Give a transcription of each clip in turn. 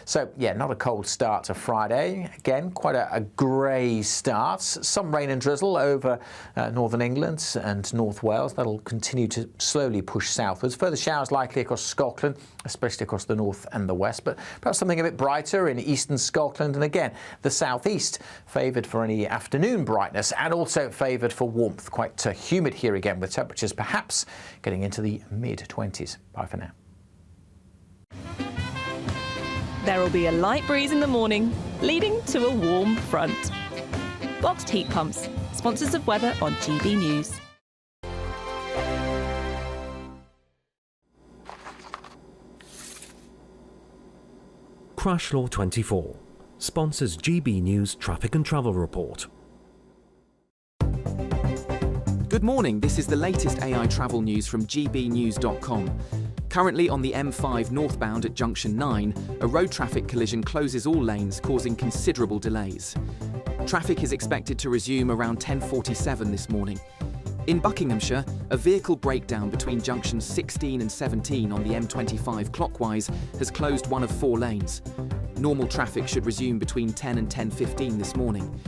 So, yeah, not a cold start to Friday. Again, quite a grey start. Some rain and drizzle over northern England and North Wales. That'll continue to slowly push southwards. Further showers likely across Scotland, especially across the north and the west, but perhaps something a bit brighter in eastern Scotland. And again, the southeast favoured for any afternoon brightness and also favoured for warmth. Quite humid here again, with temperatures perhaps getting into the mid-20s. Bye for now. There will be a light breeze in the morning, leading to a warm front. Boxed heat pumps, sponsors of weather on GB News. Crash Law 24 sponsors GB News Traffic and Travel Report. Good morning, this is the latest AI travel news from gbnews.com. Currently on the M5 northbound at junction 9, a road traffic collision closes all lanes, causing considerable delays. Traffic is expected to resume around 10:47 this morning. In Buckinghamshire, a vehicle breakdown between junctions 16 and 17 on the M25 clockwise has closed one of 4 lanes. Normal traffic should resume between 10 and 10:15 this morning.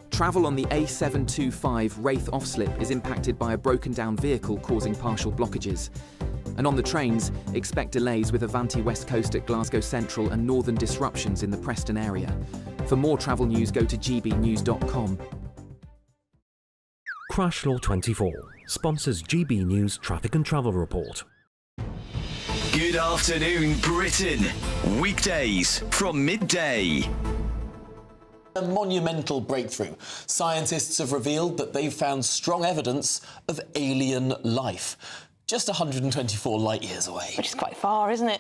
Travel on the A725 Wraith off-slip is impacted by a broken-down vehicle causing partial blockages. And on the trains, expect delays with Avanti West Coast at Glasgow Central and northern disruptions in the Preston area. For more travel news, go to gbnews.com. Crash Law 24 sponsors GB News Traffic and Travel Report. Good afternoon, Britain. Weekdays from midday. A monumental breakthrough. Scientists have revealed that they've found strong evidence of alien life. Just 124 light years away. Which is quite far, isn't it?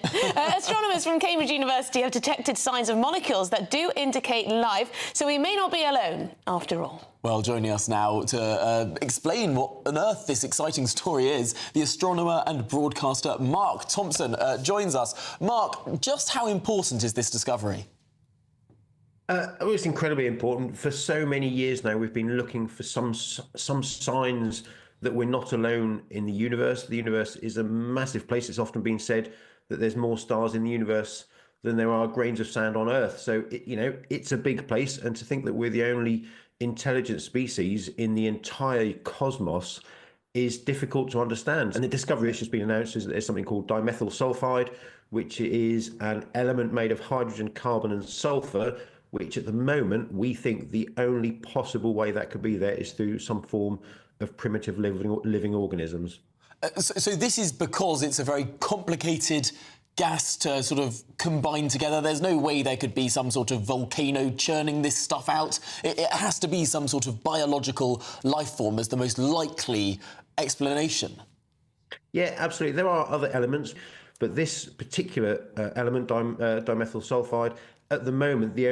Astronomers from Cambridge University have detected signs of molecules that do indicate life, so we may not be alone after all. Well, joining us now to explain what on earth this exciting story is, the astronomer and broadcaster Mark Thompson joins us. Mark, just how important is this discovery? Well, it's incredibly important. For so many years now, we've been looking for some signs that we're not alone in the universe. The universe is a massive place. It's often been said that there's more stars in the universe than there are grains of sand on Earth. So, it's a big place. And to think that we're the only intelligent species in the entire cosmos is difficult to understand. And the discovery that's just been announced is that there's something called dimethyl sulfide, which is an element made of hydrogen, carbon and sulfur, which at the moment we think the only possible way that could be there is through some form of primitive living organisms. So this is because it's a very complicated gas to sort of combine together. There's no way there could be some sort of volcano churning this stuff out. It has to be some sort of biological life form as the most likely explanation. Yeah, absolutely. There are other elements, but this particular element, dimethyl sulfide, at the moment, the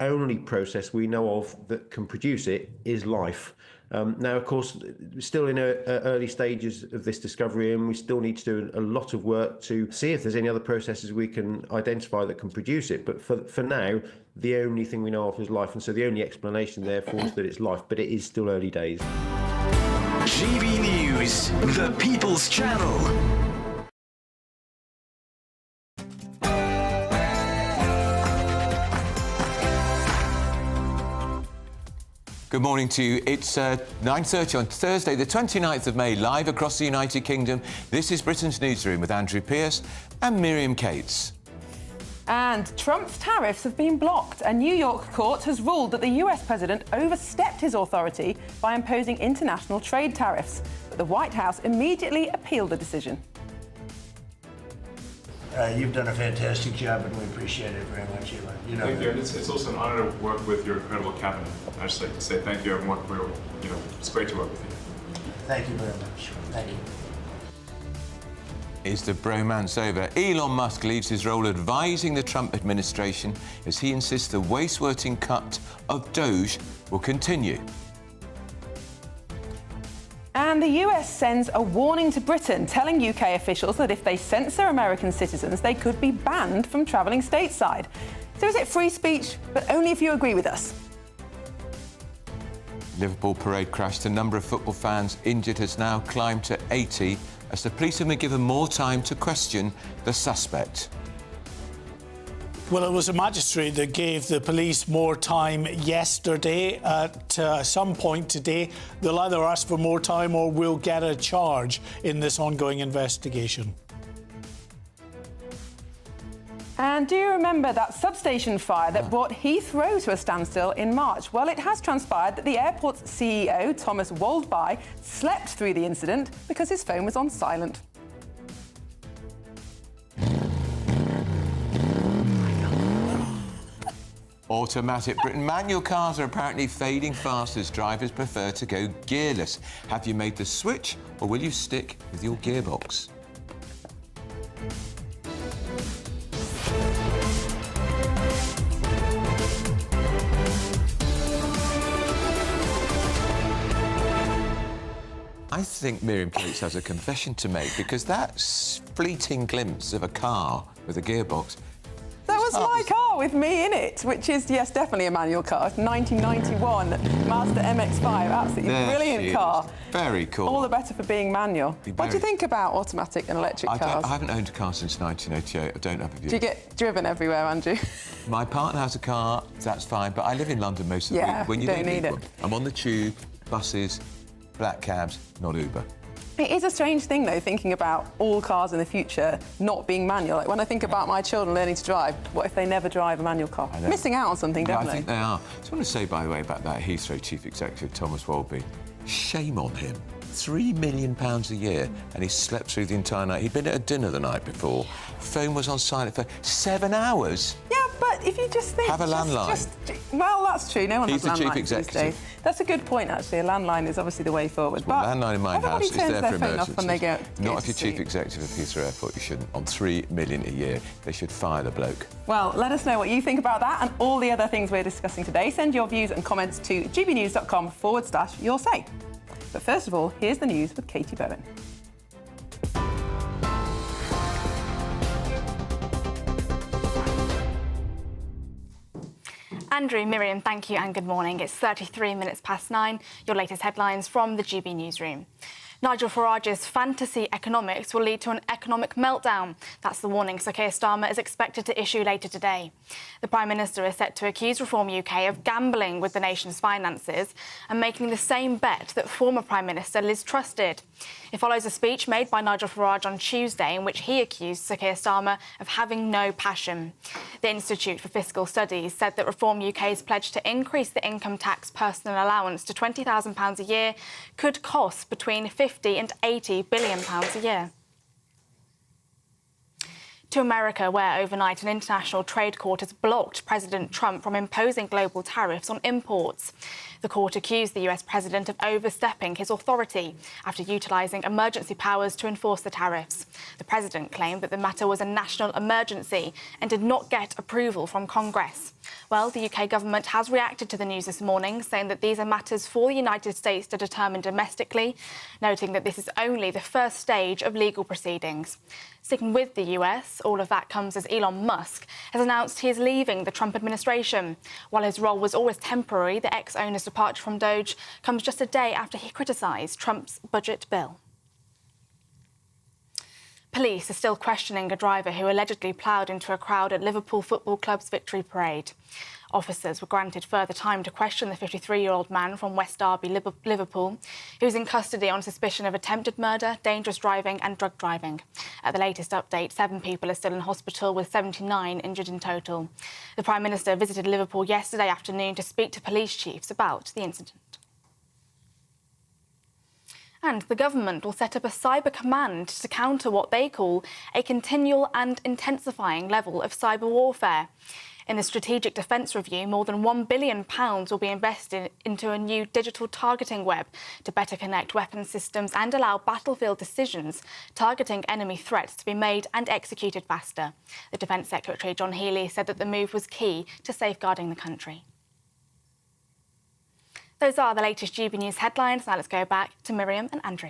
only process we know of that can produce it is life. Now, of course, we're still in early stages of this discovery, and we still need to do a lot of work to see if there's any other processes we can identify that can produce it. But for now, the only thing we know of is life, and so the only explanation, therefore, is that it's life. But it is still early days. GB News, the People's Channel. Good morning to you. It's 9:30 on Thursday, the 29th of May, live across the United Kingdom. This is Britain's Newsroom with Andrew Pearce and Miriam Cates. And Trump's tariffs have been blocked. A New York court has ruled that the US president overstepped his authority by imposing international trade tariffs. But the White House immediately appealed the decision. You've done a fantastic job, and we appreciate it very much, Eva. Thank you. And it's also an honor to work with your incredible cabinet. I'd just like to say thank you, everyone. It's great to work with you. Thank you very much. Thank you. Is the bromance over? Elon Musk leaves his role advising the Trump administration as he insists the waste-worting cut of Doge will continue. And the US sends a warning to Britain, telling UK officials that if they censor American citizens, they could be banned from travelling stateside. So is it free speech, but only if you agree with us? Liverpool parade crash. The number of football fans injured has now climbed to 80 as the police have been given more time to question the suspect. Well, it was a magistrate that gave the police more time yesterday. At some point today, they'll either ask for more time or will get a charge in this ongoing investigation. And do you remember that substation fire that brought Heathrow to a standstill in March? Well, it has transpired that the airport's CEO, Thomas Waldby, slept through the incident because his phone was on silent. Automatic Britain. Manual cars are apparently fading fast as drivers prefer to go gearless. Have you made the switch, or will you stick with your gearbox? I think Miriam Cates has a confession to make, because that fleeting glimpse of a car with a gearbox... That was my car with me in it, which is, yes, definitely a manual car. 1991 Mazda MX-5, absolutely brilliant car. Very cool. All the better for being manual. What do you think about automatic and electric cars? I haven't owned a car since 1988. I don't have a view. Do you get driven everywhere, Andrew? My partner has a car, that's fine, but I live in London most of the week. When you don't need it. I'm on the tube, buses, black cabs, not Uber. It is a strange thing, though, thinking about all cars in the future not being manual. Like, when I think about my children learning to drive, what if they never drive a manual car? Missing out on something, definitely. I think they are. I just want to say, by the way, about that Heathrow Chief Executive, Thomas Waldby. Shame on him. £3 million a year, and he slept through the entire night. He'd been at a dinner the night before. Phone was on silent for 7 hours. Yeah, but if you just think... Have a landline. Well, that's true. No one has landlines He's the chief executive. these days. That's a good point, actually. A landline is obviously the way forward. Well, landline in my house is there for emergencies. When they go Not if you're chief executive of Heathrow Airport. You shouldn't. On $3 million a year, they should fire the bloke. Well, let us know what you think about that and all the other things we're discussing today. Send your views and comments to gbnews.com/your say. But first of all, here's the news with Katie Bowen. Andrew, Miriam, thank you and good morning. It's 33 minutes past 9. Your latest headlines from the GB Newsroom. Nigel Farage's fantasy economics will lead to an economic meltdown. That's the warning Sir Keir Starmer is expected to issue later today. The Prime Minister is set to accuse Reform UK of gambling with the nation's finances and making the same bet that former Prime Minister Liz Truss did. It follows a speech made by Nigel Farage on Tuesday in which he accused Sir Keir Starmer of having no passion. The Institute for Fiscal Studies said that Reform UK's pledge to increase the income tax personal allowance to £20,000 a year could cost between £50 and £80 billion a year. To America, where overnight an international trade court has blocked President Trump from imposing global tariffs on imports. The court accused the US president of overstepping his authority after utilising emergency powers to enforce the tariffs. The president claimed that the matter was a national emergency and did not get approval from Congress. Well, the UK government has reacted to the news this morning, saying that these are matters for the United States to determine domestically, noting that this is only the first stage of legal proceedings. Sticking with the US, all of that comes as Elon Musk has announced he is leaving the Trump administration. While his role was always temporary, the ex-owner's departure from Doge comes just a day after he criticised Trump's budget bill. Police are still questioning a driver who allegedly ploughed into a crowd at Liverpool Football Club's victory parade. Officers were granted further time to question the 53-year-old man from West Derby, Liverpool, who is in custody on suspicion of attempted murder, dangerous driving and drug driving. At the latest update, 7 people are still in hospital, with 79 injured in total. The Prime Minister visited Liverpool yesterday afternoon to speak to police chiefs about the incident. And the government will set up a cyber command to counter what they call a continual and intensifying level of cyber warfare. In the Strategic Defence Review, more than £1 billion will be invested into a new digital targeting web to better connect weapons systems and allow battlefield decisions targeting enemy threats to be made and executed faster. The Defence Secretary, John Healey, said that the move was key to safeguarding the country. Those are the latest GB News headlines. Now let's go back to Miriam and Andrew.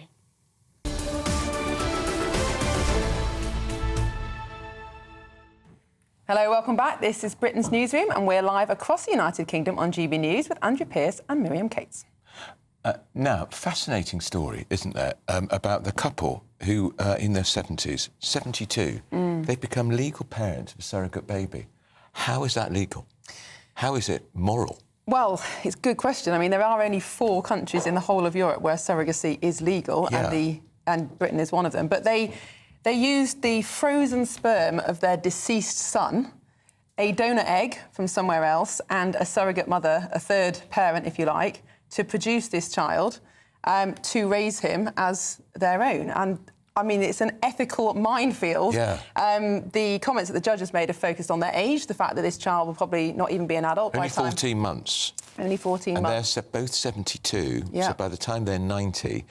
Hello, welcome back. This is Britain's Newsroom and we're live across the United Kingdom on GB News with Andrew Pearce and Miriam Cates. Now, fascinating story, isn't there, about the couple who, in their 70s, 72, they've become legal parents of a surrogate baby. How is that legal? How is it moral? Well, it's a good question. I mean, there are only 4 countries in the whole of Europe where surrogacy is legal, and Britain is one of them. But they used the frozen sperm of their deceased son, a donor egg from somewhere else, and a surrogate mother, a third parent, if you like, to produce this child, to raise him as their own. And I mean, it's an ethical minefield. Yeah. The comments that the judges made are focused on their age, the fact that this child will probably not even be an adult Only by the time... 14 months. Only 14 months. And they're both 72, Yeah. so by the time they're 90,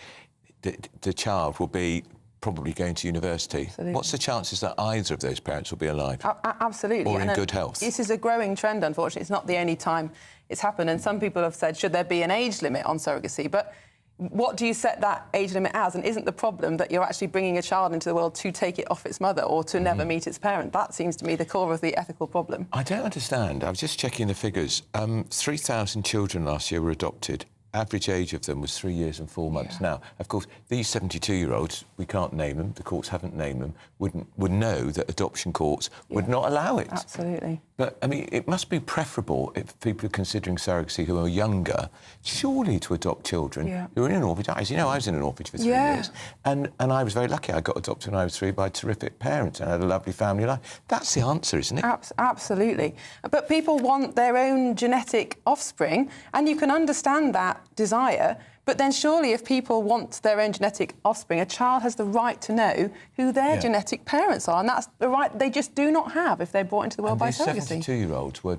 the child will be probably going to university. Absolutely. What's the chances that either of those parents will be alive? Absolutely. Or in good health? This is a growing trend, unfortunately. It's not the only time it's happened. And some people have said, should there be an age limit on surrogacy? But what do you set that age limit as? And isn't the problem that you're actually bringing a child into the world to take it off its mother or to never meet its parent? That seems to me the core of the ethical problem. I don't understand. I was just checking the figures. 3,000 children last year were adopted. Average age of them was 3 years and 4 months. Now, of course, these 72-year-olds, we can't name them, the courts haven't named them, would know that adoption courts would not allow it. Absolutely. But, I mean, it must be preferable if people are considering surrogacy who are younger, surely to adopt children who are in an orphanage. As you know, I was in an orphanage for 3 years. And I was very lucky. I got adopted when I was 3 by terrific parents and I had a lovely family life. That's the answer, isn't it? Absolutely. But people want their own genetic offspring, and you can understand that desire, but then surely if people want their own genetic offspring, a child has the right to know who their genetic parents are, and that's the right they just do not have if they're brought into the world by surrogacy. 72-year-olds were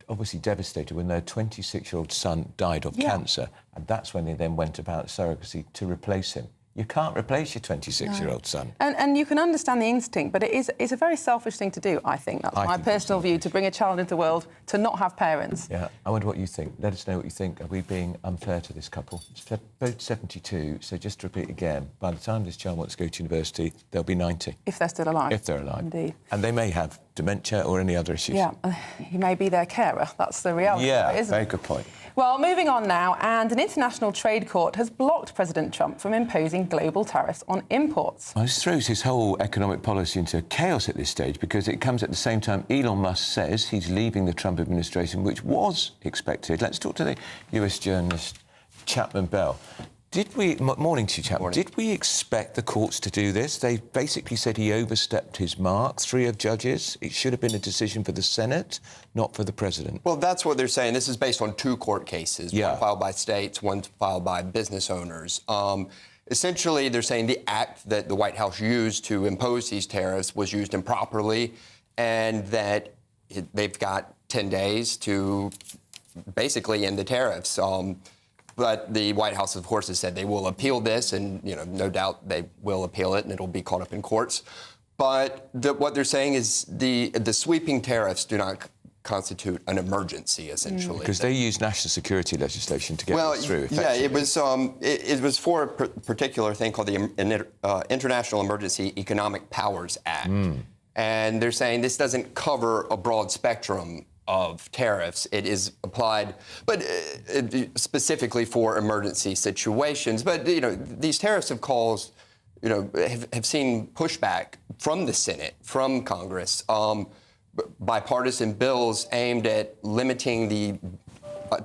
obviously devastated when their 26-year-old son died of cancer, and that's when they then went about surrogacy to replace him. You can't replace your 26-year-old son. And you can understand the instinct, but it's a very selfish thing to do, I think. That's my personal view, to bring a child into the world, to not have parents. Yeah, I wonder what you think. Let us know what you think. Are we being unfair to this couple? It's both 72, so just to repeat again, by the time this child wants to go to university, they'll be 90. If they're still alive. If they're alive. Indeed. And they may have dementia or any other issues. Yeah, he may be their carer. That's the reality, isn't it? Very good point. Well, moving on now, and an international trade court has blocked President Trump from imposing global tariffs on imports. Well, this throws his whole economic policy into chaos at this stage because it comes at the same time Elon Musk says he's leaving the Trump administration, which was expected. Let's talk to the US journalist Chapman Bell. Morning to you, Chapman. Morning. Did we expect the courts to do this? They basically said he overstepped his mark. 3 of judges. It should have been a decision for the Senate, not for the president. Well, that's what they're saying. This is based on 2 court cases, one filed by states, one filed by business owners. Essentially, they're saying the act that the White House used to impose these tariffs was used improperly, and that they've got 10 days to basically end the tariffs. But the White House, of course, has said they will appeal this, and no doubt they will appeal it, and it'll be caught up in courts. But what they're saying is the sweeping tariffs do not constitute an emergency, essentially. Because they use national security legislation to get this through. Yeah, it was for a particular thing called the International Emergency Economic Powers Act, and they're saying this doesn't cover a broad spectrum of tariffs. It is applied, but specifically for emergency situations. But these tariffs have caused, have seen pushback from the Senate, from Congress, bipartisan bills aimed at limiting the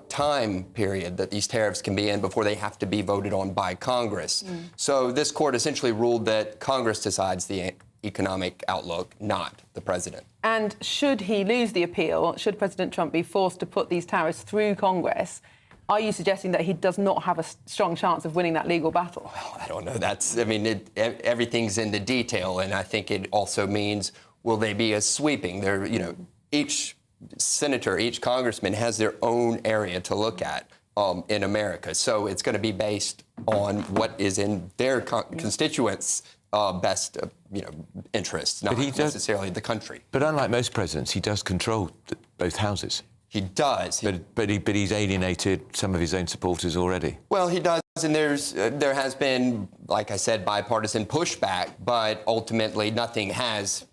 time period that these tariffs can be in before they have to be voted on by Congress. So this court essentially ruled that Congress decides the economic outlook, not the president. And should he lose the appeal, should President Trump be forced to put these tariffs through Congress, are you suggesting that he does not have a strong chance of winning that legal battle? Well, I don't know. Everything's in the detail, and I think it also means, will they be as sweeping? Each senator, each congressman has their own area to look at in America. So it's going to be based on what is in their constituents' best interests, not necessarily the country. But unlike most presidents, he does control both houses. He does. But he's alienated some of his own supporters already. Well, he does, and there has been, like I said, bipartisan pushback, but ultimately nothing has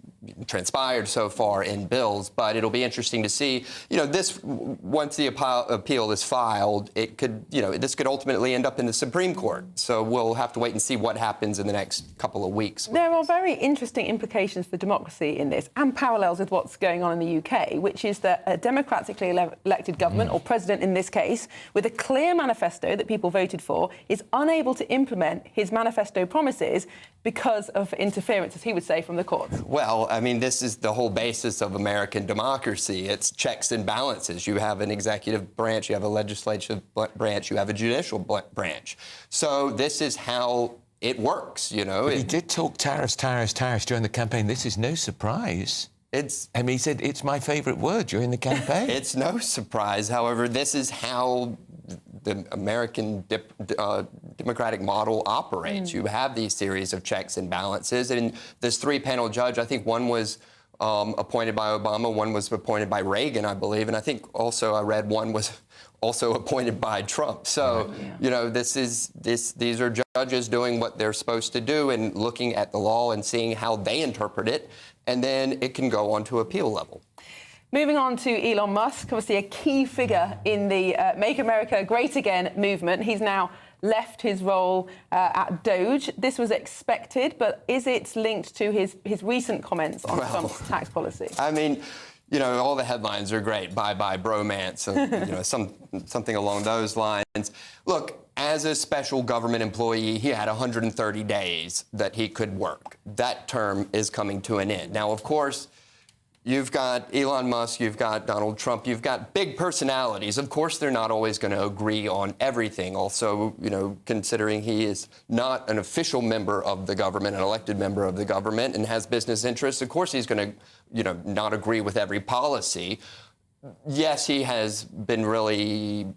transpired so far in bills, but it'll be interesting to see. This, once the appeal is filed, it could, this could ultimately end up in the Supreme Court. So we'll have to wait and see what happens in the next couple of weeks. There are very interesting implications for democracy in this, and parallels with what's going on in the UK, which is that a democratically elected government, or president in this case, with a clear manifesto that people voted for, is unable to implement his manifesto promises because of interference, as he would say, from the courts. Well, I mean, this is the whole basis of American democracy. It's checks and balances. You have an executive branch, you have a legislative branch, you have a judicial branch. So this is how it works, But he did talk tariffs during the campaign. This is no surprise. He said, it's my favourite word during the campaign. It's no surprise. However, this is how the American democratic model operates. You have these series of checks and balances. And this three-panel judge, I think one was appointed by Obama, one was appointed by Reagan, I believe, and I think also I read one was also appointed by Trump. So, these are judges doing what they're supposed to do and looking at the law and seeing how they interpret it, and then it can go on to appeal level. Moving on to Elon Musk, obviously a key figure in the Make America Great Again movement. He's now left his role at Doge. This was expected, but is it linked to his recent comments on Trump's tax policy? I mean, all the headlines are great. Bye-bye bromance, something along those lines. Look, as a special government employee, he had 130 days that he could work. That term is coming to an end. Now, of course, you've got Elon Musk, you've got Donald Trump, you've got big personalities. Of course, they're not always going to agree on everything. Also, considering he is not an official member of the government, an elected member of the government, and has business interests, of course he's going to, not agree with every policy. Yes, he has been really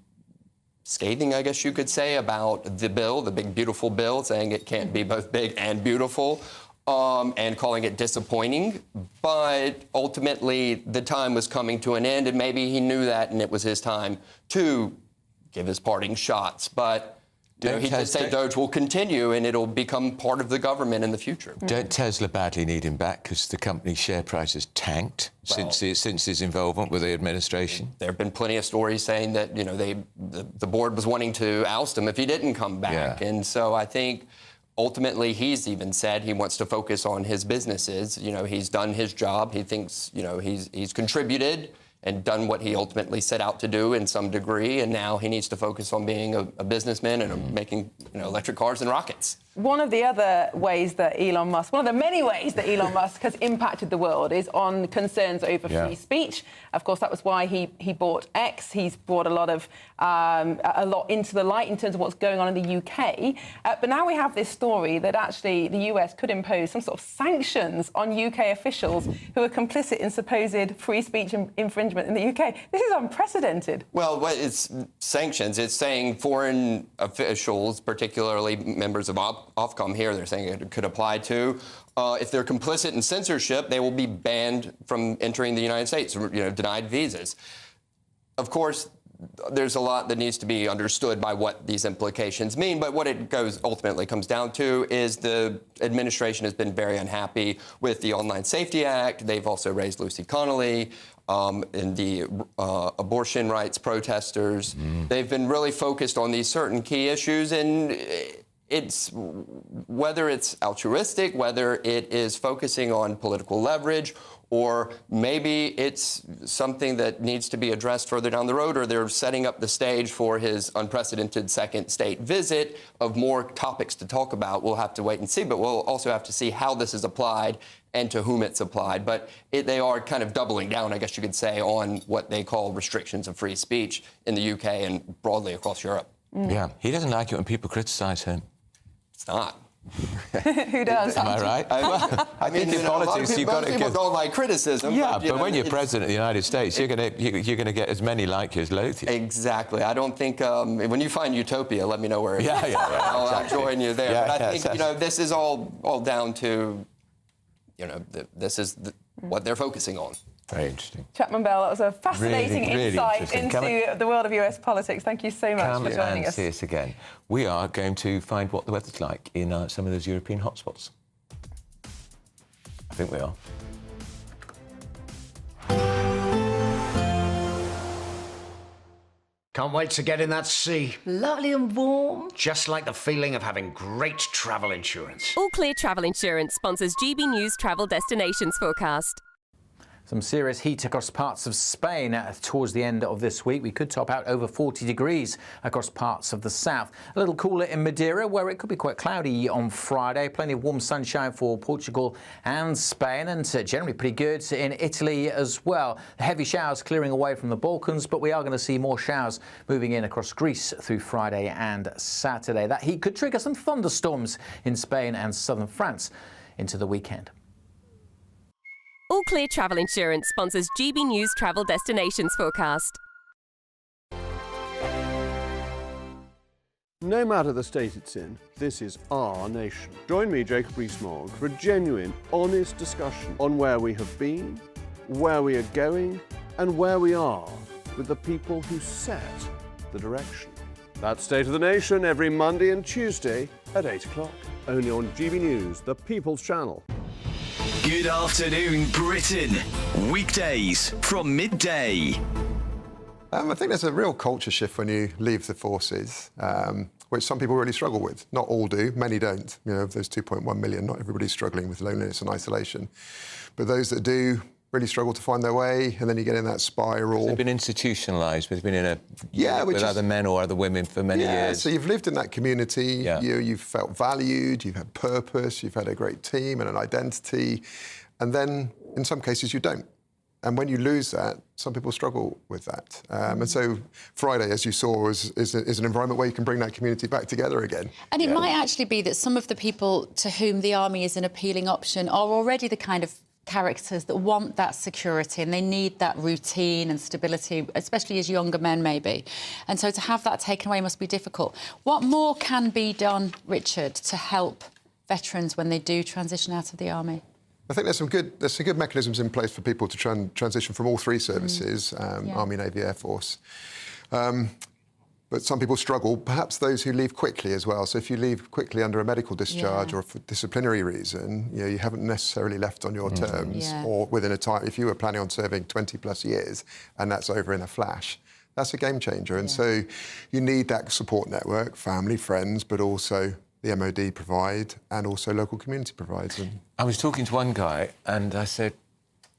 scathing, I guess you could say, about the bill, the big, beautiful bill, saying it can't be both big and beautiful. And calling it disappointing, but ultimately the time was coming to an end, and maybe he knew that, and it was his time to give his parting shots. But he did say Doge will continue, and it'll become part of the government in the future. Don't Tesla badly need him back because the company's share price has tanked since his involvement with the administration? There have been plenty of stories saying that the board was wanting to oust him if he didn't come back, and so I think. Ultimately, he's even said he wants to focus on his businesses. He's done his job. He thinks, he's contributed and done what he ultimately set out to do in some degree. And now he needs to focus on being a businessman and making, electric cars and rockets. One of the other ways that Elon Musk, one of the many ways that Elon Musk has impacted the world is on concerns over free speech. Of course, that was why he bought X. He's brought a lot into the light in terms of what's going on in the UK. But now we have this story that actually the US could impose some sort of sanctions on UK officials who are complicit in supposed free speech infringement in the UK. This is unprecedented. Well, it's sanctions. It's saying foreign officials, particularly members of Ofcom here, they're saying it could apply to. If they're complicit in censorship, they will be banned from entering the United States, denied visas. Of course, there's a lot that needs to be understood by what these implications mean, but what it ultimately comes down to is the administration has been very unhappy with the Online Safety Act. They've also raised Lucy Connolly and the abortion rights protesters. They've been really focused on these certain key issues, and it's whether it's altruistic, whether it is focusing on political leverage, or maybe it's something that needs to be addressed further down the road, or they're setting up the stage for his unprecedented second state visit of more topics to talk about. We'll have to wait and see, but we'll also have to see how this is applied and to whom it's applied. But they are kind of doubling down, I guess you could say, on what they call restrictions of free speech in the UK and broadly across Europe. Yeah, he doesn't like it when people criticise him. It's not. Who does? Am I right? I mean, in politics, you've got to people don't like criticism. Yeah, but when you're president of the United States, you're going to get as many like you as loathe you. Exactly. I don't think when you find utopia, let me know where it is. I'll join you there. Yeah, but I think this is all down to this is what they're focusing on. Very interesting. Chapman Bell, that was a fascinating really insight into the world of US politics. Thank you so much for joining us. See us again. We are going to find what the weather's like in some of those European hotspots. I think we are. Can't wait to get in that sea. Lovely and warm. Just like the feeling of having great travel insurance. All Clear Travel Insurance sponsors GB News travel destinations forecast. Some serious heat across parts of Spain towards the end of this week. We could top out over 40 degrees across parts of the south. A little cooler in Madeira, where it could be quite cloudy on Friday. Plenty of warm sunshine for Portugal and Spain, and generally pretty good in Italy as well. Heavy showers clearing away from the Balkans, but we are going to see more showers moving in across Greece through Friday and Saturday. That heat could trigger some thunderstorms in Spain and southern France into the weekend. All Clear Travel Insurance sponsors GB News travel destinations forecast. No matter the state it's in, this is our nation. Join me, Jacob Rees-Mogg, for a genuine, honest discussion on where we have been, where we are going, and where we are with the people who set the direction. That's State of the Nation every Monday and Tuesday at 8 o'clock, only on GB News, the People's Channel. Good afternoon, Britain. Weekdays from midday. I think there's a real culture shift when you leave the forces, which some people really struggle with. Not all do, many don't. You know, of those 2.1 million, not everybody's struggling with loneliness and isolation. But those that do really struggle to find their way, and then you get in that spiral. They've been institutionalised. They've been in a with other men or other women for many years. So you've lived in that community. You've felt valued. You've had purpose. You've had a great team and an identity, and then in some cases you don't. And when you lose that, some people struggle with that. And so Friday, as you saw, is an environment where you can bring that community back together again. And it might actually be that some of the people to whom the army is an appealing option are already the kind of characters that want that security and they need that routine and stability, especially as younger men maybe. And so to have that taken away must be difficult. What more can be done, Richard, to help veterans when they do transition out of the army? I think there's some good mechanisms in place for people to transition from all three services, Army, Navy, Air Force. But some people struggle, perhaps those who leave quickly as well. So if you leave quickly under a medical discharge or for disciplinary reason, you haven't necessarily left on your terms or within a time. If you were planning on serving 20 plus years and that's over in a flash, that's a game changer. And so you need that support network, family, friends, but also the MOD provide and also local community provides. And I was talking to one guy and I said,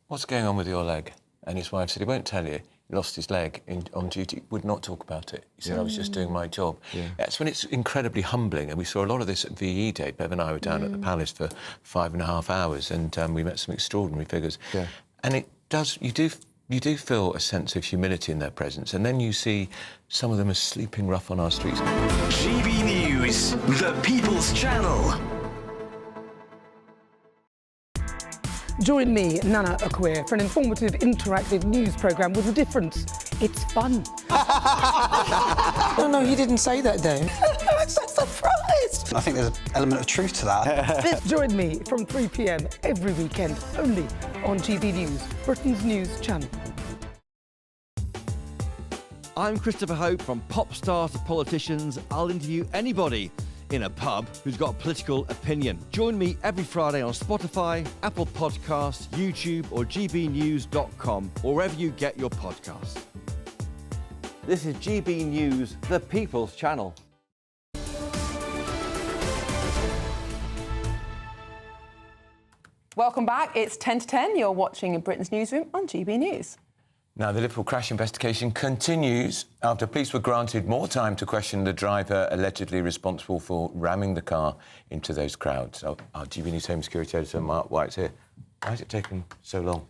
"What's going on with your leg?" And his wife said, "He won't tell you. He lost his leg on duty." Would not talk about it. He said, "I was just doing my job." That's when it's incredibly humbling, and we saw a lot of this at VE Day. Bev and I were down at the Palace for 5.5 hours, and we met some extraordinary figures. And it does. You do feel a sense of humility in their presence, and then you see some of them are sleeping rough on our streets. GB News, the People's Channel. Join me, Nana Akwe, for an informative, interactive news programme with a difference. It's fun. No, you didn't say that, though. I'm so surprised. I think there's an element of truth to that. Join me from 3 p.m. every weekend, only on GB News, Britain's news channel. I'm Christopher Hope. From pop stars to politicians, I'll interview anybody in a pub who's got a political opinion. Join me every Friday on Spotify, Apple Podcasts, YouTube or gbnews.com, or wherever you get your podcasts. This is GB News, the People's Channel. Welcome back. It's 10 to 10. You're watching Britain's Newsroom on GB News. Now, the Liverpool crash investigation continues after police were granted more time to question the driver allegedly responsible for ramming the car into those crowds. So our GB News Home Security Editor, Mark White's here. Why has it taken so long?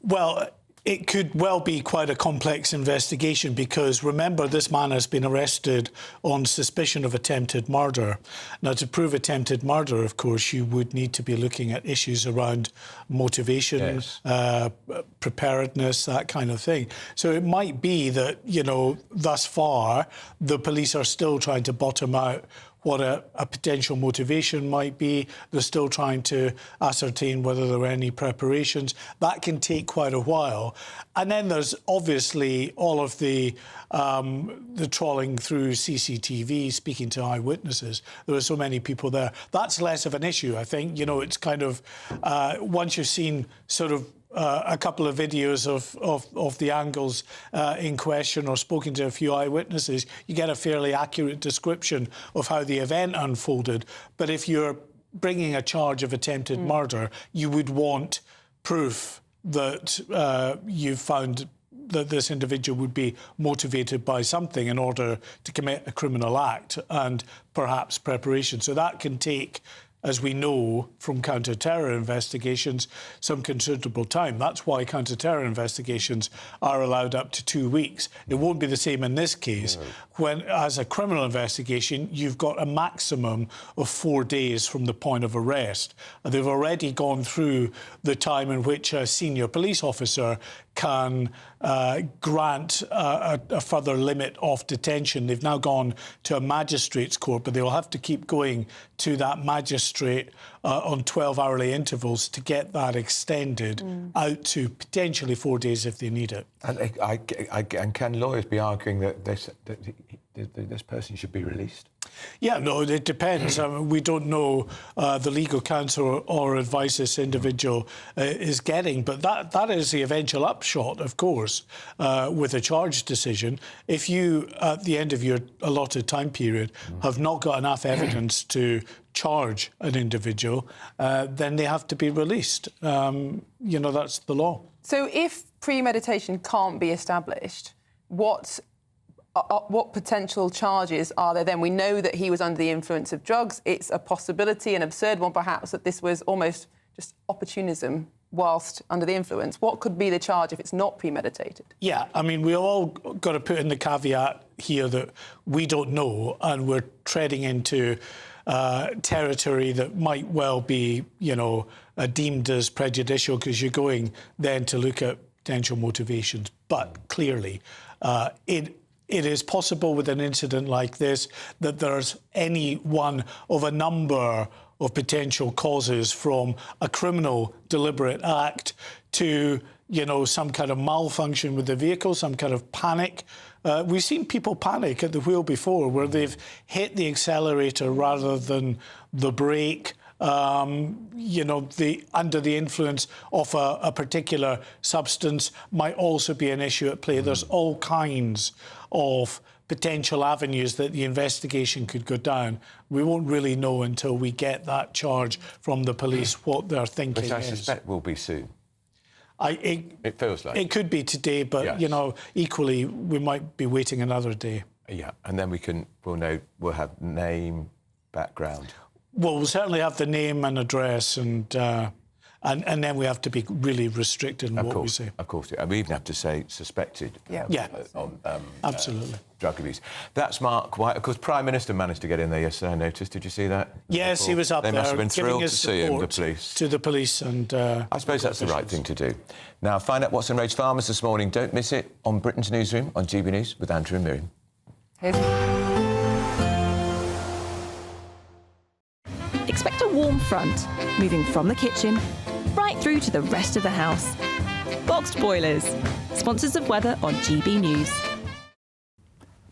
Well, it could well be quite a complex investigation because, remember, this man has been arrested on suspicion of attempted murder. Now, to prove attempted murder, of course, you would need to be looking at issues around motivation, preparedness, that kind of thing. So it might be that, thus far, the police are still trying to bottom out what a potential motivation might be. They're still trying to ascertain whether there were any preparations. That can take quite a while. And then there's obviously all of the trawling through CCTV, speaking to eyewitnesses. There are so many people there. That's less of an issue, I think. It's kind of, once you've seen sort of a couple of videos of the angles in question or spoken to a few eyewitnesses, you get a fairly accurate description of how the event unfolded. But if you're bringing a charge of attempted murder, you would want proof that you've found that this individual would be motivated by something in order to commit a criminal act and perhaps preparation. So that can take, as we know from counter-terror investigations, some considerable time. That's why counter-terror investigations are allowed up to 2 weeks. It won't be the same in this case. When, as a criminal investigation, you've got a maximum of 4 days from the point of arrest. And they've already gone through the time in which a senior police officer can grant a further limit of detention. They've now gone to a magistrate's court, but they will have to keep going to that magistrate on 12-hourly intervals to get that extended out to potentially 4 days if they need it. And can lawyers be arguing that this person should be released? Yeah, no, it depends. I mean, we don't know the legal counsel or advice this individual is getting, but that is the eventual upshot, of course, with a charge decision. If you, at the end of your allotted time period, have not got enough evidence to charge an individual, then they have to be released. You know, that's the law. So if premeditation can't be established, what potential charges are there then? We know that he was under the influence of drugs. It's a possibility, an absurd one perhaps, that this was almost just opportunism whilst under the influence. What could be the charge if it's not premeditated? Yeah, I mean, we all got to put in the caveat here that we don't know, and we're treading into territory that might well be, you know, deemed as prejudicial because you're going then to look at potential motivations. But clearly, it is possible with an incident like this that there's any one of a number of potential causes, from a criminal deliberate act to, you know, some kind of malfunction with the vehicle, some kind of panic. We've seen people panic at the wheel before, where they've hit the accelerator rather than the brake. You know, under the influence of a particular substance might also be an issue at play. There's all kinds of potential avenues that the investigation could go down. We won't really know until we get that charge from the police what they're thinking. Which I suspect will be soon. It feels like. It could be today, but, yes, you know, equally, we might be waiting another day. Yeah, and then we'll have name, background. Well, we'll certainly have the name and address, and then we have to be really restricted in what we say. Of course, and we even have to say suspected. On absolutely. Drug abuse. That's Mark White. Of course, Prime Minister managed to get in there yesterday, I noticed. Did you see that? Yes, he was up there. They must have been thrilled to see him, the support police. To the police and... I suppose that's the right thing to do. Now, find out what's enraged farmers this morning. Don't miss it on Britain's Newsroom on GB News with Andrew and Miriam. Expect a warm front, moving from the kitchen right through to the rest of the house. Boxed Boilers, sponsors of weather on GB News.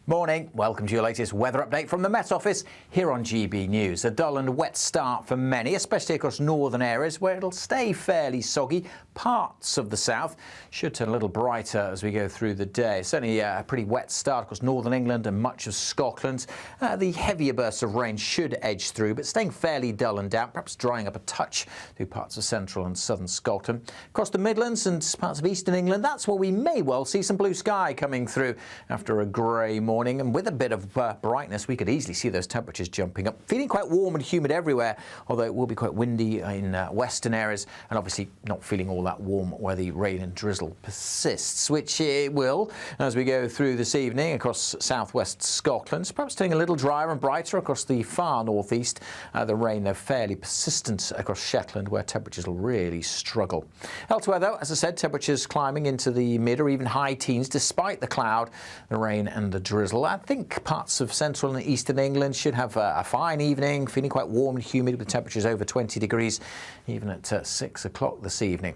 Morning. Welcome to your latest weather update from the Met Office here on GB News. A dull and wet start for many, especially across northern areas where it'll stay fairly soggy. Parts of the south should turn a little brighter as we go through the day. Certainly a pretty wet start across northern England and much of Scotland. The heavier bursts of rain should edge through, but staying fairly dull and damp, perhaps drying up a touch through parts of central and southern Scotland. Across the Midlands and parts of eastern England, that's where we may well see some blue sky coming through after a grey morning. And with a bit of brightness, we could easily see those temperatures jumping up. Feeling quite warm and humid everywhere, although it will be quite windy in western areas, and obviously not feeling all that warm where the rain and drizzle persists, which it will as we go through this evening across southwest Scotland. Perhaps staying a little drier and brighter across the far northeast. The rain, though, fairly persistent across Shetland, where temperatures will really struggle. Elsewhere, though, as I said, temperatures climbing into the mid or even high teens, despite the cloud, the rain and the drizzle. I think parts of central and eastern England should have a fine evening, feeling quite warm and humid with temperatures over 20 degrees, even at 6 o'clock this evening.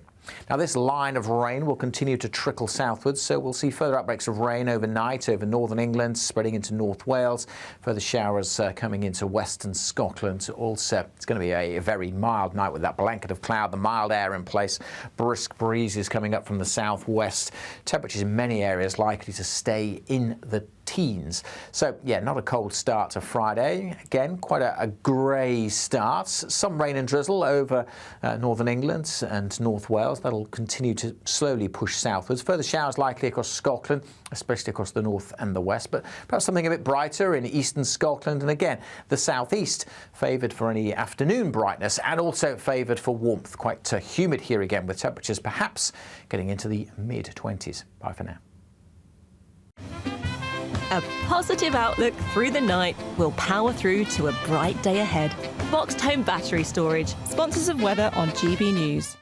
Now, this line of rain will continue to trickle southwards, so we'll see further outbreaks of rain overnight over northern England, spreading into North Wales. Further showers coming into western Scotland. Also, it's going to be a very mild night with that blanket of cloud, the mild air in place. Brisk breezes coming up from the southwest. Temperatures in many areas likely to stay in the teens. So, yeah, not a cold start to Friday. Again, quite a grey start. Some rain and drizzle over northern England and North Wales. That'll continue to slowly push southwards. Further showers likely across Scotland, especially across the north and the west, but perhaps something a bit brighter in eastern Scotland. And again, the southeast favoured for any afternoon brightness and also favoured for warmth. Quite humid here again, with temperatures perhaps getting into the mid-20s. Bye for now. A positive outlook through the night will power through to a bright day ahead. Boxed Home Battery Storage, sponsors of weather on GB News.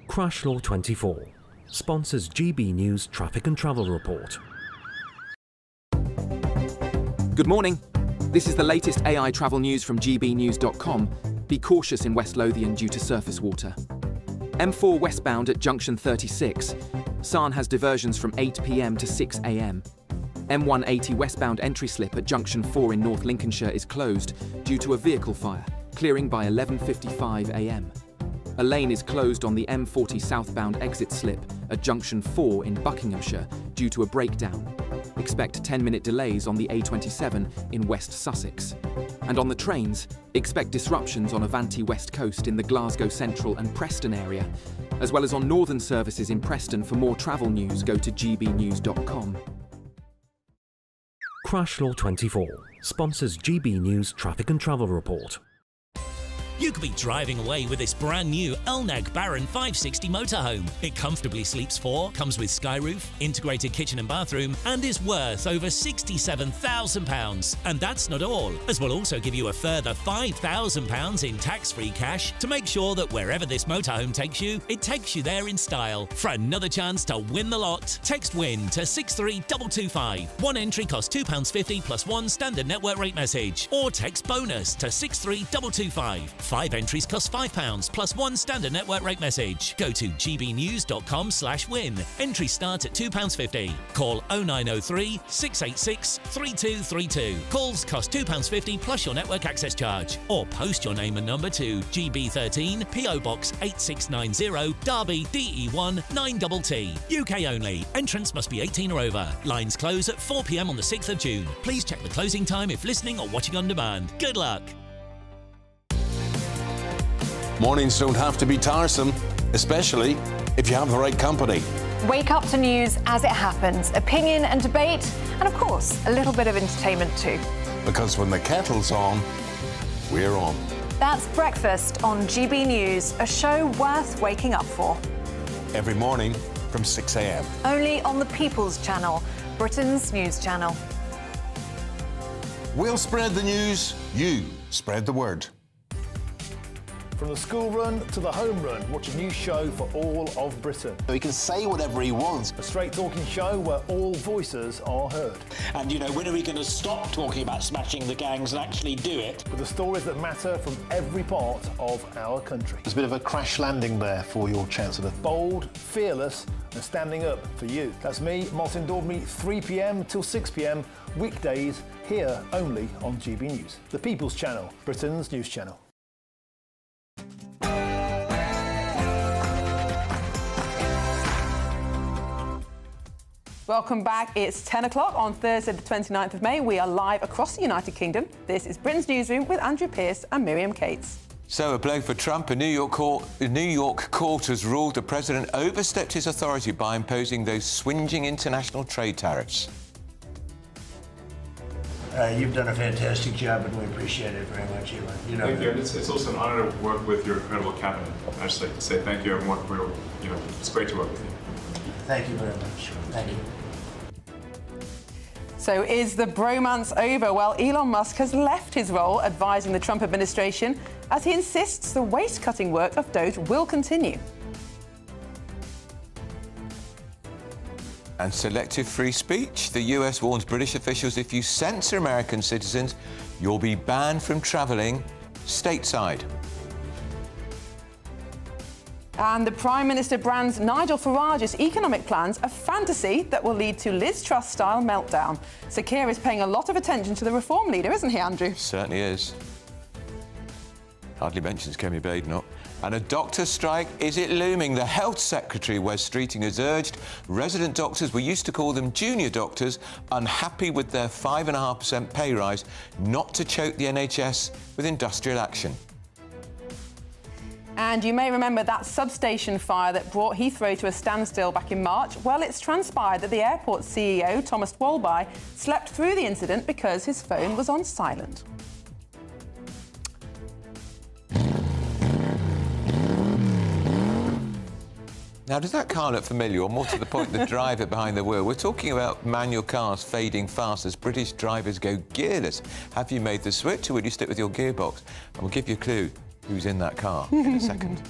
Crash Law 24 sponsors GB News Traffic and Travel Report. Good morning. This is the latest AI travel news from GBnews.com. Be cautious in West Lothian due to surface water. M4 westbound at junction 36. Sarn has diversions from 8 p.m. to 6 a.m. M180 westbound entry slip at junction 4 in North Lincolnshire is closed due to a vehicle fire, clearing by 11:55 a.m. A lane is closed on the M40 southbound exit slip at junction 4 in Buckinghamshire due to a breakdown. Expect 10-minute delays on the A27 in West Sussex. And on the trains, expect disruptions on Avanti West Coast in the Glasgow Central and Preston area, as well as on northern services in Preston. For more travel news, go to gbnews.com. Crash Law 24 sponsors GB News Traffic and Travel Report. You could be driving away with this brand new Elnag Baron 560 motorhome. It comfortably sleeps 4, comes with sky-roof, integrated kitchen and bathroom, and is worth over £67,000. And that's not all, as we'll also give you a further £5,000 in tax-free cash to make sure that wherever this motorhome takes you, it takes you there in style. For another chance to win the lot, text WIN to 63225. One entry costs £2.50 plus one standard network rate message, or text BONUS to 63225. 5 entries cost £5 plus one standard network rate message. Go to gbnews.com/win. Entries start at £2.50. Call 0903 686 3232. Calls cost £2.50 plus your network access charge. Or post your name and number to GB13 PO Box 8690 Derby DE1 9TT. UK only. Entrance must be 18 or over. Lines close at 4 p.m. on the 6th of June. Please check the closing time if listening or watching on demand. Good luck. Mornings don't have to be tiresome, especially if you have the right company. Wake up to news as it happens, opinion and debate, and of course, a little bit of entertainment too. Because when the kettle's on, we're on. That's Breakfast on GB News, a show worth waking up for. Every morning from 6 a.m. Only on the People's Channel, Britain's news channel. We'll spread the news, you spread the word. From the school run to the home run, watch a new show for all of Britain. He can say whatever he wants. A straight-talking show where all voices are heard. And, you know, when are we going to stop talking about smashing the gangs and actually do it? With the stories that matter from every part of our country. There's a bit of a crash landing there for your Chancellor. Bold, fearless and standing up for you. That's me, Martin Daubney, 3 p.m. till 6 p.m, weekdays, here only on GB News. The People's Channel, Britain's news channel. Welcome back. It's 10 o'clock on Thursday, the 29th of May. We are live across the United Kingdom. This is Britain's Newsroom with Andrew Pearce and Miriam Cates. So, a blow for Trump. A New York court has ruled the president overstepped his authority by imposing those swinging international trade tariffs. You've done a fantastic job, and we appreciate it very much, Elon. You know, thank you. It's also an honor to work with your incredible cabinet. I'd just like to say thank you, everyone. It's great to work with you. Thank you very much. Thank you. So is the bromance over? Well, Elon Musk has left his role advising the Trump administration as he insists the waste-cutting work of Doge will continue. And selective free speech. The US warns British officials if you censor American citizens, You'll be banned from travelling stateside. And the Prime Minister brands Nigel Farage's economic plans a fantasy that will lead to Liz Truss-style meltdown. Sir Keir is paying a lot of attention to the Reform leader, isn't he, Andrew? Certainly is. Hardly mentions Kemi Badenoch. And a doctor strike, is it looming? The Health Secretary, Wes Streeting, has urged resident doctors, we used to call them junior doctors, unhappy with their 5.5% pay rise, not to choke the NHS with industrial action. And you may remember that substation fire that brought Heathrow to a standstill back in March. Well, it's transpired that the airport's CEO, Thomas Walby, slept through the incident because his phone was on silent. Now, does that car look familiar, or more to the point, the driver behind the wheel? We're talking about manual cars fading fast as British drivers go gearless. Have you made the switch, or will you stick with your gearbox? And we'll give you a clue who's in that car in a second.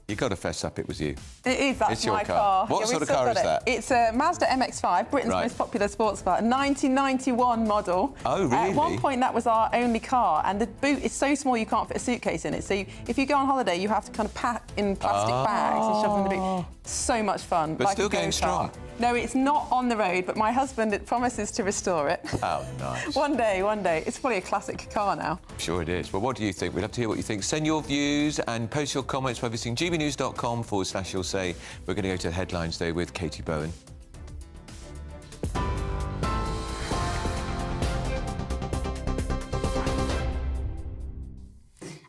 You've got to fess up, it was you. It is, that's it's your my car. What yeah, sort of car is that? It's a Mazda MX-5, Britain's most popular sports car, a 1991 model. Oh, really? At one point, that was our only car, and the boot is so small you can't fit a suitcase in it. So if you go on holiday, you have to kind of pack in plastic bags and shove them in the boot. So much fun. But still going strong. No, it's not on the road, but my husband promises to restore it. Oh, nice. One day. It's probably a classic car now. Sure it is. Well, what do you think? We'd love to hear what you think. Send your views and post your comments by visiting gbnews.com/you'll say. We're going to go to the headlines, though, with Katie Bowen.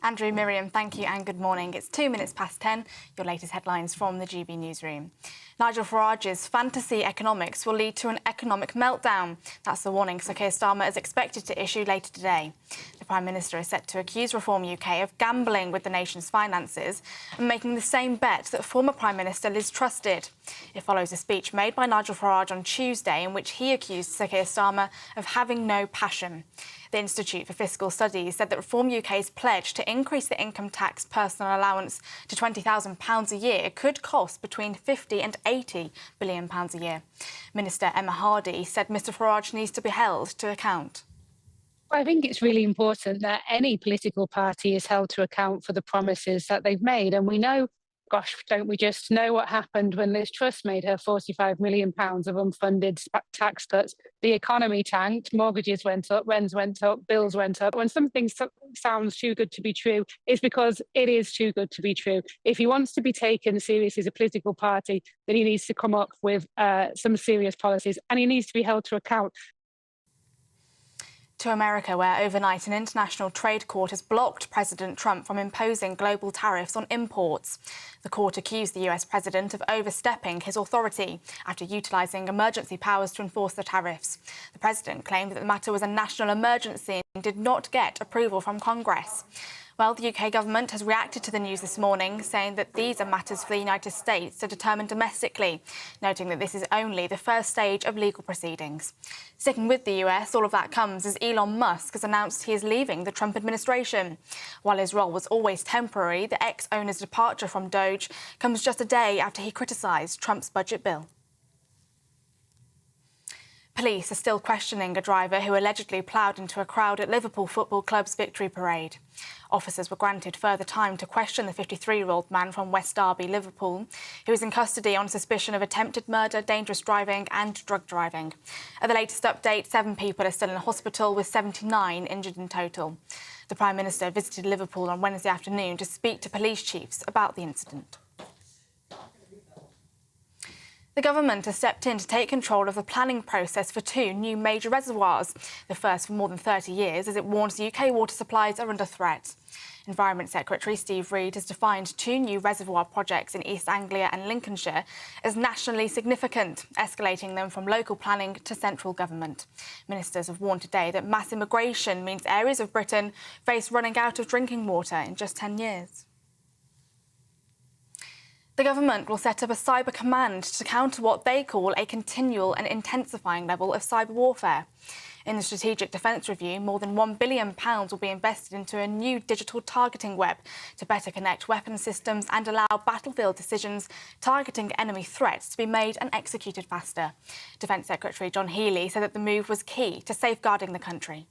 Andrew, Miriam, thank you and good morning. It's 2 minutes past 10. Your latest headlines from the GB Newsroom. Nigel Farage's fantasy economics will lead to an economic meltdown. That's the warning Sir Keir Starmer is expected to issue later today. The Prime Minister is set to accuse Reform UK of gambling with the nation's finances and making the same bet that former Prime Minister Liz Truss did. It follows a speech made by Nigel Farage on Tuesday in which he accused Sir Keir Starmer of having no passion. The Institute for Fiscal Studies said that Reform UK's pledge to increase the income tax personal allowance to £20,000 a year could cost between £50 and £80 billion a year. Minister Emma Hardy said Mr Farage needs to be held to account. I think it's really important that any political party is held to account for the promises that they've made. And we know, gosh, don't we just know what happened when Liz Truss made her £45 million of unfunded tax cuts? The economy tanked, mortgages went up, rents went up, bills went up. When something sounds too good to be true, it's because it is too good to be true. If he wants to be taken seriously as a political party, then he needs to come up with some serious policies, and he needs to be held to account. To America, where overnight an international trade court has blocked President Trump from imposing global tariffs on imports. The court accused the US president of overstepping his authority after utilising emergency powers to enforce the tariffs. The president claimed that the matter was a national emergency and did not get approval from Congress. Well, the UK government has reacted to the news this morning, saying that these are matters for the United States to determine domestically, noting that this is only the first stage of legal proceedings. Sticking with the US, all of that comes as Elon Musk has announced he is leaving the Trump administration. While his role was always temporary, the ex-owner's departure from Doge comes just a day after he criticised Trump's budget bill. Police are still questioning a driver who allegedly ploughed into a crowd at Liverpool Football Club's victory parade. Officers were granted further time to question the 53-year-old man from West Derby, Liverpool, who is in custody on suspicion of attempted murder, dangerous driving and drug driving. At the latest update, 7 people are still in hospital, with 79 injured in total. The Prime Minister visited Liverpool on Wednesday afternoon to speak to police chiefs about the incident. The government has stepped in to take control of the planning process for 2 new major reservoirs, the first for more than 30 years, as it warns UK water supplies are under threat. Environment Secretary Steve Reed has defined 2 new reservoir projects in East Anglia and Lincolnshire as nationally significant, escalating them from local planning to central government. Ministers have warned today that mass immigration means areas of Britain face running out of drinking water in just 10 years. The government will set up a cyber command to counter what they call a continual and intensifying level of cyber warfare. In the Strategic Defence Review, more than £1 billion will be invested into a new digital targeting web to better connect weapons systems and allow battlefield decisions targeting enemy threats to be made and executed faster. Defence Secretary John Healey said that the move was key to safeguarding the country.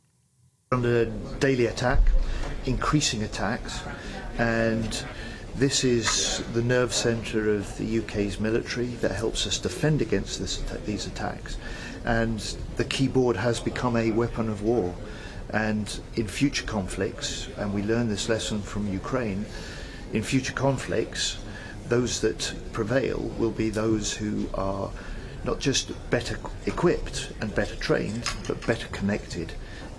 Under daily attack, increasing attacks, and this is the nerve centre of the UK's military that helps us defend against these attacks. And the keyboard has become a weapon of war. And in future conflicts, and we learned this lesson from Ukraine, in future conflicts, those that prevail will be those who are not just better equipped and better trained, but better connected,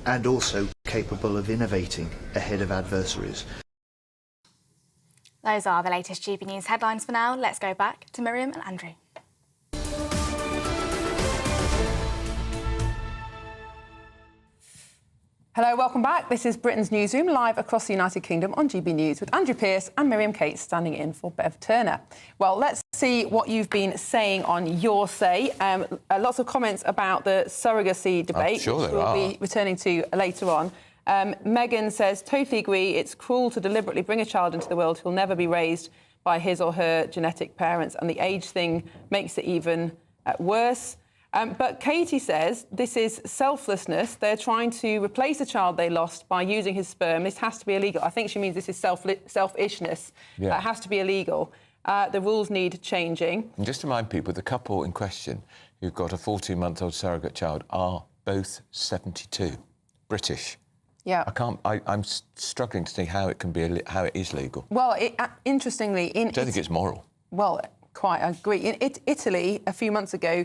and also capable of innovating ahead of adversaries. Those are the latest GB News headlines for now. Let's go back to Miriam and Andrew. Hello, welcome back. This is Britain's Newsroom, live across the United Kingdom on GB News with Andrew Pearce and Miriam Cates standing in for Bev Turner. Well, let's see what you've been saying on Your Say. Lots of comments about the surrogacy debate, which we'll be returning to later on. Megan says, totally agree, it's cruel to deliberately bring a child into the world who'll never be raised by his or her genetic parents, and the age thing makes it even worse. But Katie says this is selflessness. They're trying to replace a child they lost by using his sperm. This has to be illegal. I think she means this is selfishness. Yeah. It has to be illegal. The rules need changing. And just to remind people, the couple in question who've got a 14-month-old surrogate child are both 72, British. Yeah. I'm struggling to see how it can be, how it is legal. Well, interestingly, I don't think it's moral. Well, quite, I agree. In Italy, a few months ago,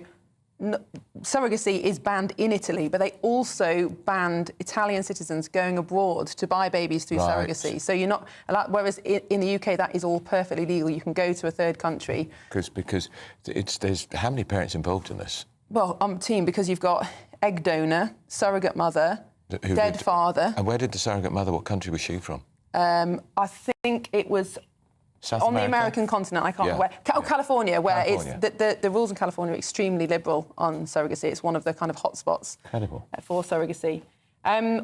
surrogacy is banned in Italy, but they also banned Italian citizens going abroad to buy babies through surrogacy. So you're not allowed, whereas in the UK that is all perfectly legal. You can go to a third country. Because there's how many parents involved in this? Well, team, because you've got egg donor, surrogate mother, dead father. And where did the surrogate mother, what country was she from? I think it was South on America? The American continent. I can't remember where. California, where it's the rules in California are extremely liberal on surrogacy. It's one of the kind of hotspots for surrogacy.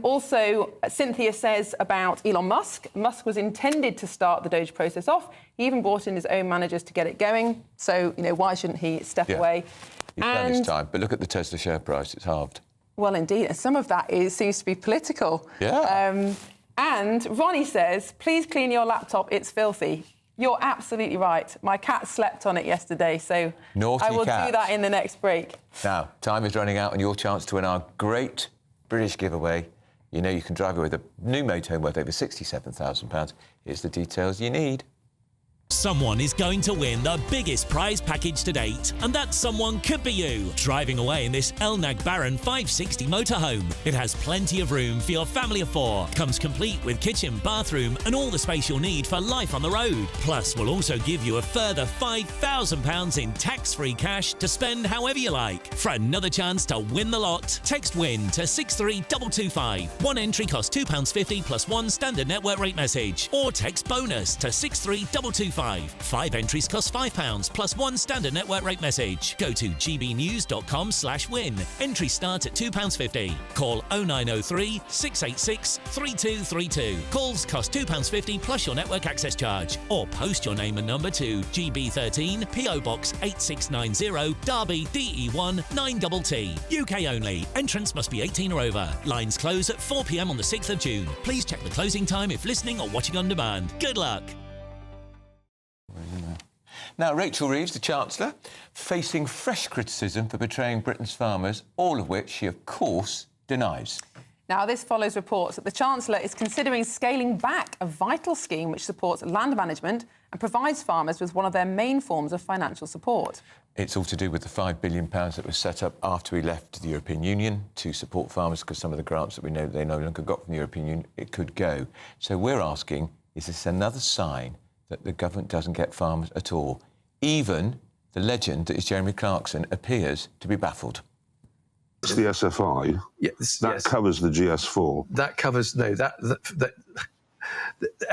Also, Cynthia says about Elon Musk. Musk was intended to start the Doge process off. He even brought in his own managers to get it going. So, why shouldn't he step away? He's done his time. But look at the Tesla share price. It's halved. Well, indeed. And some of that seems to be political. Yeah. And Ronnie says, please clean your laptop. It's filthy. You're absolutely right. My cat slept on it yesterday, so I will do that in the next break. Now, time is running out, and your chance to win our great British giveaway. You know you can drive away with a new motorhome worth over £67,000. Here's the details you need. Someone is going to win the biggest prize package to date, and that someone could be you, driving away in this Elnag Baron 560 motorhome. It has plenty of room for your family of four, comes complete with kitchen, bathroom and all the space you'll need for life on the road. Plus, we'll also give you a further £5,000 in tax-free cash to spend however you like. For another chance to win the lot, text WIN to 63225. One entry costs £2.50 plus one standard network rate message, or text BONUS to 63225. 5 entries cost £5 plus one standard network rate message. Go to gbnews.com/win. Entry start at £2.50. Call 0903 686 3232. Calls cost £2.50 plus your network access charge. Or post your name and number to GB13 PO Box 8690 Derby DE1 9TT. UK only. Entrance must be 18 or over. Lines close at 4 p.m. on the 6th of June. Please check the closing time if listening or watching on demand. Good luck. Now, Rachel Reeves, the Chancellor, facing fresh criticism for betraying Britain's farmers, all of which she, of course, denies. Now, this follows reports that the Chancellor is considering scaling back a vital scheme which supports land management and provides farmers with one of their main forms of financial support. It's all to do with the £5 billion that was set up after we left the European Union to support farmers, because some of the grants that we know they no longer got from the European Union, it could go. So we're asking, is this another sign that the government doesn't get farmers at all? Even the legend that is Jeremy Clarkson appears to be baffled. It's the SFI. Yes, that covers the GS4. That covers the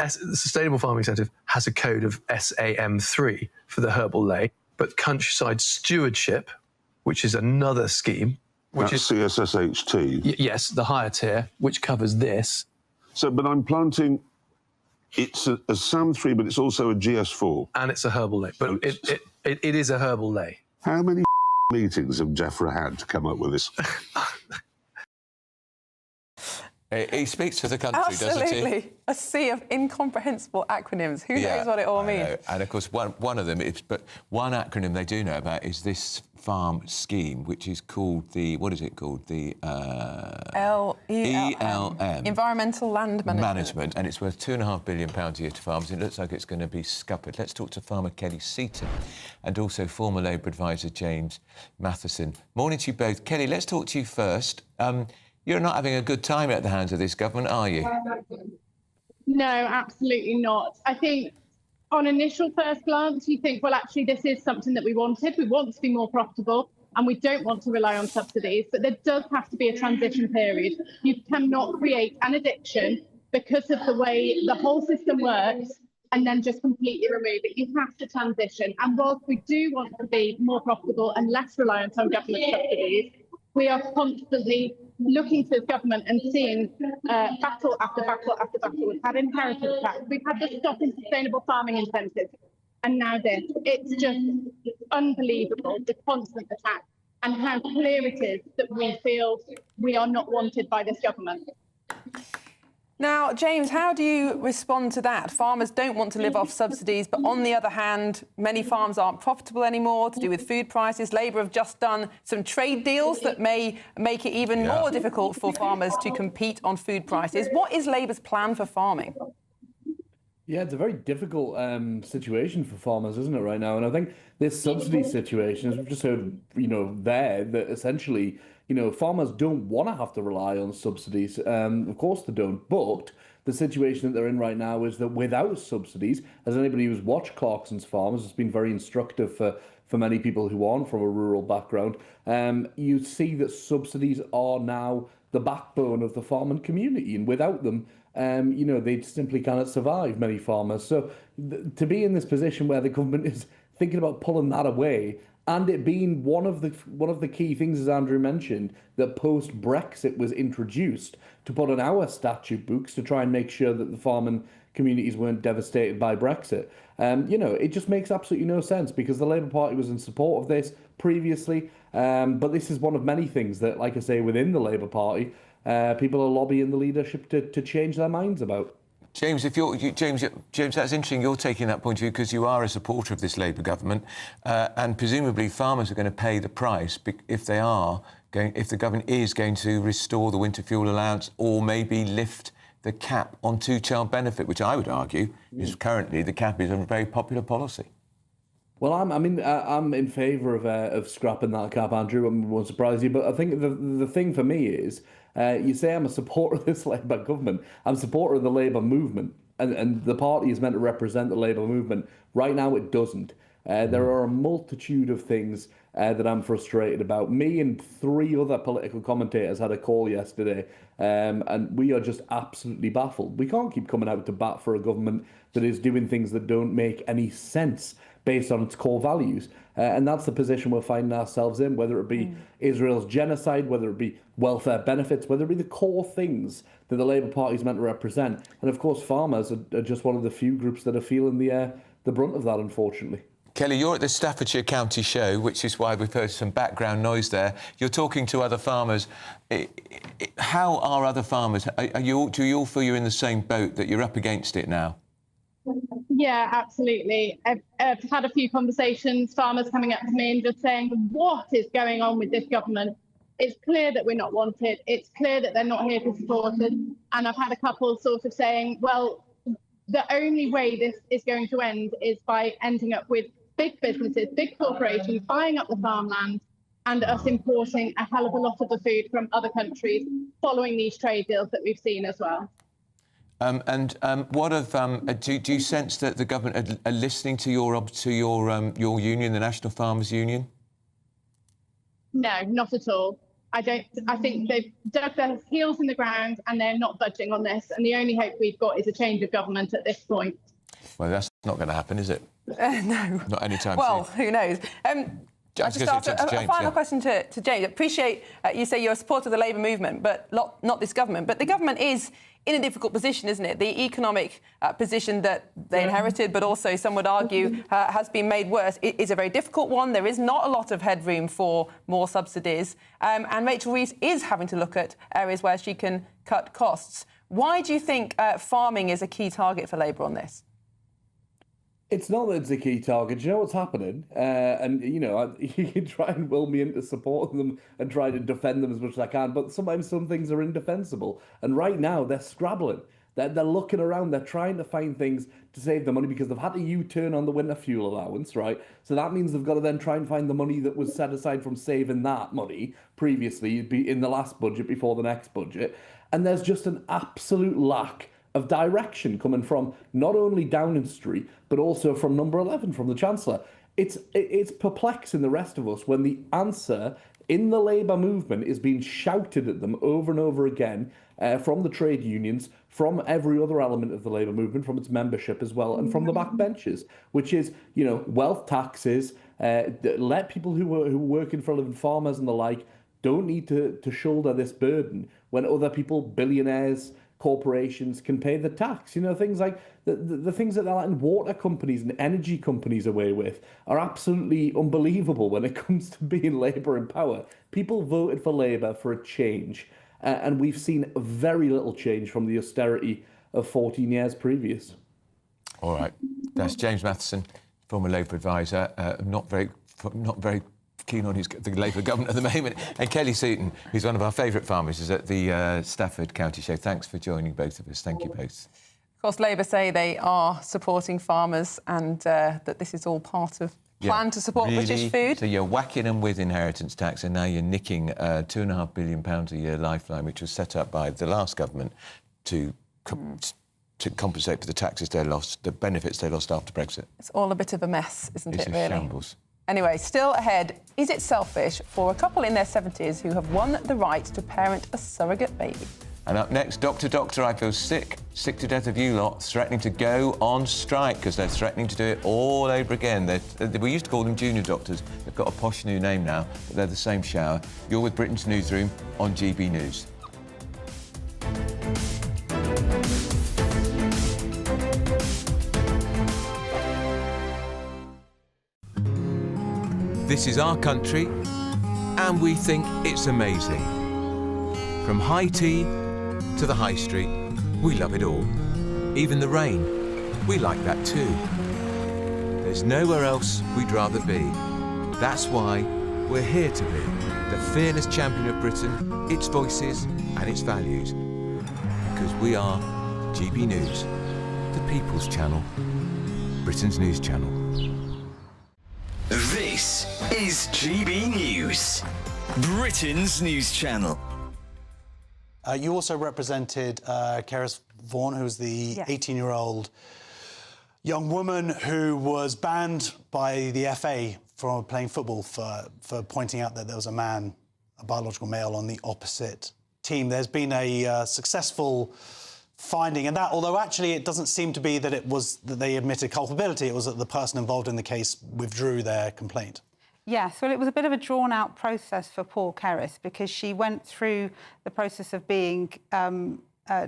Sustainable Farming Incentive has a code of SAM3 for the herbal ley, but Countryside Stewardship, which is another scheme which That's is CSSHT. yes, the higher tier, which covers this. So, but I'm planting. It's a SAM3, but it's also a GS4. And it's a herbal lay. But it is a herbal lay. How many meetings have Jeffra had to come up with this? He speaks to the country, doesn't he? Absolutely. A sea of incomprehensible acronyms. Who knows what it all means? And of course, one of them is, but one acronym they do know about is this farm scheme, which is called the, what is it called? The ELM. Environmental Land Management. And it's worth £2.5 billion a year to farmers. It looks like it's going to be scuppered. Let's talk to farmer Kelly Seaton and also former Labour advisor James Matheson. Morning to you both. Kelly, let's talk to you first. You're not having a good time at the hands of this government, are you? No, absolutely not. I think on initial first glance, you think, well, actually, this is something that we wanted. We want to be more profitable and we don't want to rely on subsidies. But there does have to be a transition period. You cannot create an addiction because of the way the whole system works and then just completely remove it. You have to transition. And whilst we do want to be more profitable and less reliant on government subsidies, we are constantly looking to government and seeing battle after battle after battle. We've had inheritance tax, we've had the Stop in Sustainable Farming Incentive, and now this. It's just unbelievable, the constant attack, and how clear it is that we feel we are not wanted by this government. Now, James, how do you respond to that? Farmers don't want to live off subsidies, but on the other hand, many farms aren't profitable anymore to do with food prices. Labour have just done some trade deals that may make it even more difficult for farmers to compete on food prices. What is Labour's plan for farming? Yeah, it's a very difficult situation for farmers, isn't it, right now? And I think this subsidy situation, as we've just heard, that essentially, farmers don't want to have to rely on subsidies. Of course they don't. But the situation that they're in right now is that without subsidies, as anybody who's watched Clarkson's Farmers, it's been very instructive for many people who aren't from a rural background. You see that subsidies are now the backbone of the farming community, and without them, they simply cannot survive, many farmers. So to be in this position where the government is thinking about pulling that away, and it being one of the key things, as Andrew mentioned, that post-Brexit was introduced to put on our statute books to try and make sure that the farming communities weren't devastated by Brexit. It just makes absolutely no sense, because the Labour Party was in support of this previously, but this is one of many things that, like I say, within the Labour Party, people are lobbying the leadership to change their minds about. James, James, that's interesting. You're taking that point of view because you are a supporter of this Labour government, and presumably farmers are going to pay the price if the government is going to restore the winter fuel allowance or maybe lift the cap on two-child benefit, which I would argue is currently the cap is a very popular policy. Well, I'm in favour of scrapping that cap, Andrew. I won't surprise you, but I think the thing for me is, you say I'm a supporter of this Labour government. I'm a supporter of the Labour movement, and the party is meant to represent the Labour movement. Right now, it doesn't. There are a multitude of things that I'm frustrated about. Me and 3 other political commentators had a call yesterday, and we are just absolutely baffled. We can't keep coming out to bat for a government that is doing things that don't make any sense based on its core values. And that's the position we're finding ourselves in, whether it be Israel's genocide, whether it be welfare benefits, whether it be the core things that the Labour Party is meant to represent. And of course, farmers are just one of the few groups that are feeling the brunt of that, unfortunately. Kelly, you're at the Staffordshire County Show, which is why we've heard some background noise there. You're talking to other farmers. How are other farmers? Do you all feel you're in the same boat, that you're up against it now? Yeah, absolutely. I've had a few conversations, farmers coming up to me and just saying, what is going on with this government? It's clear that we're not wanted. It's clear that they're not here to support us. And I've had a couple sort of saying, well, the only way this is going to end is by ending up with big businesses, big corporations buying up the farmland and us importing a hell of a lot of the food from other countries following these trade deals that we've seen as well. What of do you sense that the government are listening to your union, the National Farmers Union? No, not at all. I think they've dug their heels in the ground and they're not budging on this. And the only hope we've got is a change of government at this point. Well, that's not going to happen, is it? No. Not anytime soon. Well, who knows? Just after a final question to James. Appreciate you say you're a supporter of the Labour movement, but not this government. But the government is in a difficult position, isn't it? The economic position that they inherited, but also some would argue has been made worse, is a very difficult one. There is not a lot of headroom for more subsidies. And Rachel Reeves is having to look at areas where she can cut costs. Why do you think farming is a key target for Labour on this? It's not that it's a key target. You know what's happening? And, you know, you can try and will me into supporting them and try to defend them as much as I can, but sometimes some things are indefensible. And right now, they're scrabbling. They're looking around. They're trying to find things to save the money because they've had to U-turn on the winter fuel allowance, right? So that means they've got to then try and find the money that was set aside from saving that money previously in the last budget before the next budget. And there's just an absolute lack of direction coming from not only Downing Street, but also from number 11, from the Chancellor. It's perplexing the rest of us when the answer in the Labour movement is being shouted at them over and over again from the trade unions, from every other element of the Labour movement, from its membership as well, and from the backbenchers, which is, you know, wealth taxes, let people who are working for a living, farmers and the like, don't need to shoulder this burden when other people, billionaires, corporations can pay the tax. You know, things like the things that they're letting water companies and energy companies away with are absolutely unbelievable when it comes to being Labour in power. People voted for Labour for a change, and we've seen very little change from the austerity of 14 years previous. All right, that's James Matheson, former Labour advisor, not very keen on the Labour government at the moment, and Kelly Seaton, who's one of our favourite farmers, is at the Stafford County Show. Thanks for joining both of us. Thank you both. Of course, Labour say they are supporting farmers and that this is all part of plan to support really? British food. So you're whacking them with inheritance tax, and now you're nicking £2.5 billion a year lifeline, which was set up by the last government to compensate for the taxes they lost, the benefits they lost after Brexit. It's all a bit of a mess, isn't it, really? It's a shambles. Anyway, still ahead, is it selfish for a couple in their 70s who have won the right to parent a surrogate baby? And up next, Doctor, I feel sick to death of you lot, threatening to go on strike because they're threatening to do it all over again. We used to call them junior doctors. They've got a posh new name now, but they're the same shower. You're with Britain's Newsroom on GB News. This is our country, and we think it's amazing. From high tea to the high street, we love it all. Even the rain, we like that too. There's nowhere else we'd rather be. That's why we're here to be the fearless champion of Britain, its voices and its values. Because we are GB News, the People's Channel, Britain's news channel. This is GB News, Britain's news channel. You also represented Cerys Vaughan, who was the 18-year-old young woman who was banned by the FA from playing football for pointing out that there was a biological male, on the opposite team. There's been a successful finding, and that, although actually it doesn't seem to be that it was that they admitted culpability, it was that the person involved in the case withdrew their complaint. Yes, well, it was a bit of a drawn-out process for poor Cerys because she went through the process of being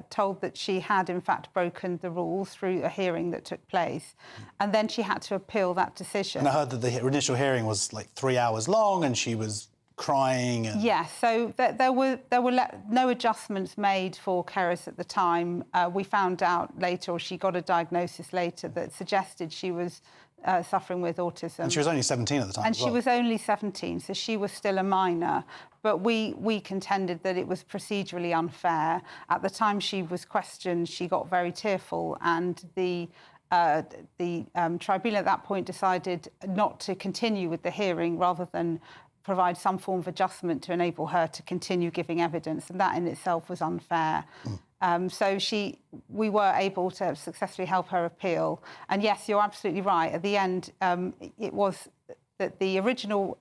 told that she had, in fact, broken the rules through a hearing that took place, and then she had to appeal that decision. And I heard that the initial hearing was like 3 hours long, and she was crying. And... Yes, so there were no adjustments made for Cerys at the time. We found out later, or she got a diagnosis later, that suggested she was suffering with autism. And she was only 17 at the time. And she was only 17, so she was still a minor. But we contended that it was procedurally unfair. At the time she was questioned, she got very tearful, and the tribunal at that point decided not to continue with the hearing rather than provide some form of adjustment to enable her to continue giving evidence, and that in itself was unfair. So we were able to successfully help her appeal. And yes, you're absolutely right. At the end, it was that the original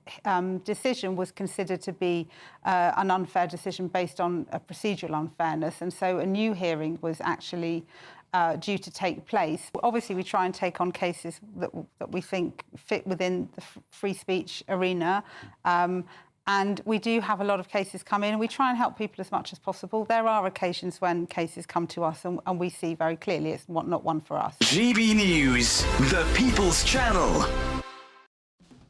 decision was considered to be an unfair decision based on a procedural unfairness, and so a new hearing was actually due to take place. Obviously, we try and take on cases that we think fit within the free speech arena. And we do have a lot of cases come in, and we try and help people as much as possible. There are occasions when cases come to us and we see very clearly it's not one for us. GB News, the People's Channel.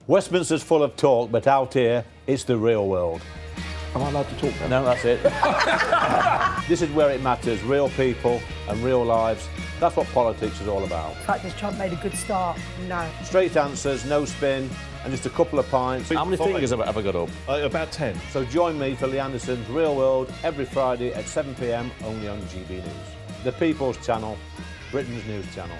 Westminster's full of talk, but out here, it's the real world. Am I allowed to talk then? No, that's it. This is where it matters, real people and real lives. That's what politics is all about. The fact that Trump made a good start, no. Straight answers, no spin, and just a couple of pints. How many fingers have I got up? About 10. So join me for Lee Anderson's Real World every Friday at 7 p.m. only on GB News. The People's Channel, Britain's news channel.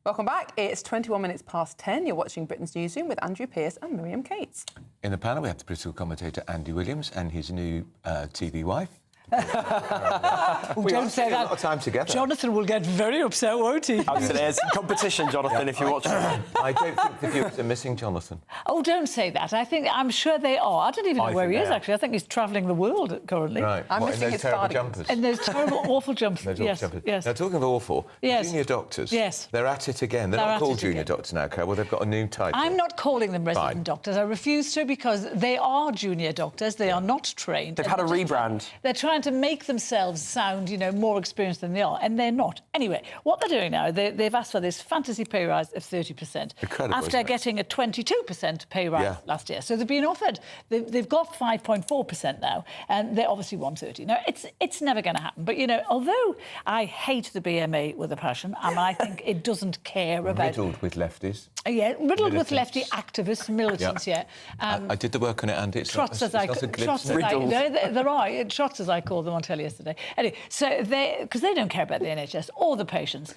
Welcome back. It's 21 minutes past 10. You're watching Britain's Newsroom with Andrew Pearce and Miriam Cates. In the panel, we have the political commentator Andy Williams and his new TV wife. Don't say that. A lot of time together. Jonathan will get very upset, won't he? There's competition, Jonathan, if you watch it. I don't think the viewers are missing Jonathan. Oh, don't say that. I'm sure they are. I don't even know where he is, actually. I think he's travelling the world currently. Right. I'm missing his terrible jumpers. And those terrible, awful jumpers. Yes. Now, talking of awful, junior doctors. Yes. They're at it again. They're not called junior doctors now, Carol. Well, they've got a new title. I'm not calling them resident doctors. I refuse to, because they are junior doctors. They are not trained. They've had a rebrand. They're trying to make themselves sound, more experienced than they are, and they're not. Anyway, what they're doing now, they've asked for this fantasy pay rise of 30%. Incredible, after getting a 22% pay rise last year. So they've been offered, they've got 5.4% now, and they obviously want 30. Now, it's never going to happen. But, although I hate the BMA with a passion, and I think it doesn't care about... Riddled with lefties. Yeah, riddled with lefty activists, militants, I did the work on it, and it's trots, not a glib there are trots, as I call them on telly yesterday. Anyway, so because they don't care about the NHS or the patients,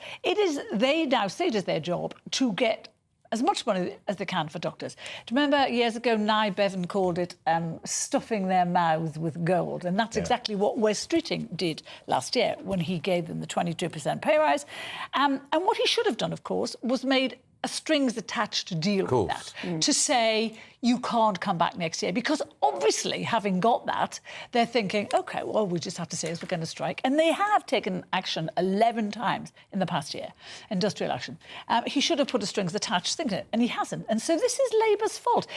they now see it as their job to get as much money as they can for doctors. Do you remember years ago, Nye Bevan called it stuffing their mouths with gold? And that's exactly what Wes Streeting did last year when he gave them the 22% pay rise. And what he should have done, of course, was made a strings attached deal with that, to say you can't come back next year, because obviously, having got that, they're thinking, OK, well, we just have to say we're going to strike. And they have taken action 11 times in the past year, industrial action. He should have put a strings attached thing in it, and he hasn't. And so this is Labour's fault.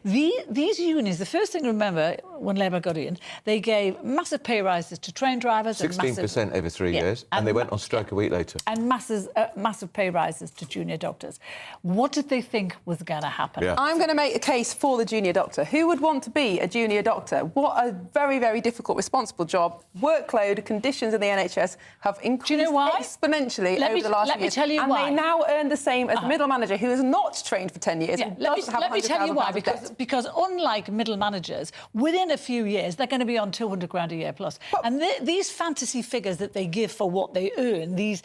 These unions, the first thing to remember when Labour got in, they gave massive pay rises to train drivers. 16% over 3 years, and they went on strike a week later. And massive pay rises to junior doctors. What did they think was going to happen? I'm going to make a case for the junior doctor. Who would want to be a junior doctor? What a very, very difficult, responsible job. Workload, conditions in the NHS have increased exponentially over the last few years. Let me tell you why. And they now earn the same as a middle manager who is not trained for 10 years. Let me tell you why. Because unlike middle managers, within a few years, they're going to be on 200 grand a year plus. And these fantasy figures that they give for what they earn, these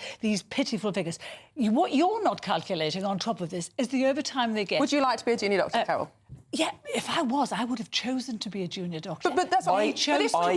pitiful figures, what you're not calculating on top of this is the overtime they get. Would you like to be a junior doctor, Carol? Yeah, if I was, I would have chosen to be a junior doctor. But that's what he chose. Can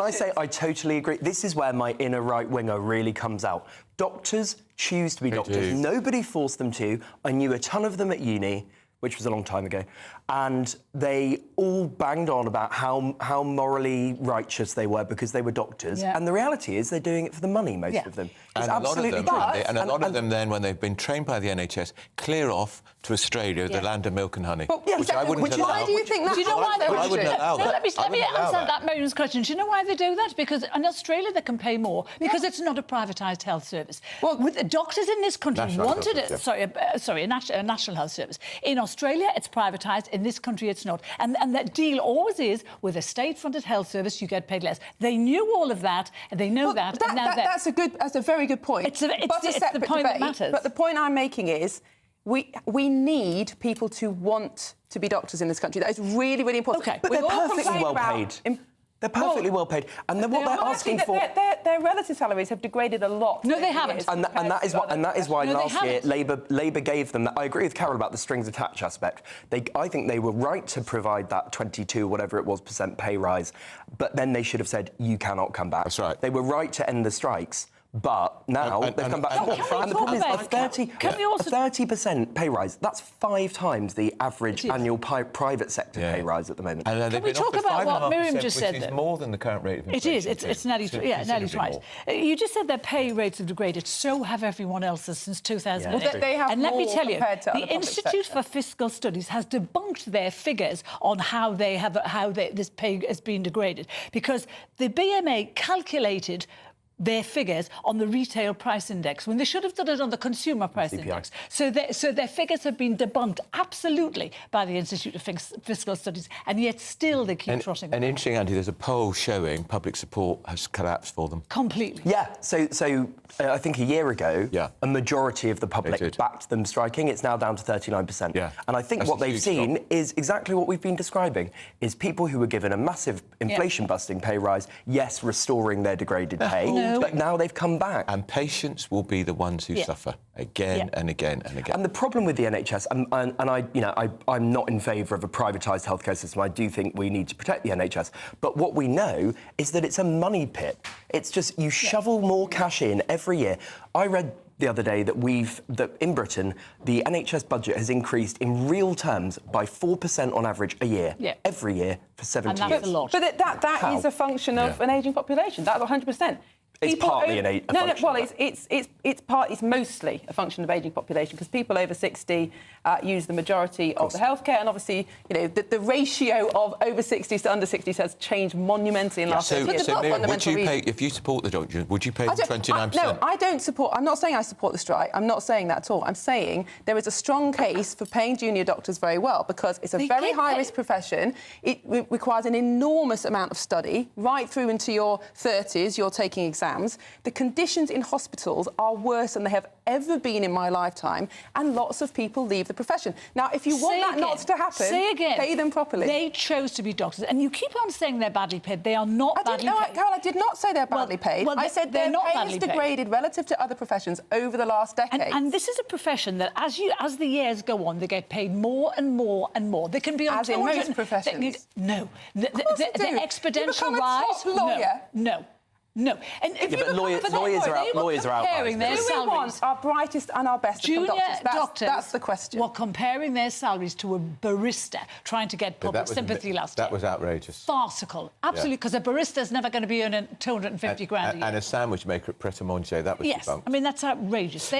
I say I totally agree? This is where my inner right winger really comes out. Doctors choose to be doctors. Nobody forced them to. I knew a ton of them at uni, which was a long time ago, and they all banged on about how morally righteous they were because they were doctors. And the reality is they're doing it for the money, most of them. It's absolutely and a lot of them then, when they've been trained by the NHS, clear off to Australia, the land of milk and honey. Which I wouldn't allow. Why do you think that? Do you know why they I wouldn't allow that. Let me answer that Miriam's question. Do you know why they do that? Because in Australia they can pay more because it's not a privatised health service. Well, with the doctors in this country wanted it. Sorry, a national health service. In Australia, it's privatised. In this country, it's not. And that deal always is, with a state-funded health service, you get paid less. They knew all of that, and they know that. And now that's a very good point. It's the point that matters. But the point I'm making is, we need people to want to be doctors in this country. That is really, really important. Okay, but they're perfectly well paid. They're perfectly well paid, and then what they're asking for. Their relative salaries have degraded a lot. No, they haven't. And that is why last year Labour gave them that. I agree with Carol about the strings attached aspect. I think they were right to provide that 22, whatever it was, % pay rise, but then they should have said you cannot come back. That's right. They were right to end the strikes. But now they've come back. And the problem is a 30% pay rise. That's 5 times the average annual private sector pay rise at the moment. And Can we talk about what Miriam just said? Which is more than the current rate of inflation. It is. It's nearly twice. You just said their pay rates have degraded. So have everyone else's since 2008. Well, they have and let me more tell you, compared to other the public Institute sector. for Fiscal Studies has debunked their figures on how this pay has been degraded, because the BMA calculated their figures on the retail price index when they should have done it on the consumer price index. So their figures have been debunked absolutely by the Institute of Fiscal Studies, and yet still they keep trotting. And interesting, Andy, there's a poll showing public support has collapsed for them. Completely. Yeah, so I think a year ago, a majority of the public backed them striking. It's now down to 39%. Yeah. And I think what they've seen is exactly what we've been describing, is people who were given a massive inflation-busting pay rise, yes, restoring their degraded pay, but now they've come back. And patients will be the ones who suffer again and again and again. And the problem with the NHS, I'm not in favour of a privatised healthcare system. I do think we need to protect the NHS. But what we know is that it's a money pit. It's just you shovel more cash in every year. I read the other day that in Britain, the NHS budget has increased in real terms by 4% on average a year, every year for 70 years. That's a lot. But that is a function of an ageing population. That's 100%. It's partly a function. Well, it's mostly a function of ageing population, because people over 60 use the majority of the healthcare, and obviously, the ratio of over 60s to under 60s has changed monumentally in the last 30 years. So Miriam, would you pay, if you support the doctors, would you pay them 29%? No, I don't support. I'm not saying I support the strike. I'm not saying that at all. I'm saying there is a strong case for paying junior doctors very well, because it's a very high-risk profession. It requires an enormous amount of study. Right through into your 30s, you're taking exams. The conditions in hospitals are worse than they have ever been in my lifetime, and lots of people leave the profession. Now, if you want that not to happen, pay them properly. They chose to be doctors, and you keep on saying they're badly paid. They are not badly paid. Carol, I did not say they're badly paid. I said their pay is degraded relative to other professions over the last decade. And this is a profession that, as the years go on, they get paid more and more and more. They can be on as in most professions. No, the exponential rise. Top lawyer. No. And if but lawyers are out. We want our brightest and our best to become doctors. That's the question. Were comparing their salaries to a barista trying to get public sympathy last year. That was outrageous. Farcical. Absolutely, because a barista's never going to be earning 250 grand a year. And a sandwich maker at Pret a Manger, that was debunked. I mean, that's outrageous.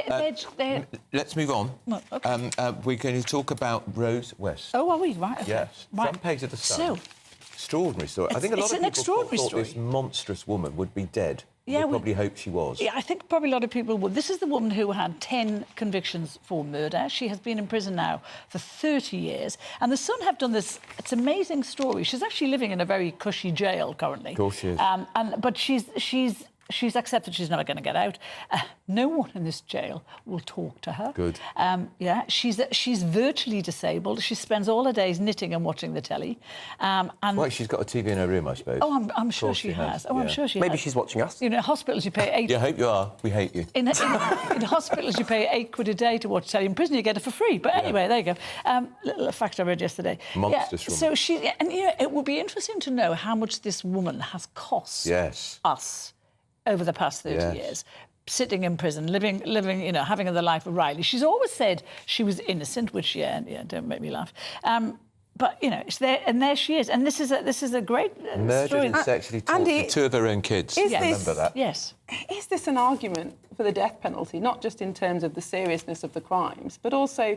Let's move on. No, okay. We're going to talk about Rose West. Oh, are we? Right. Okay. Yes. Right. Front page of the Sun. Extraordinary story. I think a lot of people thought this monstrous woman would be dead. Yeah, we probably hoped she was. Yeah, I think probably a lot of people would. This is the woman who had 10 convictions for murder. She has been in prison now for 30 years. And the Sun have done this, it's an amazing story. She's actually living in a very cushy jail currently. Of course she is. But she's accepted she's never going to get out. No one in this jail will talk to her. Good. She's virtually disabled. She spends all her days knitting and watching the telly. Well, she's got a TV in her room, I suppose. Oh, I'm sure she has. Oh, I'm sure she has. Maybe she's watching us. You know, in hospitals you pay £8. Yeah, I hope you are. We hate you. In hospitals you pay £8 a day to watch telly. In prison you get it for free. But anyway, there you go. Little fact I read yesterday. Monstrous woman. So it would be interesting to know how much this woman has cost us over the past 30 years, sitting in prison, living, having the life of Riley. She's always said she was innocent, which, don't make me laugh. But, it's there, and there she is. And this is a great murdered story. and sexually tortured 2 of her own kids. Remember that? Yes. Is this an argument for the death penalty, not just in terms of the seriousness of the crimes, but also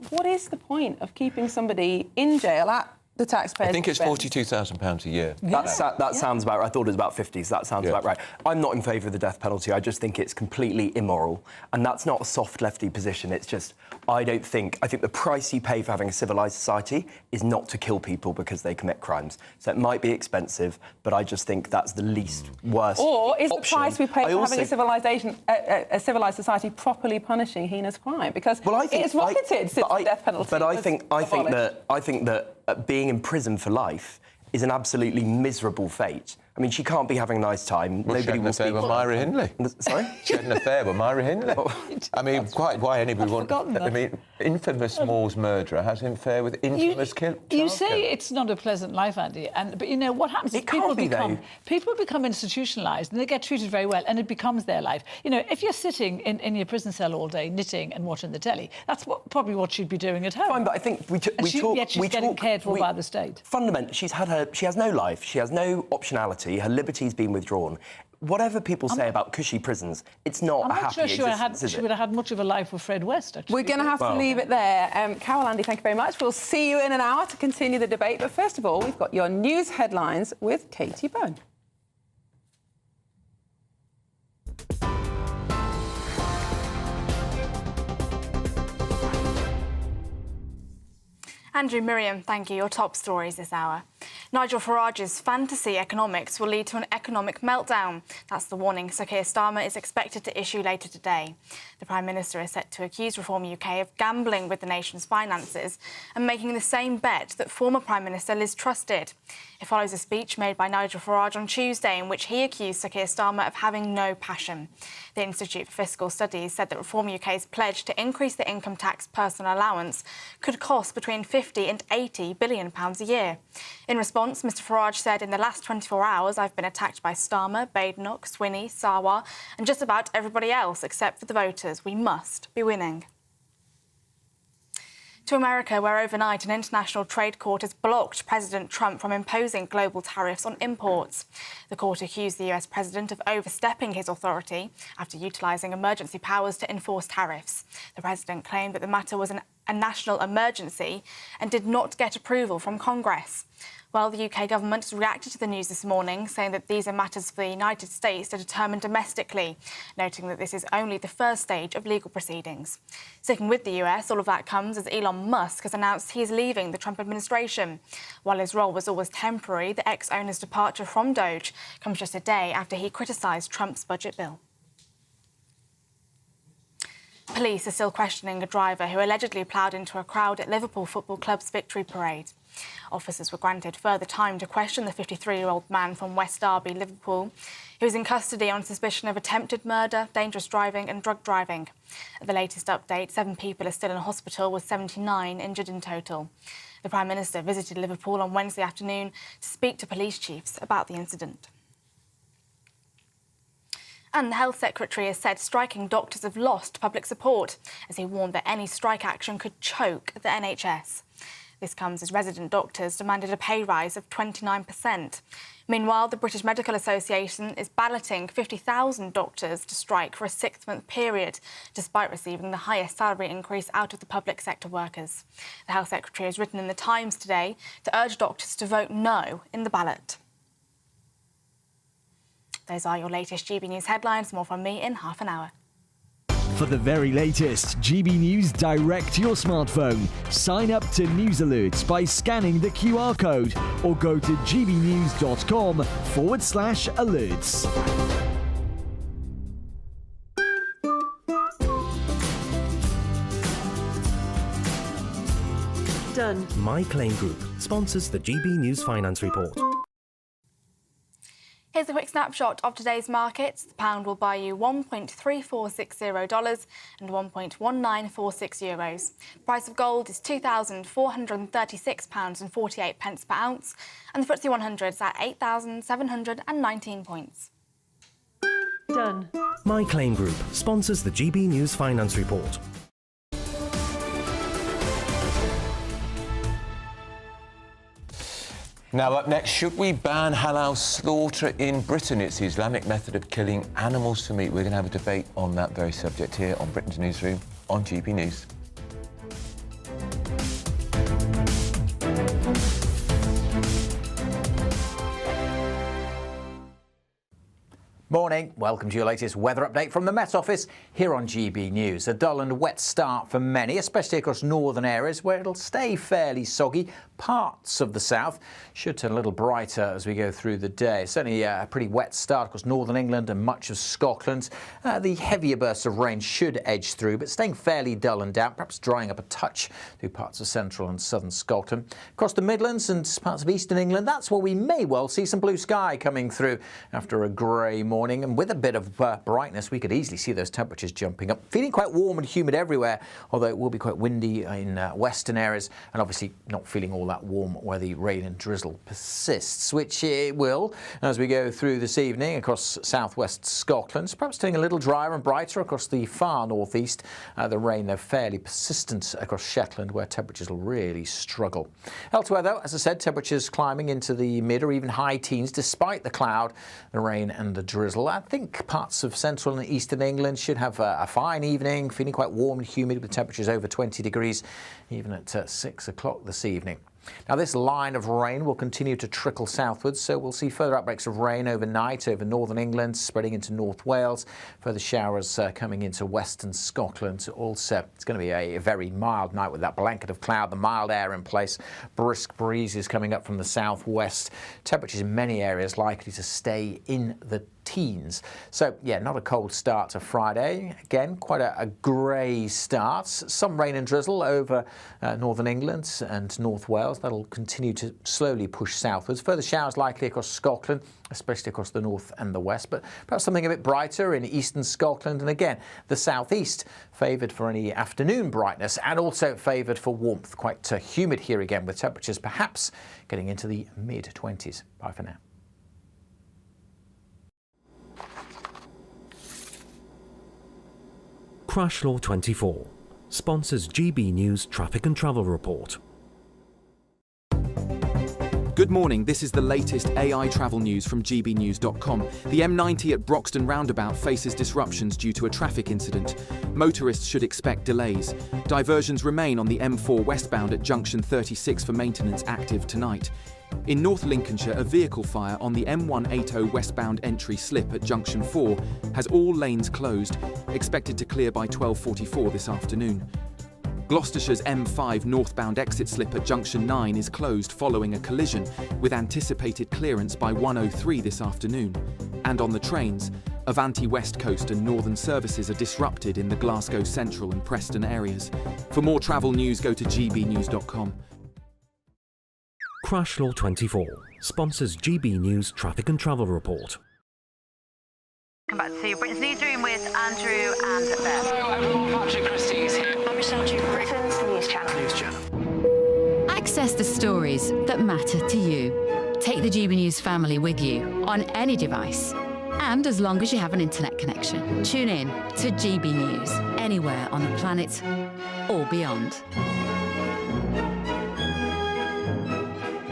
what is the point of keeping somebody in jail at the taxpayers' I think it's expense? £42,000 a year. That sounds about right. I thought it was about 50, so that sounds about right. I'm not in favour of the death penalty. I just think it's completely immoral. And that's not a soft lefty position. It's just, I think the price you pay for having a civilised society is not to kill people because they commit crimes. So it might be expensive, but I just think that's the least worst Or is option. the price we pay for having a civilised society properly punishing heinous crime? Because it's rocketed since the death penalty. But I think that being in prison for life is an absolutely miserable fate. I mean, she can't be having a nice time. Well, Nobody will speak with to Myra her. Hindley. Sorry? She had an affair with Myra Hindley. I mean, why anybody want... I mean, infamous Moors murderer has an affair with infamous You say it's not a pleasant life, Andy, but you know what happens is people become institutionalised and they get treated very well, and it becomes their life. You know, if you're sitting in your prison cell all day knitting and watching the telly, that's probably what she'd be doing at home. Fine, but I think yet she's getting cared for by the state. Fundamentally, she has no life. She has no optionality. Her liberty's been withdrawn. Whatever people say about cushy prisons, it's not a happy existence, she would have had much of a life with Fred West, actually. We're going to have to leave it there. Carol, Andy, thank you very much. We'll see you in an hour to continue the debate. But first of all, we've got your news headlines with Katie Bone. Andrew, Miriam, thank you. Your top stories this hour. Nigel Farage's fantasy economics will lead to an economic meltdown. That's the warning Sir Keir Starmer is expected to issue later today. The Prime Minister is set to accuse Reform UK of gambling with the nation's finances and making the same bet that former Prime Minister Liz Truss did. It follows a speech made by Nigel Farage on Tuesday in which he accused Sir Keir Starmer of having no passion. The Institute for Fiscal Studies said that Reform UK's pledge to increase the income tax personal allowance could cost between £50 and £80 billion a year. In response, Mr Farage said, in the last 24 hours, I've been attacked by Starmer, Badenoch, Swinney, Sarwar and just about everybody else except for the voters. We must be winning. To America, where overnight an international trade court has blocked President Trump from imposing global tariffs on imports. The court accused the US president of overstepping his authority after utilising emergency powers to enforce tariffs. The president claimed that the matter was a national emergency and did not get approval from Congress. Well, the UK government has reacted to the news this morning, saying that these are matters for the United States to determine domestically, noting that this is only the first stage of legal proceedings. Sticking with the US, all of that comes as Elon Musk has announced he is leaving the Trump administration. While his role was always temporary, the ex-owner's departure from Doge comes just a day after he criticised Trump's budget bill. Police are still questioning a driver who allegedly ploughed into a crowd at Liverpool Football Club's victory parade. Officers were granted further time to question the 53-year-old man from West Derby, Liverpool. He was in custody on suspicion of attempted murder, dangerous driving and drug driving. At the latest update, 7 people are still in hospital, with 79 injured in total. The Prime Minister visited Liverpool on Wednesday afternoon to speak to police chiefs about the incident. And the Health Secretary has said striking doctors have lost public support, as he warned that any strike action could choke the NHS. This comes as resident doctors demanded a pay rise of 29%. Meanwhile, the British Medical Association is balloting 50,000 doctors to strike for a 6-month period, despite receiving the highest salary increase out of the public sector workers. The Health Secretary has written in The Times today to urge doctors to vote no in the ballot. Those are your latest GB News headlines. More from me in half an hour. For the very latest GB News direct to your smartphone, sign up to News Alerts by scanning the QR code or go to gbnews.com/alerts. Done. My Claim Group sponsors the GB News Finance Report. Here's a quick snapshot of today's markets. The pound will buy you $1.3460 and €1.1946. The price of gold is £2,436.48 per ounce, and the FTSE 100 is at 8,719 points. Done. My Claim Group sponsors the GB News Finance Report. Now, up next, should we ban halal slaughter in Britain? It's the Islamic method of killing animals for meat. We're going to have a debate on that very subject here on Britain's Newsroom on GB News. Morning. Welcome to your latest weather update from the Met Office here on GB News. A dull and wet start for many, especially across northern areas where it'll stay fairly soggy, Parts of the south should turn a little brighter as we go through the day. Certainly a pretty wet start across northern England and much of Scotland. The heavier bursts of rain should edge through, but staying fairly dull and damp, perhaps drying up a touch through parts of central and southern Scotland. Across the Midlands and parts of eastern England, that's where we may well see some blue sky coming through after a grey morning. And with a bit of brightness, we could easily see those temperatures jumping up. Feeling quite warm and humid everywhere, although it will be quite windy in western areas, and obviously not feeling all that warm where the rain and drizzle persists, which it will as we go through this evening across southwest Scotland. Perhaps turning a little drier and brighter across the far northeast. The rain, though, fairly persistent across Shetland, where temperatures will really struggle. Elsewhere, though, as I said, temperatures climbing into the mid or even high teens despite the cloud, the rain and the drizzle. I think parts of central and eastern England should have a fine evening, feeling quite warm and humid with temperatures over 20 degrees, even at 6 o'clock this evening. Now, this line of rain will continue to trickle southwards, so we'll see further outbreaks of rain overnight over northern England, spreading into North Wales. Further showers coming into western Scotland. Also, it's going to be a very mild night with that blanket of cloud, the mild air in place. Brisk breezes coming up from the southwest. Temperatures in many areas likely to stay in the teens. So, yeah, not a cold start to Friday. Again, quite a grey start. Some rain and drizzle over northern England and North Wales. That'll continue to slowly push southwards. Further showers likely across Scotland, especially across the north and the west, but perhaps something a bit brighter in eastern Scotland. And again, the southeast favoured for any afternoon brightness and also favoured for warmth. Quite humid here again, with temperatures perhaps getting into the mid-20s. Bye for now. Crash Law 24 sponsors GB News Traffic and Travel Report. Good morning, this is the latest AI travel news from gbnews.com. The M90 at Broxton Roundabout faces disruptions due to a traffic incident. Motorists should expect delays. Diversions remain on the M4 westbound at junction 36 for maintenance active tonight. In North Lincolnshire, a vehicle fire on the M180 westbound entry slip at junction 4 has all lanes closed, expected to clear by 12:44 this afternoon. Gloucestershire's M5 northbound exit slip at junction 9 is closed following a collision, with anticipated clearance by 1:03 this afternoon. And on the trains, Avanti West Coast and Northern services are disrupted in the Glasgow Central and Preston areas. For more travel news, go to gbnews.com. Crash Law 24 sponsors GB News Traffic and Travel Report. Welcome back to Britain's Newsroom with Andrew and Beth. Hello everyone, Patrick Christie's here. I'm Michelle Duke, Britain's News Channel. Access the stories that matter to you. Take the GB News family with you on any device. And as long as you have an internet connection, tune in to GB News anywhere on the planet or beyond.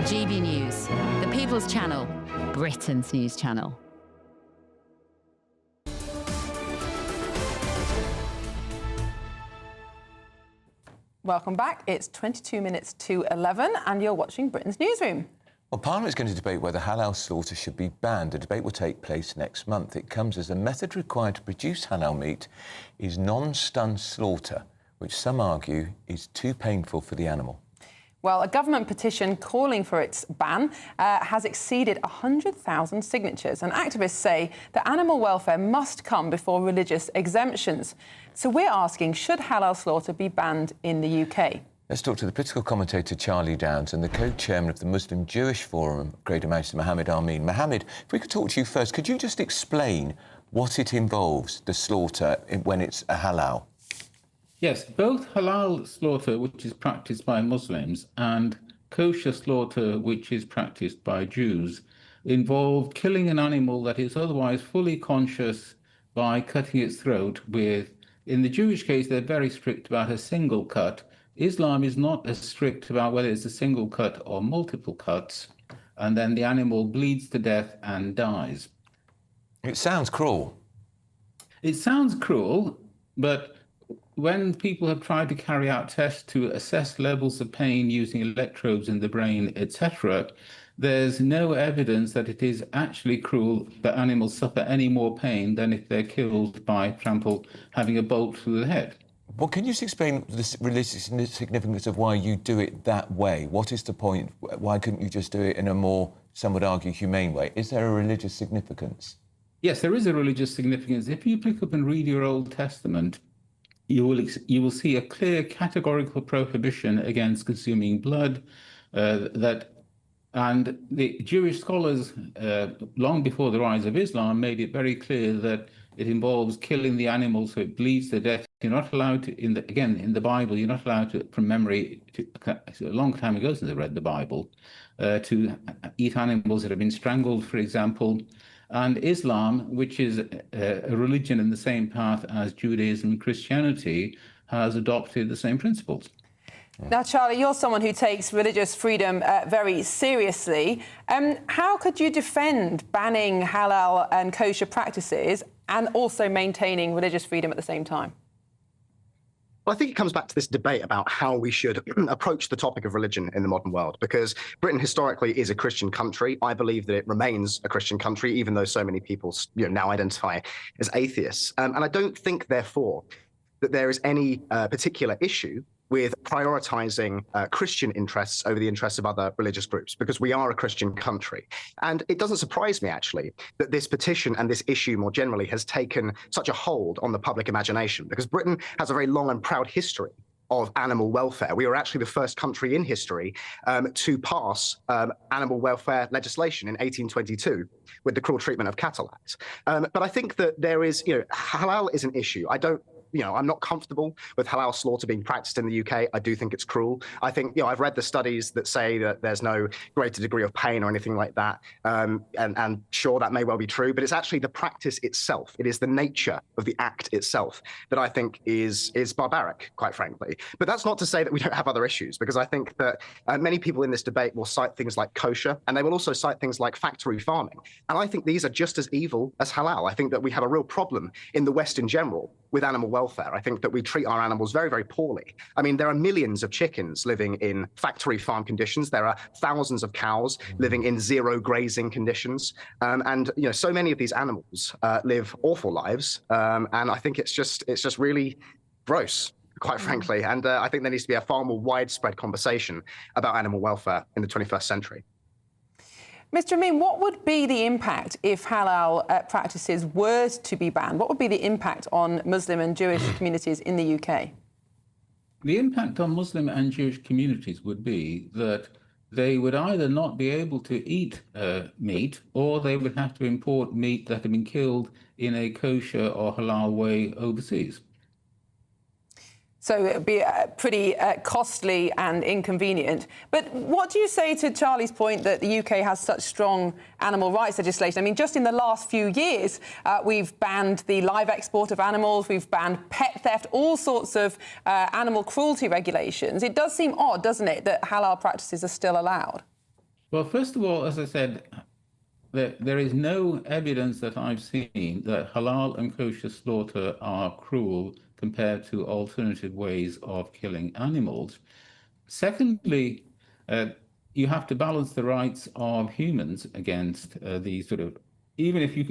GB News, the People's Channel, Britain's News Channel. Welcome back. It's 22 minutes to 11 and you're watching Britain's Newsroom. Well, Parliament is going to debate whether halal slaughter should be banned. The debate will take place next month. It comes as the method required to produce halal meat is non-stun slaughter, which some argue is too painful for the animal. Well, a government petition calling for its ban has exceeded 100,000 signatures, and activists say that animal welfare must come before religious exemptions. So we're asking, should halal slaughter be banned in the UK? Let's talk to the political commentator Charlie Downs and the co-chairman of the Muslim Jewish Forum, Greater Manchester, Mohammed Amin. Mohammed, if we could talk to you first, could you just explain what it involves, the slaughter, when it's a halal? Yes, both halal slaughter, which is practiced by Muslims, and kosher slaughter, which is practiced by Jews, involve killing an animal that is otherwise fully conscious by cutting its throat with, in the Jewish case, they're very strict about a single cut. Islam is not as strict about whether it's a single cut or multiple cuts, and then the animal bleeds to death and dies. It sounds cruel. It sounds cruel, but when people have tried to carry out tests to assess levels of pain using electrodes in the brain, etc., there's no evidence that it is actually cruel that animals suffer any more pain than if they're killed by, for example, having a bolt through the head. Well, can you just explain the religious significance of why you do it that way? What is the point? Why couldn't you just do it in a more, some would argue, humane way? Is there a religious significance? Yes, there is a religious significance. If you pick up and read your Old Testament, you will see a clear categorical prohibition against consuming blood. And the Jewish scholars, long before the rise of Islam, made it very clear that it involves killing the animal so it bleeds to death. You're not allowed to, in the Bible, you're not allowed to, from memory, a long time ago since I read the Bible, to eat animals that have been strangled, for example. And Islam, which is a religion in the same path as Judaism and Christianity, has adopted the same principles. Now, Charlie, you're someone who takes religious freedom very seriously. How could you defend banning halal and kosher practices and also maintaining religious freedom at the same time? Well, I think it comes back to this debate about how we should approach the topic of religion in the modern world, because Britain historically is a Christian country. I believe that it remains a Christian country, even though so many people now identify as atheists. And I don't think, therefore, that there is any particular issue with prioritizing Christian interests over the interests of other religious groups, because we are a Christian country. And it doesn't surprise me, actually, that this petition and this issue more generally has taken such a hold on the public imagination, because Britain has a very long and proud history of animal welfare. We were actually the first country in history to pass animal welfare legislation in 1822 with the Cruel Treatment of Cattle Act. But I think that there is, halal is an issue. I'm not comfortable with halal slaughter being practiced in the UK. I do think it's cruel. I think, I've read the studies that say that there's no greater degree of pain or anything like that. And sure, that may well be true, but it's actually the practice itself. It is the nature of the act itself that I think is barbaric, quite frankly. But that's not to say that we don't have other issues, because I think that many people in this debate will cite things like kosher, and they will also cite things like factory farming. And I think these are just as evil as halal. I think that we have a real problem in the West in general with animal welfare. I think that we treat our animals very, very poorly. I mean, there are millions of chickens living in factory farm conditions. There are thousands of cows living in zero grazing conditions. And so many of these animals live awful lives. And I think it's just really gross, quite frankly. And I think there needs to be a far more widespread conversation about animal welfare in the 21st century. Mr. Amin, what would be the impact if halal practices were to be banned? What would be the impact on Muslim and Jewish communities in the UK? The impact on Muslim and Jewish communities would be that they would either not be able to eat meat, or they would have to import meat that had been killed in a kosher or halal way overseas. So it would be pretty costly and inconvenient. But what do you say to Charlie's point that the UK has such strong animal rights legislation? I mean, just in the last few years, we've banned the live export of animals, we've banned pet theft, all sorts of animal cruelty regulations. It does seem odd, doesn't it, that halal practices are still allowed? Well, first of all, as I said, there is no evidence that I've seen that halal and kosher slaughter are cruel compared to alternative ways of killing animals. Secondly, you have to balance the rights of humans against these sort of, even if you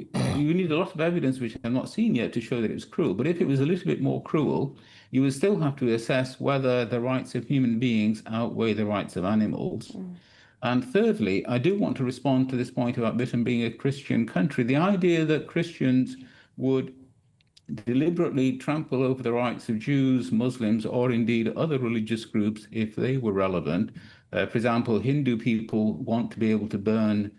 need a lot of evidence, which I've not seen yet, to show that it was cruel. But if it was a little bit more cruel, you would still have to assess whether the rights of human beings outweigh the rights of animals. And thirdly, I do want to respond to this point about Britain being a Christian country. The idea that Christians would deliberately trample over the rights of Jews, Muslims, or indeed other religious groups if they were relevant. For example, Hindu people want to be able to burn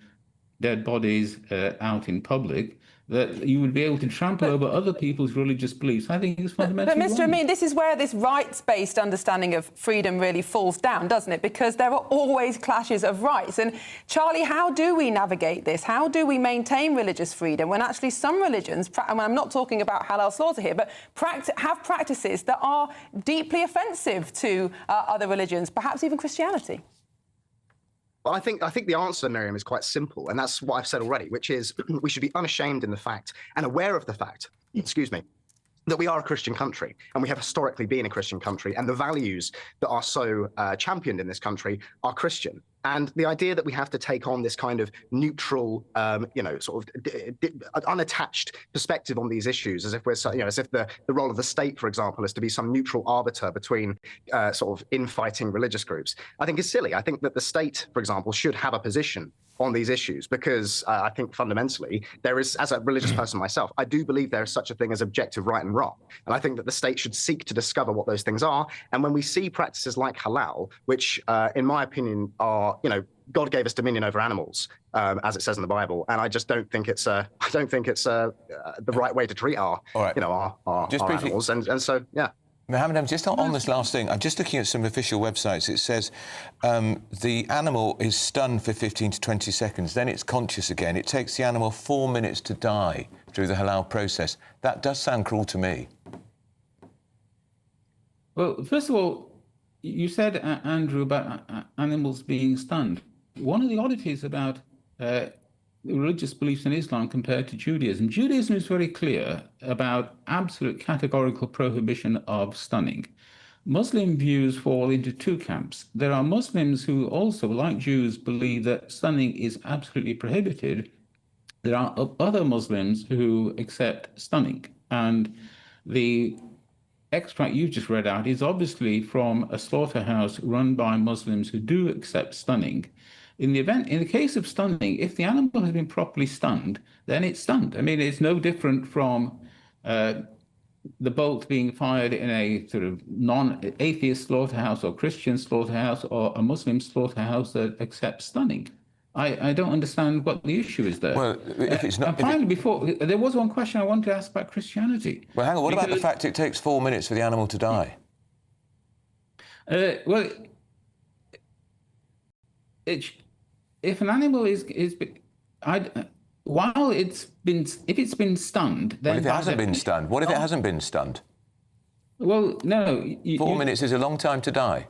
dead bodies out in public, that you would be able to trample over other people's religious beliefs. I think it's fundamentally But Mr. wrong. Amin, this is where this rights-based understanding of freedom really falls down, doesn't it? Because there are always clashes of rights. And Charlie, how do we navigate this? How do we maintain religious freedom when actually some religions, and I'm not talking about halal slaughter here, but have practices that are deeply offensive to other religions, perhaps even Christianity? Well, I think the answer, Miriam, is quite simple, and that's what I've said already, which is we should be unashamed in the fact and aware of the fact, that we are a Christian country, and we have historically been a Christian country, and the values that are so championed in this country are Christian. And the idea that we have to take on this kind of neutral, sort of unattached perspective on these issues, as if we're, as if the role of the state, for example, is to be some neutral arbiter between sort of infighting religious groups, I think is silly. I think that the state, for example, should have a position on these issues, because I think fundamentally there is, as a religious person myself, I do believe there is such a thing as objective right and wrong. And I think that the state should seek to discover what those things are. And when we see practices like halal, which in my opinion are, God gave us dominion over animals, as it says in the Bible, and I just don't think it's the right way to treat our animals. And so, yeah. Mohammed, just on this last thing, I'm just looking at some official websites. It says the animal is stunned for 15 to 20 seconds, then it's conscious again. It takes the animal 4 minutes to die through the halal process. That does sound cruel to me. Well, first of all, you said, Andrew, about animals being stunned. One of the oddities about religious beliefs in Islam compared to Judaism. Judaism is very clear about absolute categorical prohibition of stunning. Muslim views fall into two camps. There are Muslims who also, like Jews, believe that stunning is absolutely prohibited. There are other Muslims who accept stunning. And the extract you've just read out is obviously from a slaughterhouse run by Muslims who do accept stunning. In the case of stunning, if the animal has been properly stunned, then it's stunned. I mean, it's no different from the bolt being fired in a sort of non-atheist slaughterhouse or Christian slaughterhouse or a Muslim slaughterhouse that accepts stunning. I don't understand what the issue is there. Well, if it's not... And finally, before, there was one question I wanted to ask about Christianity. Well, hang on, what about the fact it takes 4 minutes for the animal to die? Well, if an animal while if it's been stunned, then... What if it hasn't been stunned? What if it hasn't been stunned? Well, no. 4 minutes is a long time to die.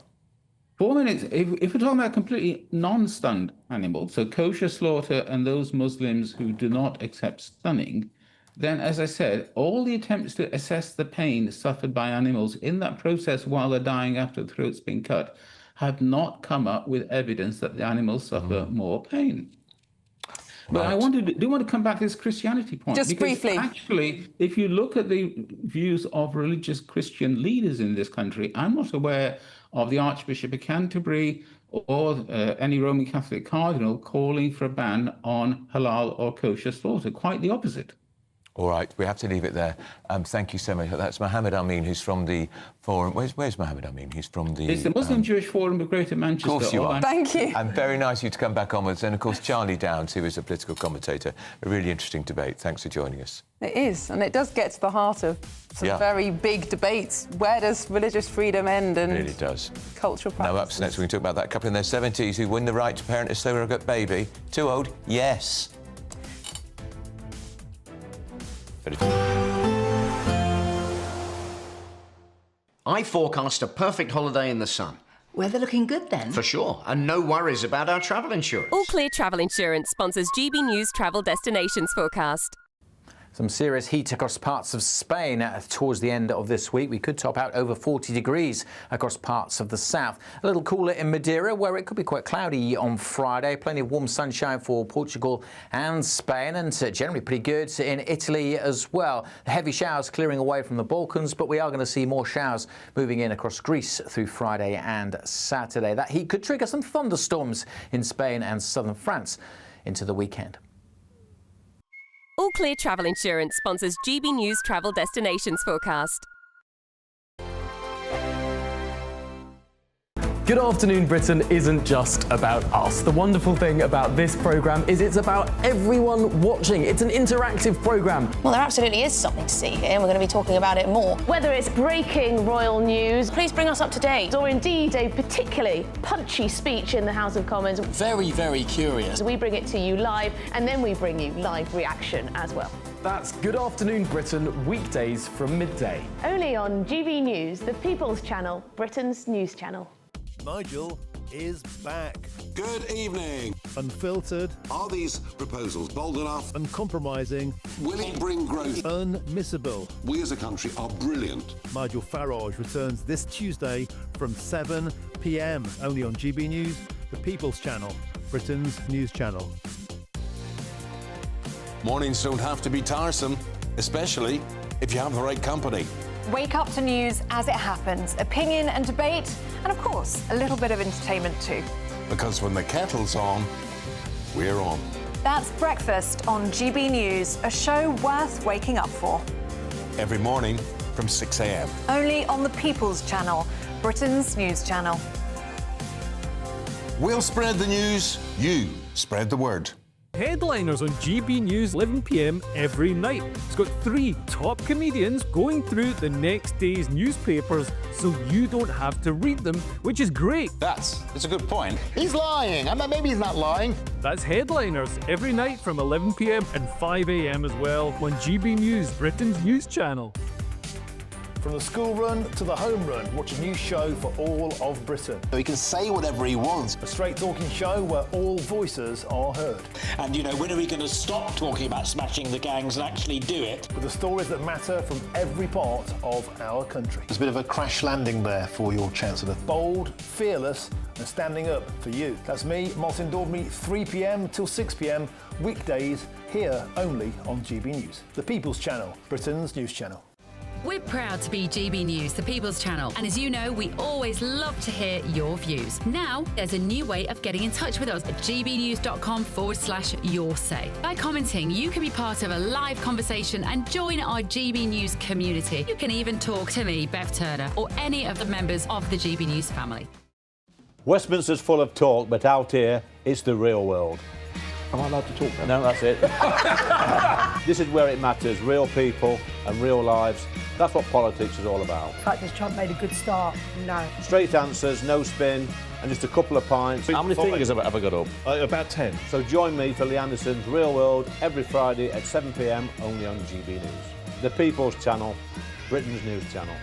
4 minutes, if we're talking about completely non-stunned animals, so kosher slaughter and those Muslims who do not accept stunning, then, as I said, all the attempts to assess the pain suffered by animals in that process while they're dying after the throat's been cut have not come up with evidence that the animals suffer more pain. But I do want to come back to this Christianity point. Just briefly. Actually, if you look at the views of religious Christian leaders in this country, I'm not aware of the Archbishop of Canterbury or any Roman Catholic cardinal calling for a ban on halal or kosher slaughter. Quite the opposite. All right, we have to leave it there. Thank you so much. That's Mohammed Amin, who's from the Forum. Where's Mohammed Amin? He's from the... It's the Muslim Jewish Forum of Greater Manchester. Of course you are. Thank you. And very nice of you to come back on with us. And, of course, Charlie Downs, who is a political commentator. A really interesting debate. Thanks for joining us. It is, and it does get to the heart of some very big debates. Where does religious freedom end and... It really does. Cultural practices. Now, up next, we can talk about that couple in their 70s who win the right to parent a surrogate baby. Too old? Yes. I forecast a perfect holiday in the sun. Weather looking good then? For sure, and no worries about our travel insurance. All Clear Travel Insurance sponsors GB News travel destinations forecast. Some serious heat across parts of Spain towards the end of this week. We could top out over 40 degrees across parts of the south. A little cooler in Madeira, where it could be quite cloudy on Friday. Plenty of warm sunshine for Portugal and Spain, and generally pretty good in Italy as well. The heavy showers clearing away from the Balkans, but we are going to see more showers moving in across Greece through Friday and Saturday. That heat could trigger some thunderstorms in Spain and southern France into the weekend. All Clear Travel Insurance sponsors GB News travel destinations forecast. Good Afternoon Britain isn't just about us. The wonderful thing about this programme is it's about everyone watching. It's an interactive programme. Well, there absolutely is something to see here, and we're going to be talking about it more. Whether it's breaking royal news, please bring us up to date, or indeed a particularly punchy speech in the House of Commons. Very, very curious. We bring it to you live, and then we bring you live reaction as well. That's Good Afternoon Britain, weekdays from midday. Only on GB News, the People's Channel, Britain's news channel. Nigel is back. Good evening. Unfiltered. Are these proposals bold enough? Uncompromising. Will it bring growth? Unmissable. We as a country are brilliant. Nigel Farage returns this Tuesday from 7 p.m. only on GB News, The People's Channel, Britain's news channel. Mornings don't have to be tiresome, especially if you have the right company. Wake up to news as it happens, opinion and debate, and of course, a little bit of entertainment too. Because when the kettle's on, we're on. That's Breakfast on GB News, a show worth waking up for. Every morning from 6 a.m. Only on the People's Channel, Britain's news channel. We'll spread the news, you spread the word. Headliners on GB News 11 p.m. every night. It's got 3 top comedians going through the next day's newspapers so you don't have to read them, which is great. That's a good point. He's lying. I mean, maybe he's not lying. That's Headliners every night from 11 p.m. and 5 a.m. as well on GB News, Britain's news channel. From the school run to the home run, watch a new show for all of Britain. So he can say whatever he wants. A straight talking show where all voices are heard. And, you know, when are we going to stop talking about smashing the gangs and actually do it? With the stories that matter from every part of our country. There's a bit of a crash landing there for your Chancellor. Bold, fearless and standing up for you. That's me, Martin Daubney, 3 p.m. till 6 p.m. weekdays, here only on GB News. The People's Channel, Britain's news channel. We're proud to be GB News, the People's Channel, and as you know, we always love to hear your views. Now, there's a new way of getting in touch with us at gbnews.com/your-say. By commenting, you can be part of a live conversation and join our GB News community. You can even talk to me, Bev Turner, or any of the members of the GB News family. Westminster's full of talk, but out here, it's the real world. Am I allowed to talk then? No, that's it. This is where it matters, real people and real lives. That's what politics is all about. In fact, has Trump made a good start? No. Straight answers, no spin, and just a couple of pints. How many fingers have I got up? About 10. So join me for Lee Anderson's Real World every Friday at 7 p.m. only on GB News. The People's Channel, Britain's news channel.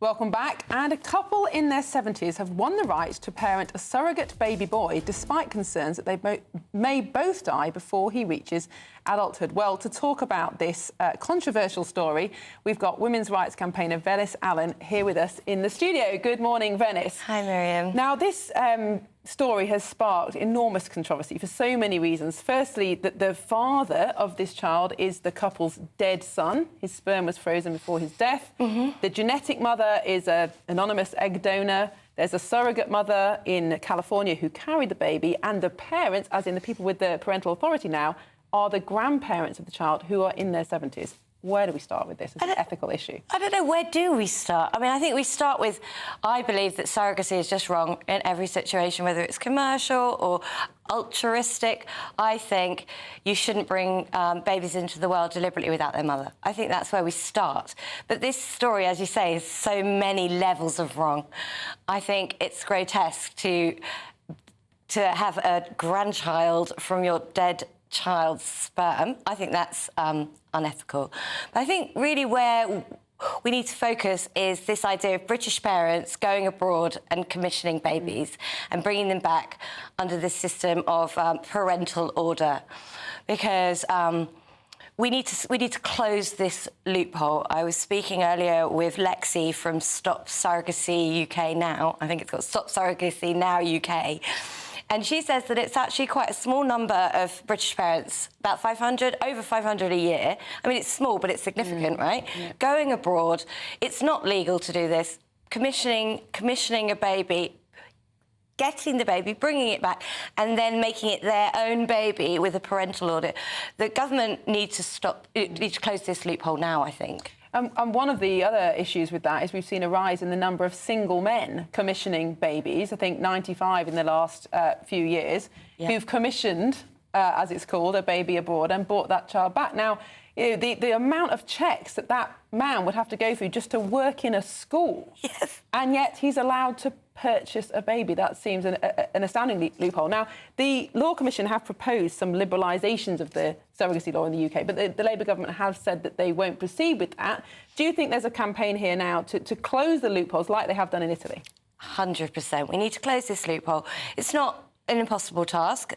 Welcome back. And a couple in their 70s have won the right to parent a surrogate baby boy despite concerns that they may both die before he reaches adulthood. Well, to talk about this controversial story, we've got women's rights campaigner Venice Allen here with us in the studio. Good morning, Venice. Hi, Miriam. Now, this story has sparked enormous controversy for so many reasons. Firstly, that the father of this child is the couple's dead son. His sperm was frozen before his death. The genetic mother is an anonymous egg donor. There's a surrogate mother in California who carried the baby, and the parents, as in the people with the parental authority now, are the grandparents of the child who are in their 70s. Where do we start with this? It's an ethical issue. I don't know, where do we start? I mean, I think we start with, I believe that surrogacy is just wrong in every situation, whether it's commercial or altruistic. I think you shouldn't bring babies into the world deliberately without their mother. I think that's where we start. But this story, as you say, is so many levels of wrong. I think it's grotesque to have a grandchild from your dead child's sperm. I think that's unethical. But I think really where we need to focus is this idea of British parents going abroad and commissioning babies and bringing them back under this system of parental order, because we need to close this loophole. I was speaking earlier with Lexi from Stop Surrogacy UK Now. I think it's called Stop Surrogacy Now UK. And she says that it's actually quite a small number of British parents, about 500, over 500 a year. I mean, it's small, but it's significant, right? Yeah. Going abroad, it's not legal to do this. Commissioning a baby, getting the baby, bringing it back, and then making it their own baby with a parental order. The government needs to close this loophole now, I think. And one of the other issues with that is we've seen a rise in the number of single men commissioning babies. I think 95 in the last few years, who've commissioned, as it's called, a baby abroad and brought that child back. Now, you know, the amount of checks that man would have to go through just to work in a school, and yet he's allowed to purchase a baby. That seems an astounding loophole. Now, the Law Commission have proposed some liberalisations of the surrogacy law in the UK, but the Labour government have said that they won't proceed with that. Do you think there's a campaign here now to close the loopholes like they have done in Italy? 100%. We need to close this loophole. It's not an impossible task.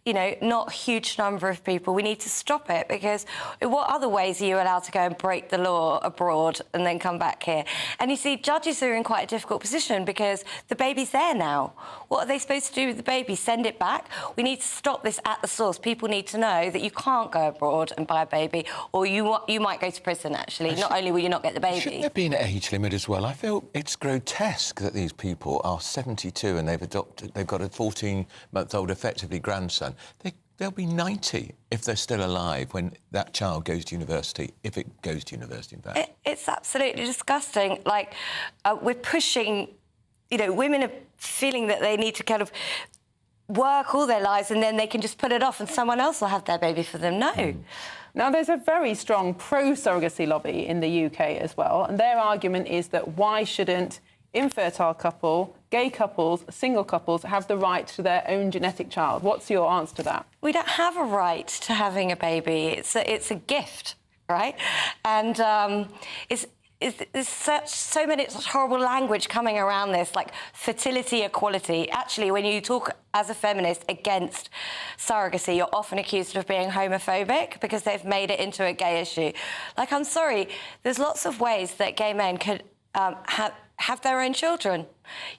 not a huge number of people. We need to stop it, because what other ways are you allowed to go and break the law abroad and then come back here? And you see, judges are in quite a difficult position because the baby's there now. What are they supposed to do with the baby? Send it back? We need to stop this at the source. People need to know that you can't go abroad and buy a baby, or you might go to prison, actually. Not only will you not get the baby. Shouldn't there be an age limit as well? I feel it's grotesque that these people are 72 and they've got a 14-month-old, effectively, grandson. They'll be 90 if they're still alive when that child goes to university, if it goes to university, in fact. It's absolutely disgusting. Like, we're pushing, women are feeling that they need to kind of work all their lives and then they can just put it off and someone else will have their baby for them. No. Now, there's a very strong pro-surrogacy lobby in the UK as well, and their argument is that why shouldn't infertile couple, gay couples, single couples have the right to their own genetic child? What's your answer to that? We don't have a right to having a baby. It's a gift, right? And there's so many horrible language coming around this, like fertility equality. Actually, when you talk as a feminist against surrogacy, you're often accused of being homophobic because they've made it into a gay issue. Like, I'm sorry, there's lots of ways that gay men could have their own children.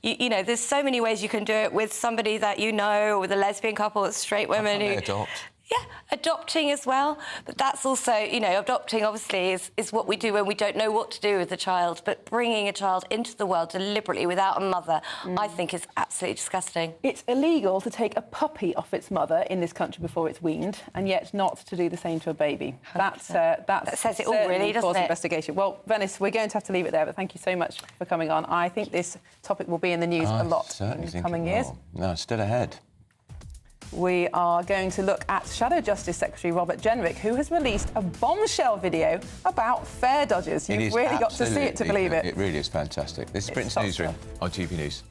There's so many ways you can do it with somebody that or with a lesbian couple, with straight women who adopt. Yeah, adopting as well. But that's also, adopting obviously is what we do when we don't know what to do with the child. But bringing a child into the world deliberately without a mother, I think is absolutely disgusting. It's illegal to take a puppy off its mother in this country before it's weaned, and yet not to do the same to a baby. That says it all, really, doesn't it? Investigation. Well, Venice, we're going to have to leave it there, but thank you so much for coming on. I think this topic will be in the news a lot in the coming years. No, still ahead. We are going to look at Shadow Justice Secretary Robert Jenrick, who has released a bombshell video about fare dodgers. You've really got to see it to believe it. It really is fantastic. This is Britain's Newsroom on GB News.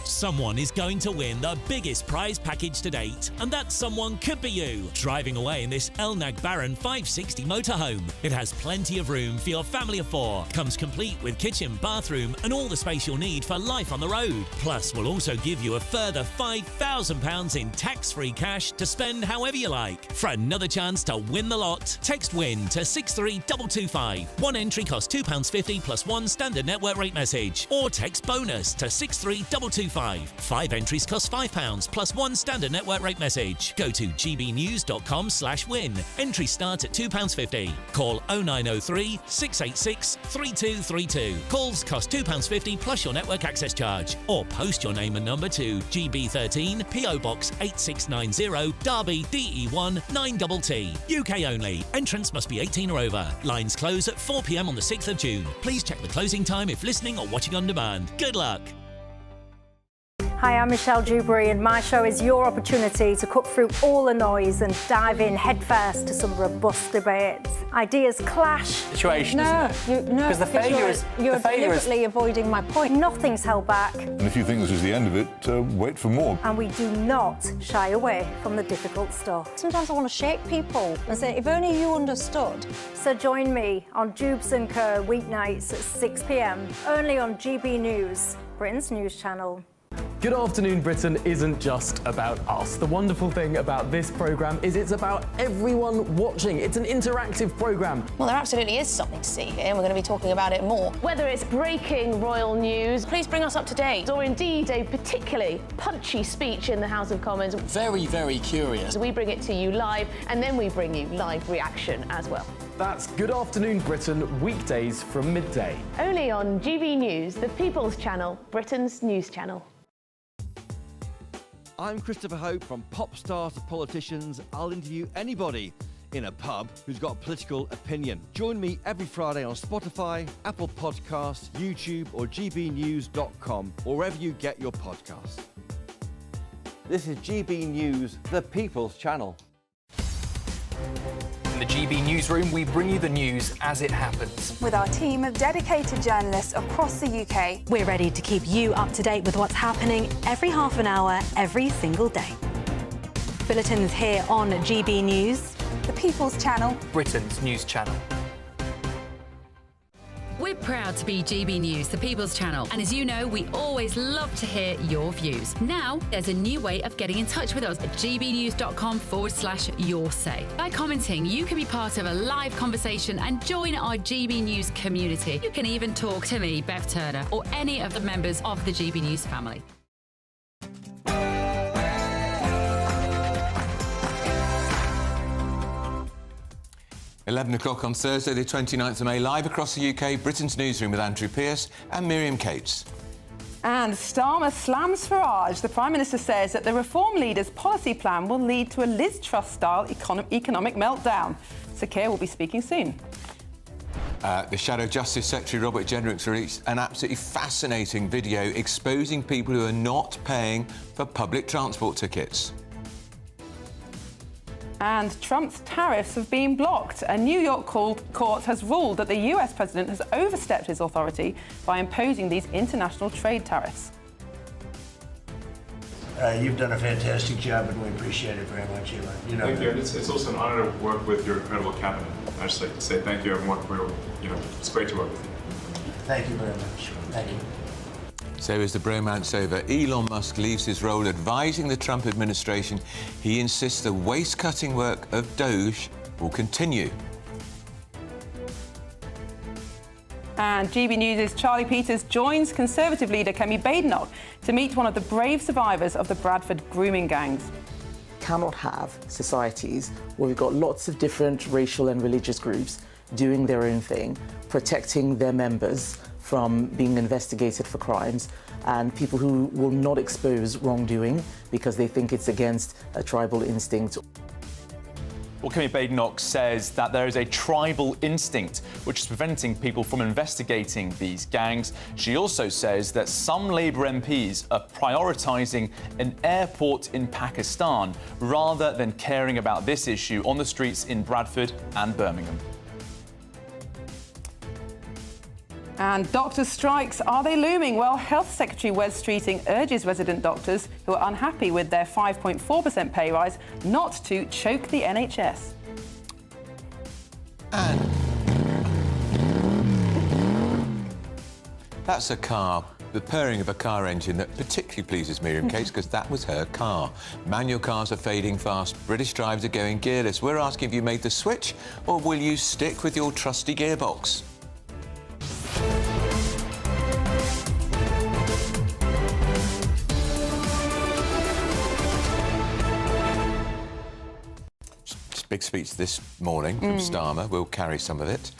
Someone is going to win the biggest prize package to date, and that someone could be you, driving away in this Elnag Baron 560 motorhome. It has plenty of room for your family of 4, comes complete with kitchen, bathroom and all the space you'll need for life on the road. Plus, we'll also give you a further £5,000 in tax-free cash to spend however you like. For another chance to win the lot, text WIN to 63225. One entry costs £2.50 plus one standard network rate message, or text BONUS to 63225. 5 entries cost £5 plus one standard network rate message. Go to gbnews.com/win. Entry start at £2.50. Call 0903 686 3232. Calls cost £2.50 plus your network access charge. Or post your name and number to GB13 PO Box 8690 Derby DE1 9TT. UK only. Entrance must be 18 or over. Lines close at 4 p.m. on the 6th of June. Please check the closing time if listening or watching on demand. Good luck. Hi, I'm Michelle Dewberry, and my show is your opportunity to cut through all the noise and dive in headfirst to some robust debates. Ideas clash. Situation, because the failure is... You're deliberately avoiding my point. Nothing's held back. And if you think this is the end of it, wait for more. And we do not shy away from the difficult stuff. Sometimes I want to shake people and say, if only you understood. So join me on Jubes & Co. weeknights at 6 p.m, only on GB News, Britain's news channel. Good Afternoon Britain isn't just about us. The wonderful thing about this programme is it's about everyone watching. It's an interactive programme. Well, there absolutely is something to see here, and we're going to be talking about it more. Whether it's breaking royal news, please bring us up to date, or indeed a particularly punchy speech in the House of Commons. Very, very curious. We bring it to you live, and then we bring you live reaction as well. That's Good Afternoon Britain, weekdays from midday. Only on GB News, the People's Channel, Britain's news channel. I'm Christopher Hope. From pop stars to politicians, I'll interview anybody in a pub who's got a political opinion. Join me every Friday on Spotify, Apple Podcasts, YouTube or gbnews.com, or wherever you get your podcasts. This is GB News, the People's Channel. In the GB Newsroom, we bring you the news as it happens. With our team of dedicated journalists across the UK, we're ready to keep you up to date with what's happening every half an hour, every single day. Bulletins here on GB News, the People's Channel, Britain's news channel. proud to be GB News, the People's Channel. And as you know, we always love to hear your views. Now, there's a new way of getting in touch with us at gbnews.com/your say. By commenting, you can be part of a live conversation and join our GB News community. You can even talk to me, Bev Turner, or any of the members of the GB News family. 11 o'clock on Thursday, the 29th of May, live across the UK, Britain's Newsroom with Andrew Pearce and Miriam Cates. And Starmer slams Farage. The Prime Minister says that the Reform leader's policy plan will lead to a Liz Truss-style economic meltdown. Sir Keir will be speaking soon. The Shadow Justice Secretary Robert Jenrick's released an absolutely fascinating video exposing people who are not paying for public transport tickets. And Trump's tariffs have been blocked. A New York court has ruled that the US president has overstepped his authority by imposing these international trade tariffs. You've done a fantastic job, and we appreciate it very much, Elon. You know, thank you. It's also an honor to work with your incredible cabinet. I'd just like to say thank you, everyone. It's great to work with you. Thank you very much. Thank you. So is the bromance over. Elon Musk leaves his role advising the Trump administration. He insists the waste-cutting work of Doge will continue. And GB News' Charlie Peters joins Conservative leader Kemi Badenoch to meet one of the brave survivors of the Bradford grooming gangs. Cannot have societies where we've got lots of different racial and religious groups doing their own thing, protecting their members from being investigated for crimes, and people who will not expose wrongdoing because they think it's against a tribal instinct. Well, Kemi Badenoch says that there is a tribal instinct which is preventing people from investigating these gangs. She also says that some Labour MPs are prioritising an airport in Pakistan rather than caring about this issue on the streets in Bradford and Birmingham. And doctor strikes, are they looming? Well, Health Secretary Wes Streeting urges resident doctors who are unhappy with their 5.4% pay rise not to choke the NHS. And that's a car, the purring of a car engine that particularly pleases Miriam Cates because that was her car. Manual cars are fading fast. British drivers are going gearless. We're asking if you made the switch or will you stick with your trusty gearbox? Big speech this morning from Starmer. We'll carry some of it.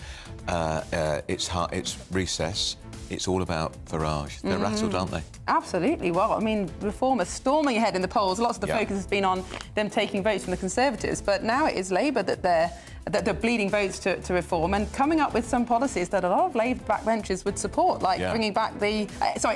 It's recess. It's all about Farage. They're rattled, aren't they? Absolutely. Well, I mean, Reform are storming ahead in the polls. Lots of the focus has been on them taking votes from the Conservatives, but now it is Labour that they're bleeding votes to Reform and coming up with some policies that a lot of Labour backbenchers would support, like bringing back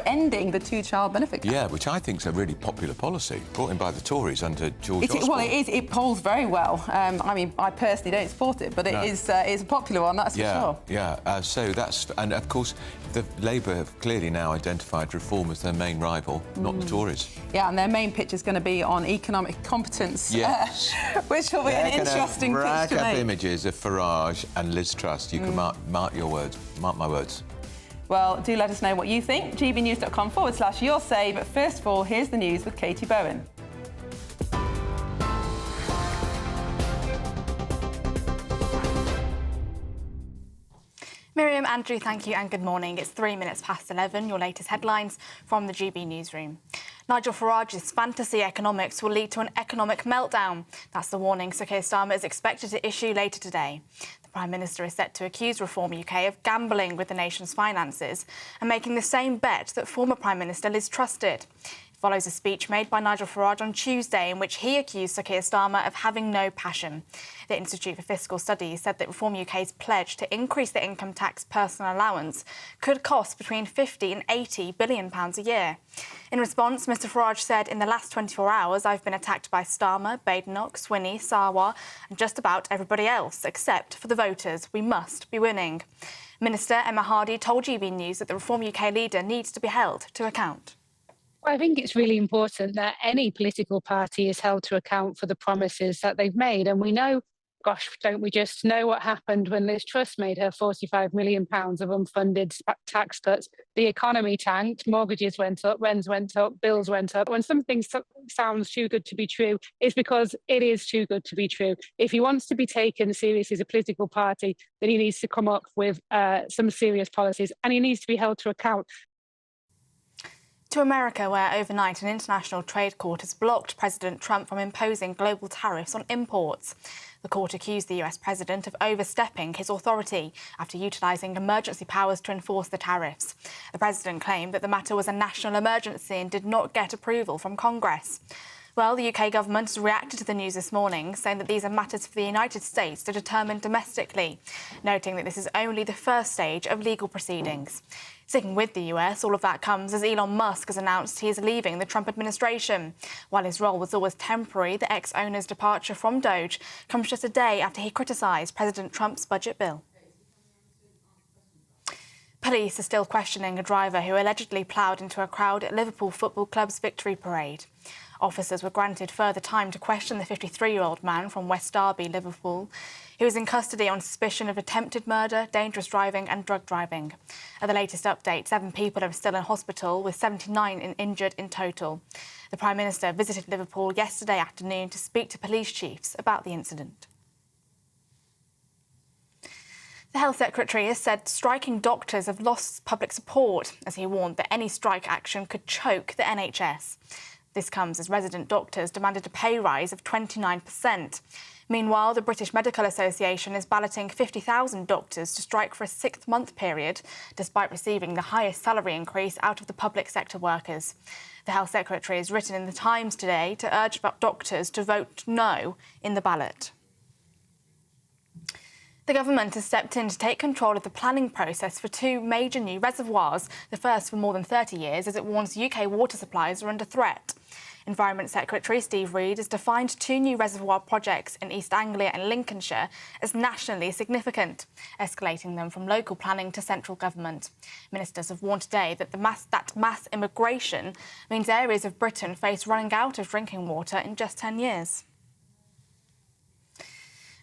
ending the two-child benefit cap. Yeah, which I think is a really popular policy brought in by the Tories under George Osborne. Well, it is. It polls very well. I mean, I personally don't support it, but it's a popular one, that's for sure. Yeah, so that's... And, of course, the Labour have clearly now identified Reform as their main rival, not the Tories. Yeah, and their main pitch is going to be on economic competence, which will be an interesting pitch to make. Images of Farage and Liz Truss. You can mark your words. Mark my words. Well, do let us know what you think. gbnews.com/your say. But first of all, here's the news with Katie Bowen. Miriam, Andrew, thank you and good morning. It's 3 minutes past 11. Your latest headlines from the GB Newsroom. Nigel Farage's fantasy economics will lead to an economic meltdown. That's the warning Sir Keir Starmer is expected to issue later today. The Prime Minister is set to accuse Reform UK of gambling with the nation's finances and making the same bet that former Prime Minister Liz Truss did. Follows a speech made by Nigel Farage on Tuesday in which he accused Sir Keir Starmer of having no passion. The Institute for Fiscal Studies said that Reform UK's pledge to increase the income tax personal allowance could cost between £50 and £80 billion a year. In response, Mr Farage said, in the last 24 hours, I've been attacked by Starmer, Badenoch, Swinney, Sarwar and just about everybody else, except for the voters. We must be winning. Minister Emma Hardy told GB News that the Reform UK leader needs to be held to account. I think it's really important that any political party is held to account for the promises that they've made. And we know gosh, don't we just know what happened when Liz Truss made her £45 million of unfunded tax cuts? The economy tanked, mortgages went up, rents went up, bills went up. When something sounds too good to be true, it's because it is too good to be true. If he wants to be taken seriously as a political party, then he needs to come up with some serious policies, and he needs to be held to account. To America, where overnight an international trade court has blocked President Trump from imposing global tariffs on imports. The court accused the US president of overstepping his authority after utilising emergency powers to enforce the tariffs. The president claimed that the matter was a national emergency and did not get approval from Congress. Well, the UK government has reacted to the news this morning, saying that these are matters for the United States to determine domestically, noting that this is only the first stage of legal proceedings. Sticking with the US, all of that comes as Elon Musk has announced he is leaving the Trump administration. While his role was always temporary, the ex-owner's departure from Doge comes just a day after he criticised President Trump's budget bill. Police are still questioning a driver who allegedly ploughed into a crowd at Liverpool Football Club's victory parade. Officers were granted further time to question the 53-year-old man from West Derby, Liverpool. He was in custody on suspicion of attempted murder, dangerous driving and drug driving. At the latest update, 7 people are still in hospital, with 79 injured in total. The Prime Minister visited Liverpool yesterday afternoon to speak to police chiefs about the incident. The Health Secretary has said striking doctors have lost public support, as he warned that any strike action could choke the NHS. This comes as resident doctors demanded a pay rise of 29%. Meanwhile, the British Medical Association is balloting 50,000 doctors to strike for a 6-month period, despite receiving the highest salary increase out of the public sector workers. The Health Secretary has written in The Times today to urge doctors to vote no in the ballot. The government has stepped in to take control of the planning process for 2 major new reservoirs, the first for more than 30 years, as it warns UK water supplies are under threat. Environment Secretary Steve Reed has defined 2 new reservoir projects in East Anglia and Lincolnshire as nationally significant, escalating them from local planning to central government. Ministers have warned today that mass immigration means areas of Britain face running out of drinking water in just 10 years.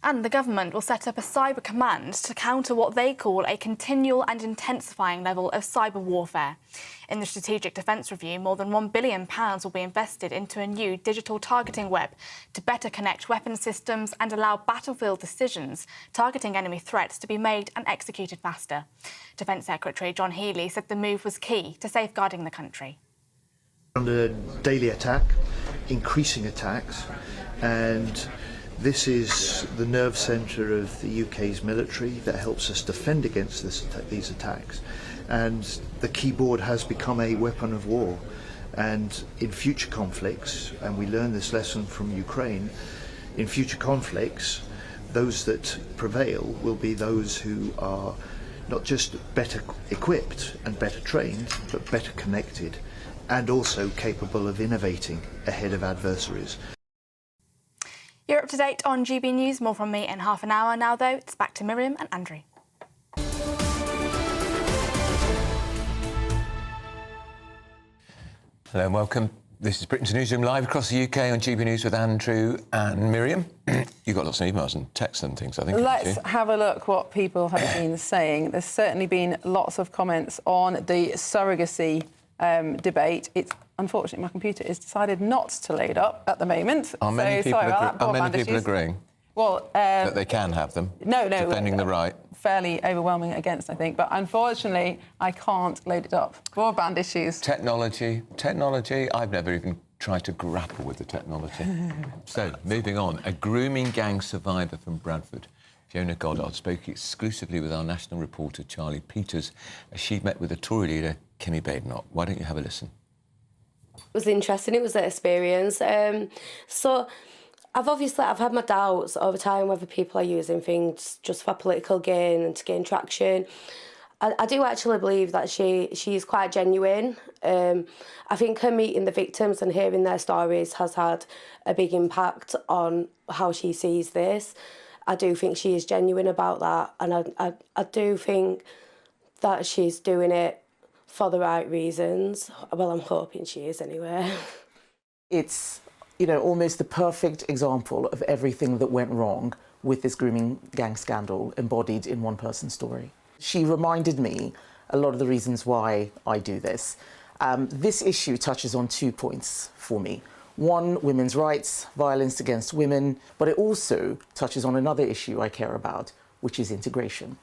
And the government will set up a cyber command to counter what they call a continual and intensifying level of cyber warfare. In the Strategic Defence Review, more than £1 billion will be invested into a new digital targeting web to better connect weapon systems and allow battlefield decisions targeting enemy threats to be made and executed faster. Defence Secretary John Healey said the move was key to safeguarding the country. Under daily attack, increasing attacks, and this is the nerve centre of the UK's military that helps us defend against these attacks. And the keyboard has become a weapon of war. And in future conflicts, and we learned this lesson from Ukraine, in future conflicts, those that prevail will be those who are not just better equipped and better trained, but better connected, and also capable of innovating ahead of adversaries. You're up to date on GB News. More from me in half an hour. Now, though, it's back to Miriam and Andrew. Hello and welcome. This is Britain's Newsroom live across the UK on GB News with Andrew and Miriam. You've got lots of emails and texts and things, I think. Let's have a look what people have been saying. There's certainly been lots of comments on the surrogacy debate. It's unfortunately, my computer has decided not to load up at the moment. Are many people agreeing? Well, that they can have them? No. Defending the right? Fairly overwhelming against, I think. But unfortunately, I can't load it up. Broadband issues. Technology. I've never even tried to grapple with the technology. So, moving on. A grooming gang survivor from Bradford, Fiona Goddard, spoke exclusively with our national reporter, Charlie Peters, as she met with the Tory leader, Kemi Badenoch. Why don't you have a listen? It was interesting. It was an experience. So I've had my doubts over time whether people are using things just for political gain and to gain traction. I do actually believe that she's quite genuine. I think her meeting the victims and hearing their stories has had a big impact on how she sees this. I do think she is genuine about that, and I do think that she's doing it for the right reasons. Well, I'm hoping she is anyway. It's you know, almost the perfect example of everything that went wrong with this grooming gang scandal embodied in one person's story. She reminded me a lot of the reasons why I do this. This issue touches on 2 points for me. One, women's rights, violence against women, but it also touches on another issue I care about, which is integration.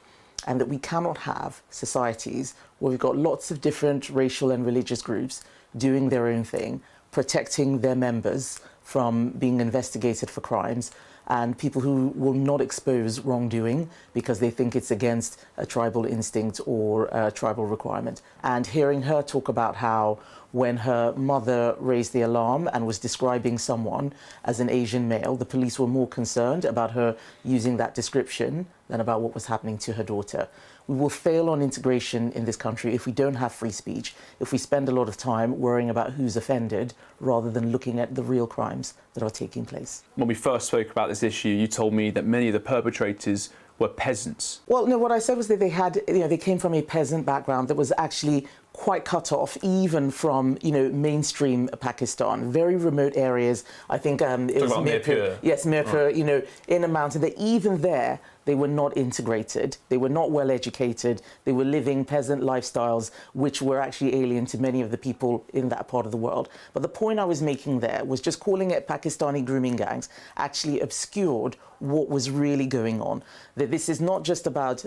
And that we cannot have societies where we've got lots of different racial and religious groups doing their own thing, protecting their members from being investigated for crimes, and people who will not expose wrongdoing because they think it's against a tribal instinct or a tribal requirement. And hearing her talk about how when her mother raised the alarm and was describing someone as an Asian male, the police were more concerned about her using that description than about what was happening to her daughter. We will fail on integration in this country if we don't have free speech, if we spend a lot of time worrying about who's offended rather than looking at the real crimes that are taking place. When we first spoke about this issue, you told me that many of the perpetrators were peasants. Well, no, what I said was that they had, you know, they came from a peasant background that was actually quite cut off even from, you know, mainstream Pakistan, very remote areas. I think it was Mirpur. Yes, Mirpur, you know, in a mountain. That even there, they were not integrated. They were not well educated. They were living peasant lifestyles, which were actually alien to many of the people in that part of the world. But the point I was making there was just calling it Pakistani grooming gangs actually obscured what was really going on. That this is not just about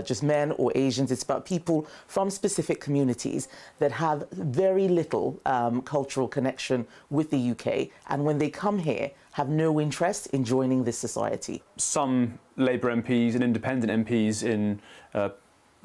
just men or Asians. It's about people from specific communities that have very little cultural connection with the UK, and when they come here, have no interest in joining this society. Some Labour MPs and independent MPs in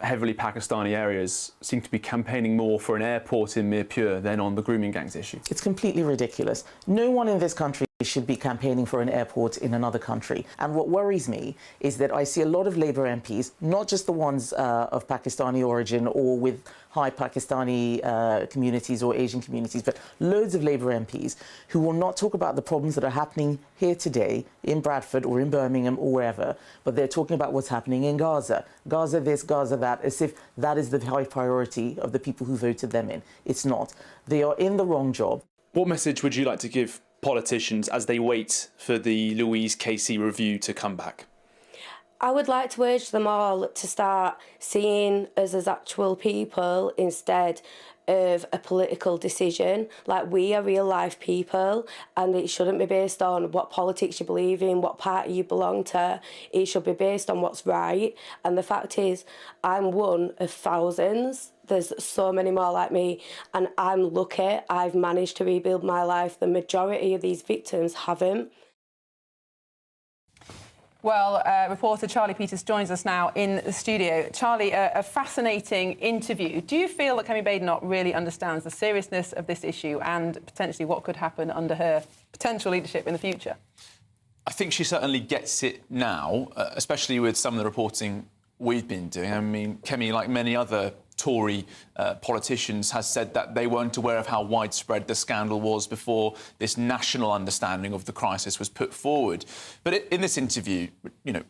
heavily Pakistani areas seem to be campaigning more for an airport in Mirpur than on the grooming gangs issue. It's completely ridiculous. No one in this country should be campaigning for an airport in another country. And what worries me is that I see a lot of Labour MPs, not just the ones of Pakistani origin or with high Pakistani communities or Asian communities, but loads of Labour MPs who will not talk about the problems that are happening here today in Bradford or in Birmingham or wherever, but they're talking about what's happening in Gaza. Gaza this, Gaza that, as if that is the high priority of the people who voted them in. It's not. They are in the wrong job. What message would you like to give politicians as they wait for the Louise Casey review to come back? I would like to urge them all to start seeing us as actual people instead of a political decision. Like, we are real life people, and it shouldn't be based on what politics you believe in, what party you belong to. It should be based on what's right. And the fact is, I'm one of thousands. There's so many more like me, and I'm lucky I've managed to rebuild my life. The majority of these victims haven't. Well, reporter Charlie Peters joins us now in the studio. Charlie, a fascinating interview. Do you feel that Kemi Badenoch really understands the seriousness of this issue and potentially what could happen under her potential leadership in the future? I think she certainly gets it now, especially with some of the reporting we've been doing. I mean, Kemi, like many other Tory politicians, has said that they weren't aware of how widespread the scandal was before this national understanding of the crisis was put forward. But in this interview, you know,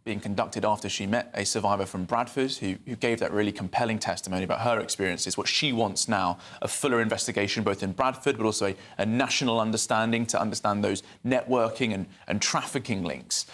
being conducted after she met a survivor from Bradford who gave that really compelling testimony about her experiences, what she wants now, a fuller investigation both in Bradford but also a national understanding to understand those networking and trafficking links.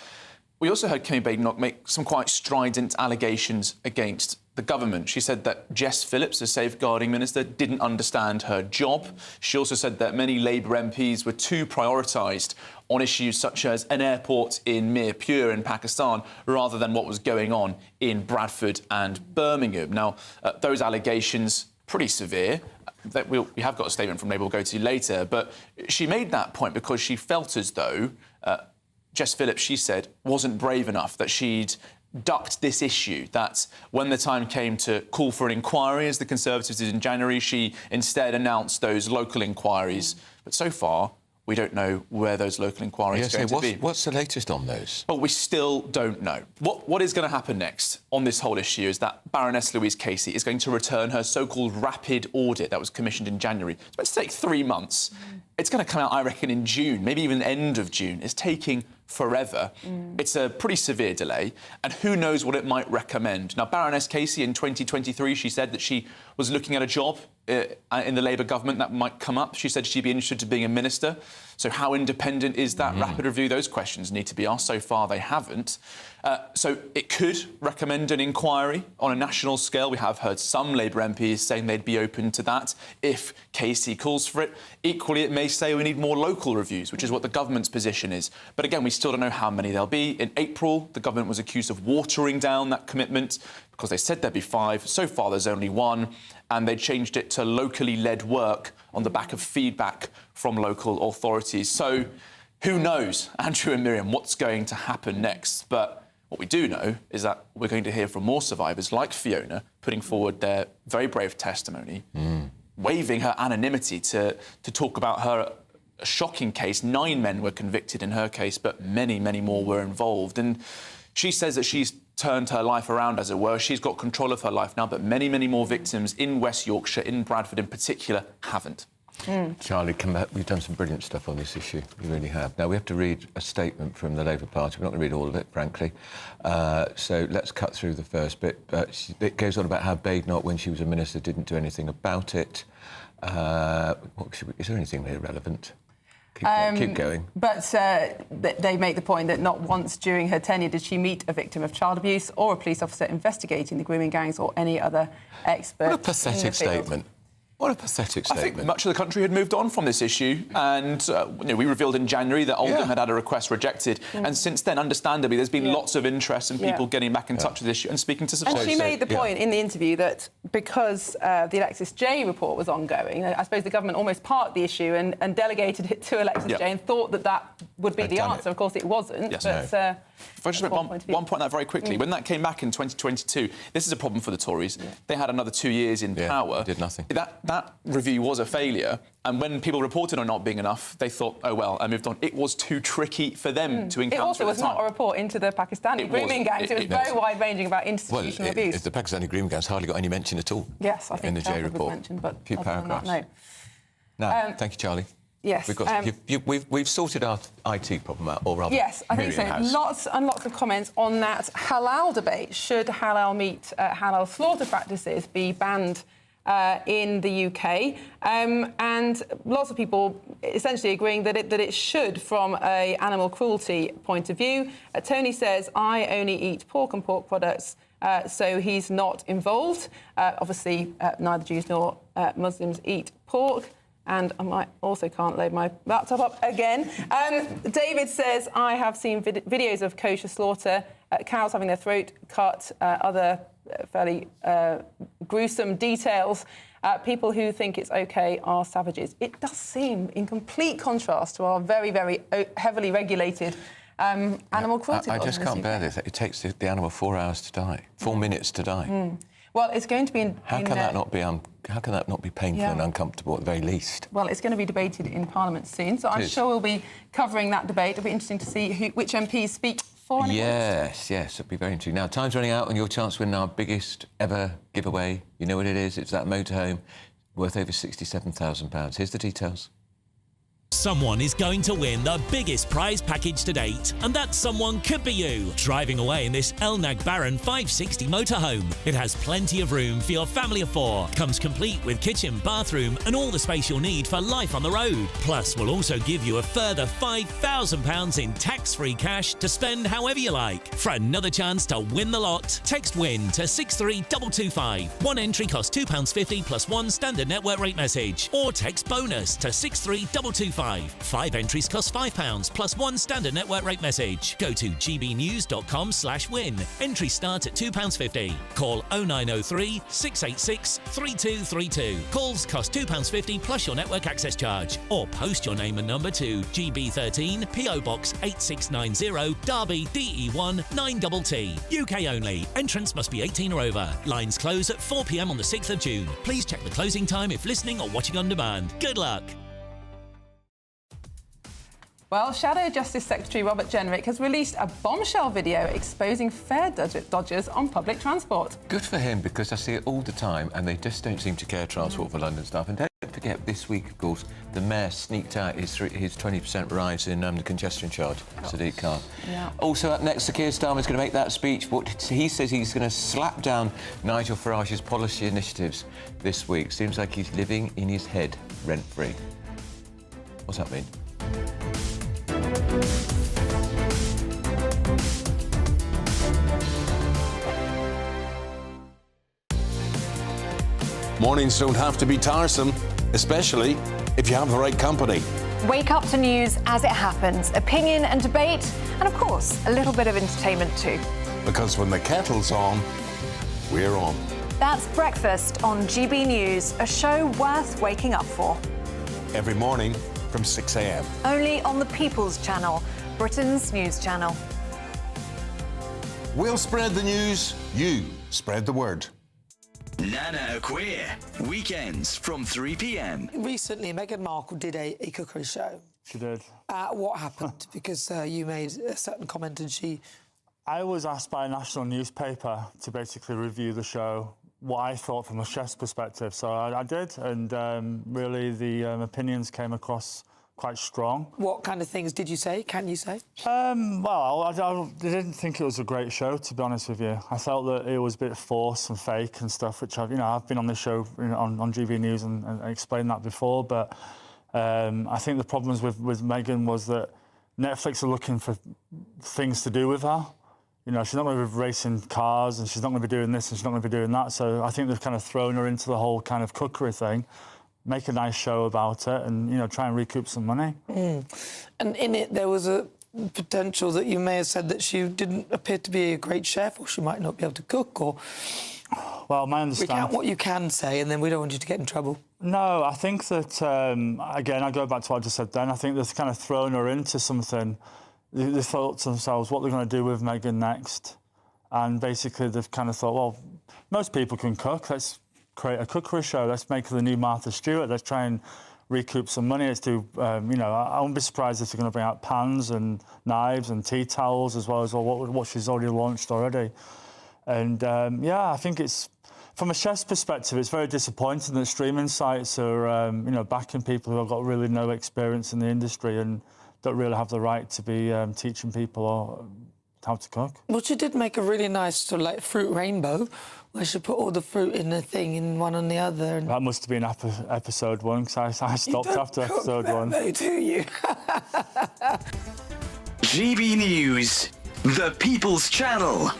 We also heard Kemi Badenoch make some quite strident allegations against the government. She said that Jess Phillips, the safeguarding minister, didn't understand her job. She also said that many Labour MPs were too prioritised on issues such as an airport in Mirpur in Pakistan rather than what was going on in Bradford and Birmingham. Now, those allegations, pretty severe. We have got a statement from Labour we'll go to later, but she made that point because she felt as though Jess Phillips, she said, wasn't brave enough, that she'd ducked this issue, that when the time came to call for an inquiry, as the Conservatives did in January, she instead announced those local inquiries. But so far, we don't know where those local inquiries are going to be. What's the latest on those? Well, we still don't know. What is going to happen next on this whole issue is that Baroness Louise Casey is going to return her so-called rapid audit that was commissioned in January. It's meant to take 3 months. It's going to come out, I reckon, in June, maybe even the end of June. It's taking forever. It's a pretty severe delay, and who knows what it might recommend. Now, Baroness Casey, in 2023, she said that she was looking at a job in the Labour government that might come up. She said she'd be interested in being a minister. So how independent is that rapid review? Those questions need to be asked. So far, they haven't. So it could recommend an inquiry on a national scale. We have heard some Labour MPs saying they'd be open to that if Casey calls for it. Equally, it may say we need more local reviews, which is what the government's position is. But again, we still don't know how many there'll be. In April, the government was accused of watering down that commitment because they said there'd be 5. So far, there's only 1. And they changed it to locally led work on the back of feedback from local authorities. So who knows, Andrew and Miriam, what's going to happen next? But what we do know is that we're going to hear from more survivors like Fiona putting forward their very brave testimony, waiving her anonymity to talk about her shocking case. 9 men were convicted in her case, but many, many more were involved. And she says that she's turned her life around, as it were. She's got control of her life now, but many, many more victims in West Yorkshire, in Bradford in particular, haven't. Charlie, come back. We've done some brilliant stuff on this issue. We really have. Now, we have to read a statement from the Labour Party. We're not going to read all of it, frankly. So let's cut through the first bit. It goes on about how Badenoch, when she was a minister, didn't do anything about it. Is there anything here relevant? Keep going. But they make the point that not once during her tenure did she meet a victim of child abuse or a police officer investigating the grooming gangs or any other expert. What a pathetic statement. What a pathetic statement. I think much of the country had moved on from this issue, and we revealed in January that Oldham had a request rejected, and since then, understandably, there's been lots of interest in people getting back in touch with this issue and speaking to And she made the point in the interview that because the Alexis J report was ongoing, I suppose the government almost parked the issue and delegated it to Alexis J and thought that would be the answer. Of course, it wasn't. Yes. But, if I just make one point on that very quickly. When that came back in 2022, this is a problem for the Tories. They had another 2 years in power. Did nothing. That review was a failure, and when people reported on not being enough, they thought, oh, well, I moved on. It was too tricky for them to encounter. It also was not a report into the Pakistani grooming gangs. It was very wide-ranging about institutional abuse. The Pakistani grooming gangs hardly got any mention at all. Yes, I think in the J report. Mentioned, but a few paragraphs. No. No, thank you, Charlie. Yes. We've sorted our IT problem out, or rather, yes, I think so. Has. Lots and lots of comments on that halal debate. Should halal meat, halal slaughter practices be banned in the UK? And lots of people essentially agreeing that it should from an animal cruelty point of view. Tony says, I only eat pork and pork products, so he's not involved. Obviously, neither Jews nor Muslims eat pork. And I also can't load my laptop up again. David says, I have seen videos of kosher slaughter, cows having their throat cut, other fairly gruesome details. People who think it's OK are savages. It does seem in complete contrast to our very, very heavily regulated animal cruelty laws. I just can't bear this. It takes the animal 4 hours to die, 4 minutes to die. Well, it's going to be How can that not be painful and uncomfortable at the very least? Well, it's going to be debated in Parliament soon, so I'm sure we'll be covering that debate. It'll be interesting to see which MPs speak for and against. Yes, it'll be very interesting. Now, time's running out, and your chance to win our biggest ever giveaway. You know what it is? It's that motorhome worth over £67,000. Here's the details. Someone is going to win the biggest prize package to date, and that someone could be you, driving away in this Elnag Baron 560 motorhome. It has plenty of room for your family of 4, comes complete with kitchen, bathroom and all the space you'll need for life on the road. Plus, we'll also give you a further £5,000 in tax-free cash to spend however you like. For another chance to win the lot, text WIN to 63225. One entry costs £2.50 plus 1 standard network rate message, or text BONUS to 63225. 5 entries cost £5 plus 1 standard network rate message. Go to gbnews.com/win. Entries start at £2.50. Call 0903 686 3232. Calls cost £2.50 plus your network access charge. Or post your name and number to GB13 PO Box 8690 Derby DE1 9TT. UK only. Entrance must be 18 or over. Lines close at 4 p.m. on the 6th of June. Please check the closing time if listening or watching on demand. Good luck. Well, Shadow Justice Secretary Robert Jenrick has released a bombshell video exposing fare dodgers on public transport. Good for him, because I see it all the time, and they just don't seem to care transport for London staff. And don't forget forget, this week, of course, the Mayor sneaked out his 20% rise in the congestion charge, Sadiq Khan. Yeah. Also up next, Sir Keir Starmer's going to make that speech. What he says he's going to slap down Nigel Farage's policy initiatives this week. Seems like he's living in his head, rent-free. What's that mean? Mornings don't have to be tiresome, especially if you have the right company. Wake up to news as it happens, opinion and debate, and of course, a little bit of entertainment too. Because when the kettle's on, we're on. That's Breakfast on GB News, a show worth waking up for. Every morning from 6 a.m. Only on the People's Channel, Britain's news channel. We'll spread the news, you spread the word. Nana Queer, weekends from 3 p.m. Recently, Meghan Markle did a cookery show. She did. What happened? Because you made a certain comment and she... I was asked by a national newspaper to basically review the show, what I thought from a chef's perspective. So I did, and really the opinions came across quite strong. What kind of things did you say? Can you say? Well, I didn't think it was a great show, to be honest with you. I felt that it was a bit forced and fake and stuff, which I've been on this show on GB News and explained that before. But I think the problems with Meghan was that Netflix are looking for things to do with her. You know, she's not going to be racing cars and she's not going to be doing this and she's not going to be doing that. So I think they've kind of thrown her into the whole kind of cookery thing. Make a nice show about it and, try and recoup some money. And in it, there was a potential that you may have said that she didn't appear to be a great chef or she might not be able to cook or... Well, my understanding... Recount what you can say and then we don't want you to get in trouble. No, I think that, again, I go back to what I just said then. I think they've kind of thrown her into something. They thought to themselves what they're going to do with Meghan next. And basically they've kind of thought, well, most people can cook. Let's create a cookery show. Let's make her the new Martha Stewart. Let's try and recoup some money. Let's do, I wouldn't be surprised if they're going to bring out pans and knives and tea towels as well as what she's already launched already. And, I think it's, from a chef's perspective, it's very disappointing that streaming sites are, backing people who have got really no experience in the industry and don't really have the right to be teaching people how to cook. Well, she did make a really nice sort of like fruit rainbow where she put all the fruit in a thing in one on the other. And... That must have been episode 1 because I stopped after episode 1. No, do you? GB News, the People's Channel.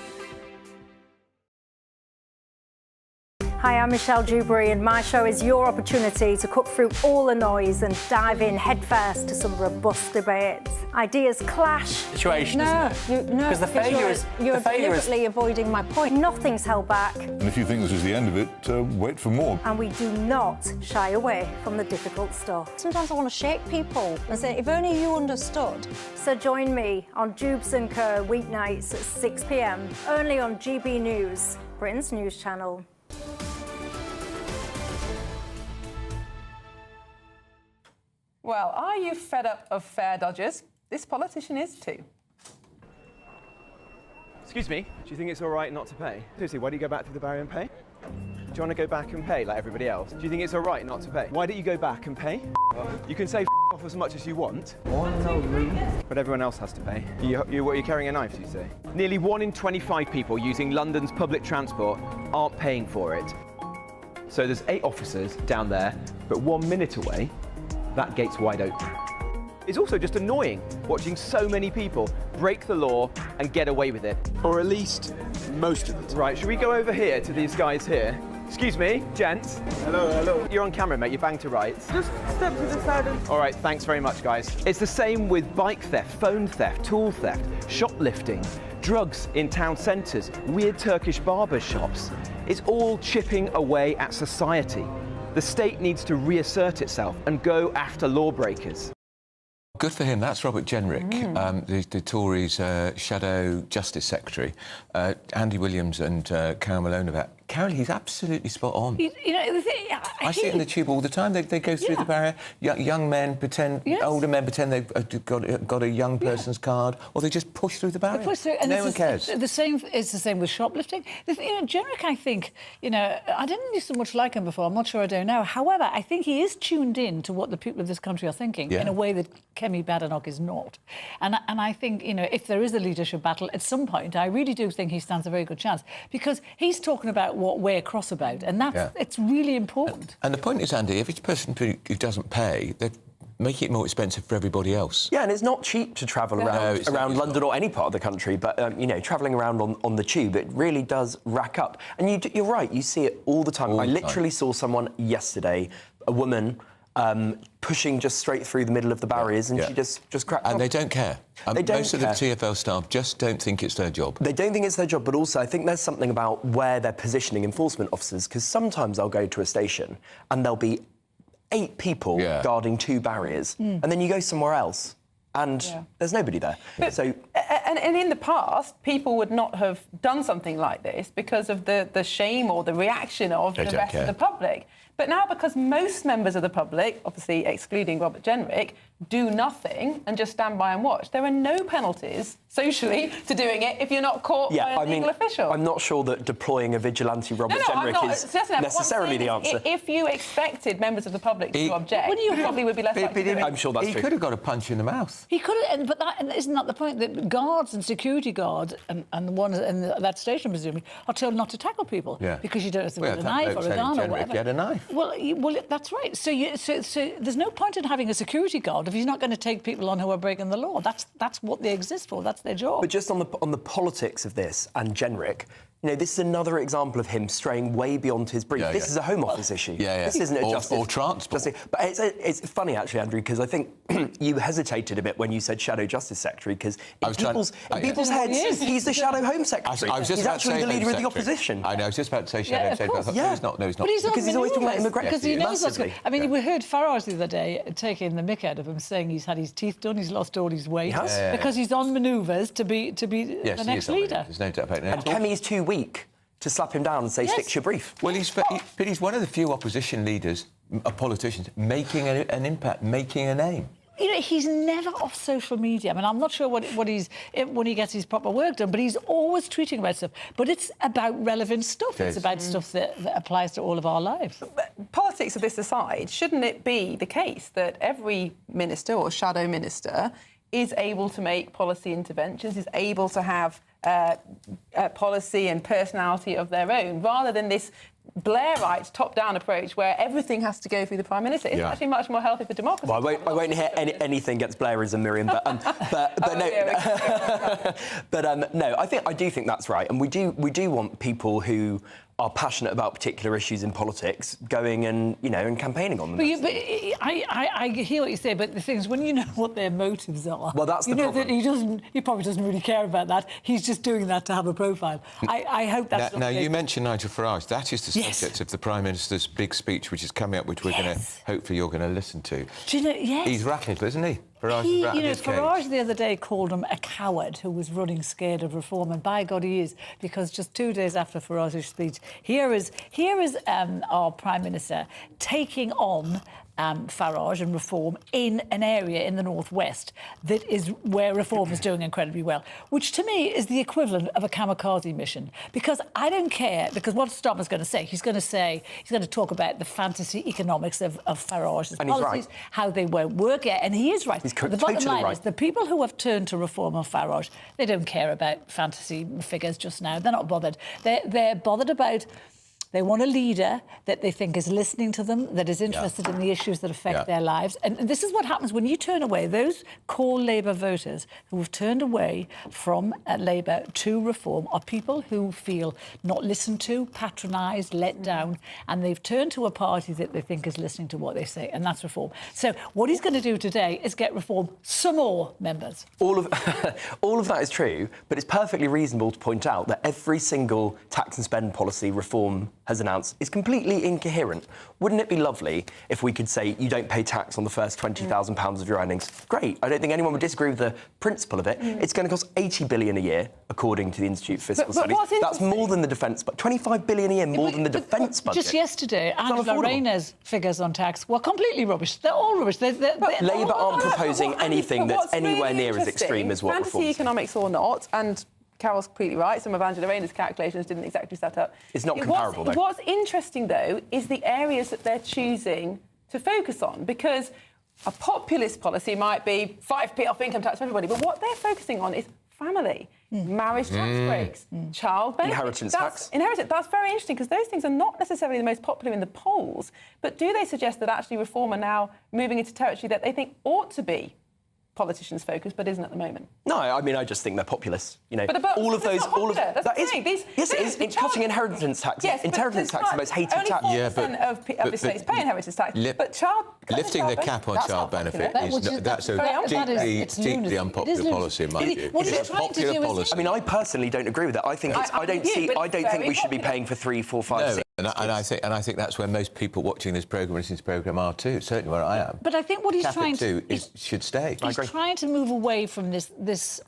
Hi, I'm Michelle Dewberry and my show is your opportunity to cut through all the noise and dive in headfirst to some robust debates. Ideas clash. Situation, isn't it? No, because the failure is... You're deliberately avoiding my point. Nothing's held back. And if you think this is the end of it, wait for more. And we do not shy away from the difficult stuff. Sometimes I want to shake people and say, if only you understood. So join me on Jubes and Kerr weeknights at 6 p.m. only on GB News, Britain's news channel. Well, are you fed up of fare dodgers? This politician is too. Excuse me, do you think it's all right not to pay? Seriously, why do you go back through the barrier and pay? Do you want to go back and pay like everybody else? Do you think it's all right not to pay? Why don't you go back and pay? You can say off as much as you want. But everyone else has to pay. You're carrying a knife, you say? Nearly 1 in 25 people using London's public transport aren't paying for it. So there's 8 officers down there, but 1 minute away, that gate's wide open. It's also just annoying watching so many people break the law and get away with it. Or at least most of it. Right, should we go over here to these guys here? Excuse me, gents. Hello, hello. You're on camera, mate. You're bang to rights. Just step to the side and... All right, thanks very much, guys. It's the same with bike theft, phone theft, tool theft, shoplifting, drugs in town centres, weird Turkish barber shops. It's all chipping away at society. The state needs to reassert itself and go after lawbreakers. Good for him. That's Robert Jenrick, the Tories' Shadow Justice Secretary. Andy Williams and Carol Malone about... Carol, he's absolutely spot on. The thing, I see it in the tube all the time. They go through the barrier. Young men pretend, older men pretend they've got a young person's card, or they just push through the barrier. They push through, and no one cares. It's the same with shoplifting. Jenrick, I think, I didn't used to much like him before. I'm not sure I do now. However, I think he is tuned in to what the people of this country are thinking in a way that Kemi Badenoch is not. And I think, if there is a leadership battle at some point, I really do think he stands a very good chance, because he's talking about what we're cross about, and it's really important. And the point is, Andy, if it's a person who doesn't pay, they make it more expensive for everybody else. Yeah, and it's not cheap to travel around London or any part of the country, but, travelling around on the tube, it really does rack up. And you're right, you see it all the time. I literally saw someone yesterday, a woman, pushing just straight through the middle of the barriers, and she just cracked And they don't care. Most of the TfL staff just don't think it's their job. They don't think it's their job, but also I think there's something about where they're positioning enforcement officers, because sometimes I'll go to a station and there'll be 8 people guarding 2 barriers, and then you go somewhere else and there's nobody there. And in the past, people would not have done something like this because of the shame or the reaction of the rest of the public. But now, because most members of the public, obviously excluding Robert Jenrick, do nothing and just stand by and watch, there are no penalties socially to doing it if you're not caught by a legal official. I'm not sure that deploying a vigilante Robert Jenrick is necessarily the answer. If you expected members of the public to object, you probably would be less likely to do it. I'm sure that's true. He could have got a punch in the mouth. He could have, but isn't that the point? That guards and security guards and the ones in that station, presumably, are told not to tackle people because you don't have to put a knife or a gun or whatever. He had a knife. Well, that's right. So there's no point in having a security guard if he's not going to take people on who are breaking the law. That's what they exist for. That's their job. But just on the politics of this and Jenrick, this is another example of him straying way beyond his brief. This is a Home Office issue. This isn't a justice. Or transport. But it's funny, actually, Andrew, because I think you hesitated a bit when you said Shadow Justice Secretary, because in people's heads, he's the Shadow Home Secretary. He's actually the leader of the opposition. I know, I was just about to say Shadow Secretary. No, he's not. But he's because he's always talking about immigration. Because he knows what's going on. I mean, we heard Farage the other day taking the mick out of him, saying he's had his teeth done, he's lost all his weight, because he's on manoeuvres to be the next leader. There's no doubt about it. And Kemi's too weak to slap him down and say, stick your brief. Well, he's one of the few opposition leaders, politicians, making an impact, making a name. He's never off social media. I mean, I'm not sure what he's when he gets his proper work done, but he's always tweeting about stuff. But it's about relevant stuff. It's about stuff that applies to all of our lives. But politics of this aside, shouldn't it be the case that every minister or shadow minister is able to make policy interventions, is able to have policy and personality of their own, rather than this Blairite top-down approach where everything has to go through the Prime Minister? It's actually much more healthy for democracy. Well, I won't hear anything against Blairism, Miriam, but no, I do think that's right, and we do want people who are passionate about particular issues in politics going and campaigning on them. But I hear what you say, but the thing is, when you know what their motives are, well, that's the problem. That he probably doesn't really care about that. He's just doing that to have a profile. I hope that's now you mentioned Nigel Farage. That is the subject of the Prime Minister's big speech, which is coming up, which we're going to hopefully you're going to listen to. Do you know? Yes. He's rattling, isn't he? Farage the other day called him a coward who was running scared of reform, and by God he is, because just 2 days after Farage's speech, here is our Prime Minister taking on Farage and reform in an area in the northwest that is where reform is doing incredibly well, which to me is the equivalent of a kamikaze mission. Because I don't care, because what Starmer's going to say, he's going to talk about the fantasy economics of Farage's policies, how they won't work, and he is right. The bottom line is the people who have turned to reform on Farage, they don't care about fantasy figures just now. They're not bothered. They're bothered about... They want a leader that they think is listening to them, that is interested in the issues that affect their lives. And this is what happens when you turn away those core Labour voters who have turned away from Labour to reform are people who feel not listened to, patronised, let down, and they've turned to a party that they think is listening to what they say, and that's reform. So what he's going to do today is get reform some more members. All of that is true, but it's perfectly reasonable to point out that every single tax and spend policy reform has announced is completely incoherent. Wouldn't it be lovely if we could say you don't pay tax on the first £20,000 of your earnings? Great. I don't think anyone would disagree with the principle of it. It's going to cost 80 billion a year, according to the Institute for Fiscal Studies. That's more than the defence budget. 25 billion a year, more than the defence budget. Just yesterday, Angela Rayner's figures on tax were completely rubbish. They're all rubbish. Labour aren't proposing anything that's anywhere near as extreme as what Fantasy economics or not, and Carol's completely right. Some of Angela Rayner's calculations didn't exactly set up. It's not comparable, though. What's interesting, though, is the areas that they're choosing to focus on, because a populist policy might be 5p off income tax for everybody, but what they're focusing on is family, marriage tax breaks, child benefits. Inheritance tax. Inheritance. That's very interesting, because those things are not necessarily the most popular in the polls, but do they suggest that actually Reform are now moving into territory that they think ought to be politicians' focus, but isn't at the moment? No, I mean, I just think they're populist. You know, but all of those, all of that is. Yes, it is. Cutting inheritance tax. Yes, inheritance tax is the most hated only tax. Only 4% of the states pay inheritance tax. But lifting the cap on child benefit that's a deeply unpopular policy in my view. It's a popular policy. I mean, I personally don't agree with that. I think I don't think we should be paying for 3, 4, 5, 6. And I think that's where most people watching this programme, listening to this programme, are too. Certainly where I am. But I think what he's trying to do should stay. He's trying to move away from this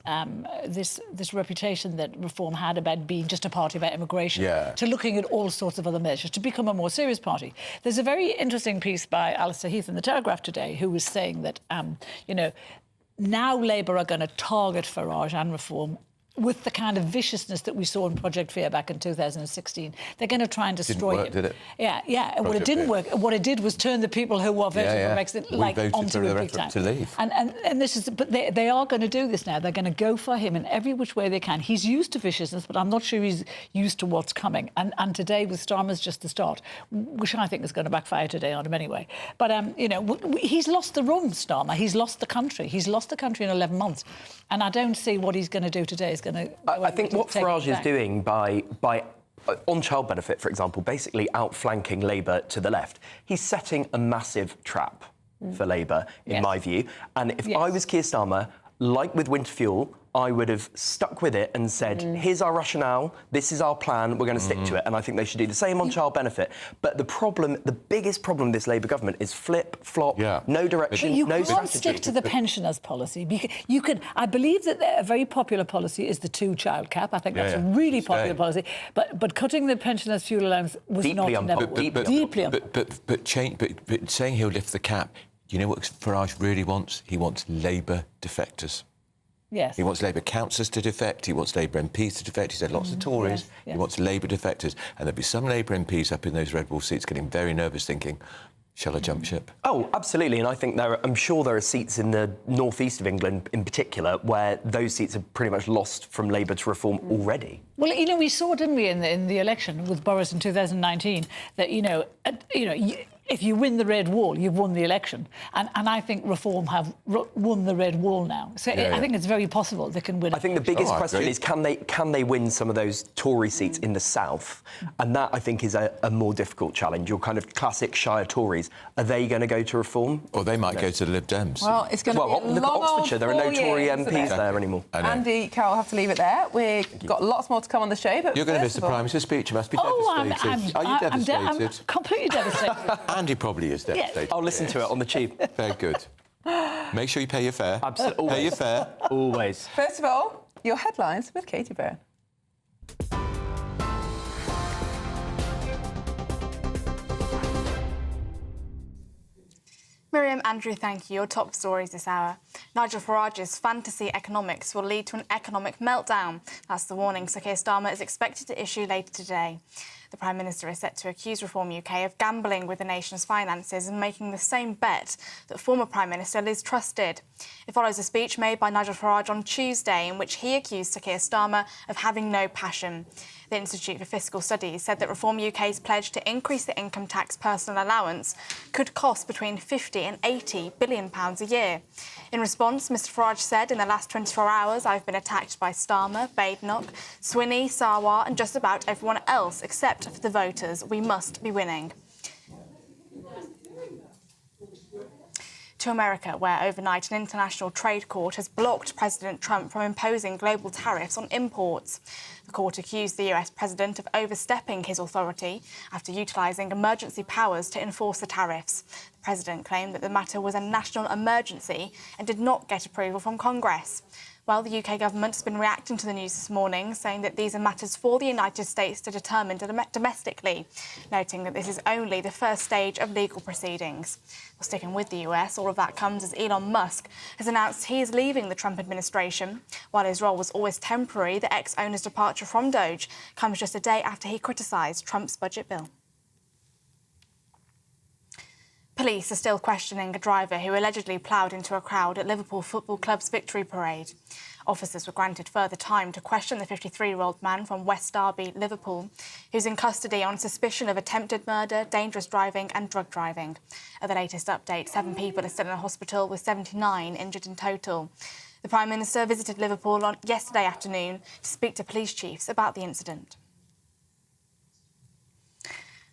reputation that Reform had about being just a party about immigration to looking at all sorts of other measures to become a more serious party. There's a very interesting piece by Alistair Heath in the Telegraph today, who was saying that now Labour are going to target Farage and Reform with the kind of viciousness that we saw in Project Fear back in 2016. They're going to try and destroy him. Did it? Yeah. Well, it didn't work. What it did was turn the people who were voting for Brexit onto a big time. To leave. And this is, but they are going to do this now. They're going to go for him in every which way they can. He's used to viciousness, but I'm not sure he's used to what's coming. And today with Starmer's just the start, which I think is going to backfire today on him anyway. But he's lost the room, Starmer. He's lost the country. He's lost the country in 11 months, and I don't see what he's going to do today. I think what Farage is doing by on child benefit, for example, basically outflanking Labour to the left, he's setting a massive trap for Labour, in my view. And if I was Keir Starmer, like with winter fuel, I would have stuck with it and said, here's our rationale, this is our plan, we're going to stick to it. And I think they should do the same on child benefit. But the biggest problem with this Labour government is flip, flop, no direction, no strategy. You can't stick to the pensioners' policy. I believe that a very popular policy is the 2-child cap. I think that's a really popular policy. But cutting the pensioners' fuel allowance was deeply unpopular. But saying he'll lift the cap, you know what Farage really wants? He wants Labour defectors. Yes. He wants Labour councillors to defect, he wants Labour MPs to defect, he said lots of Tories, he wants Labour defectors. And there'll be some Labour MPs up in those red wall seats getting very nervous thinking, shall I jump ship? Oh, absolutely. And I think I'm sure there are seats in the northeast of England in particular where those seats are pretty much lost from Labour to Reform already. Well, we saw, didn't we, in the election with Boris in 2019, that, if you win the red wall, you've won the election. And I think Reform have won the red wall now. So I think it's very possible they can win. I think the biggest question is can they win some of those Tory seats in the south? And that, I think, is a more difficult challenge. Your kind of classic Shire Tories, are they going to go to Reform? Or they might go to the Lib Dems. Well, it's going to be look at Oxfordshire, there are no Tory MPs there anymore. Andy, Carol, I'll have to leave it there. We've got lots more to come on the show. But you're going to miss the Prime Minister's speech. You must be devastated. Are you devastated? I'm completely devastated. Andy probably is devastated. I'll listen to it on the tube. Very good. Make sure you pay your fare. Absolutely. Pay your fare. Always. First of all, your headlines with Katie Byrne. Miriam, Andrew, thank you. Your top stories this hour. Nigel Farage's fantasy economics will lead to an economic meltdown. That's the warning Sir Keir Starmer is expected to issue later today. The Prime Minister is set to accuse Reform UK of gambling with the nation's finances and making the same bet that former Prime Minister Liz Truss did. It follows a speech made by Nigel Farage on Tuesday in which he accused Sir Keir Starmer of having no passion. The Institute for Fiscal Studies said that Reform UK's pledge to increase the income tax personal allowance could cost between £50 and £80 billion a year. In response, Mr Farage said, in the last 24 hours, I've been attacked by Starmer, Badenoch, Swinney, Sarwar and just about everyone else except for the voters. We must be winning. to America, where overnight an international trade court has blocked President Trump from imposing global tariffs on imports. The court accused the US president of overstepping his authority after utilising emergency powers to enforce the tariffs. The president claimed that the matter was a national emergency and did not get approval from Congress. Well, the UK government has been reacting to the news this morning, saying that these are matters for the United States to determine domestically, noting that this is only the first stage of legal proceedings. Well, sticking with the US, all of that comes as Elon Musk has announced he is leaving the Trump administration. While his role was always temporary, the ex-owner's departure from Doge comes just a day after he criticised Trump's budget bill. Police are still questioning a driver who allegedly ploughed into a crowd at Liverpool Football Club's victory parade. Officers were granted further time to question the 53-year-old man from West Derby, Liverpool, who's in custody on suspicion of attempted murder, dangerous driving and drug driving. At the latest update, 7 people are still in a hospital, with 79 injured in total. The Prime Minister visited Liverpool yesterday afternoon to speak to police chiefs about the incident.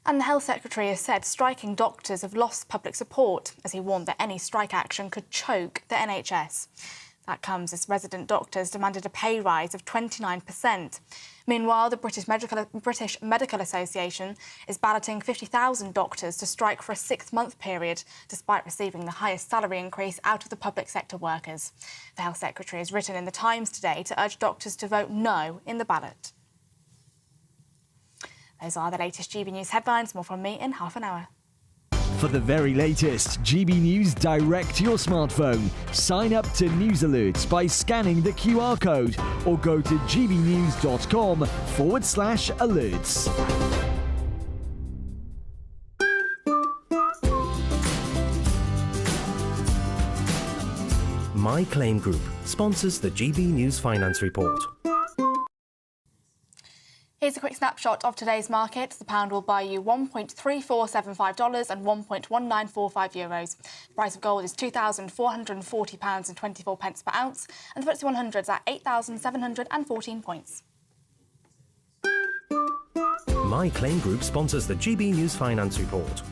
And the Health Secretary has said striking doctors have lost public support, as he warned that any strike action could choke the NHS. That comes as resident doctors demanded a pay rise of 29%. Meanwhile, the British Medical Association is balloting 50,000 doctors to strike for a 6-month period, despite receiving the highest salary increase out of the public sector workers. The Health Secretary has written in The Times today to urge doctors to vote no in the ballot. Those are the latest GB News headlines. More from me in half an hour. For the very latest GB News direct to your smartphone, sign up to News Alerts by scanning the QR code or go to gbnews.com/alerts. My Claim Group sponsors the GB News Finance Report. Here's a quick snapshot of today's market. The pound will buy you $1.3475 and €1.1945. The price of gold is £2,440.24 per ounce, and the FTSE 100 is at 8,714 points. My Claim Group sponsors the GB News Finance Report.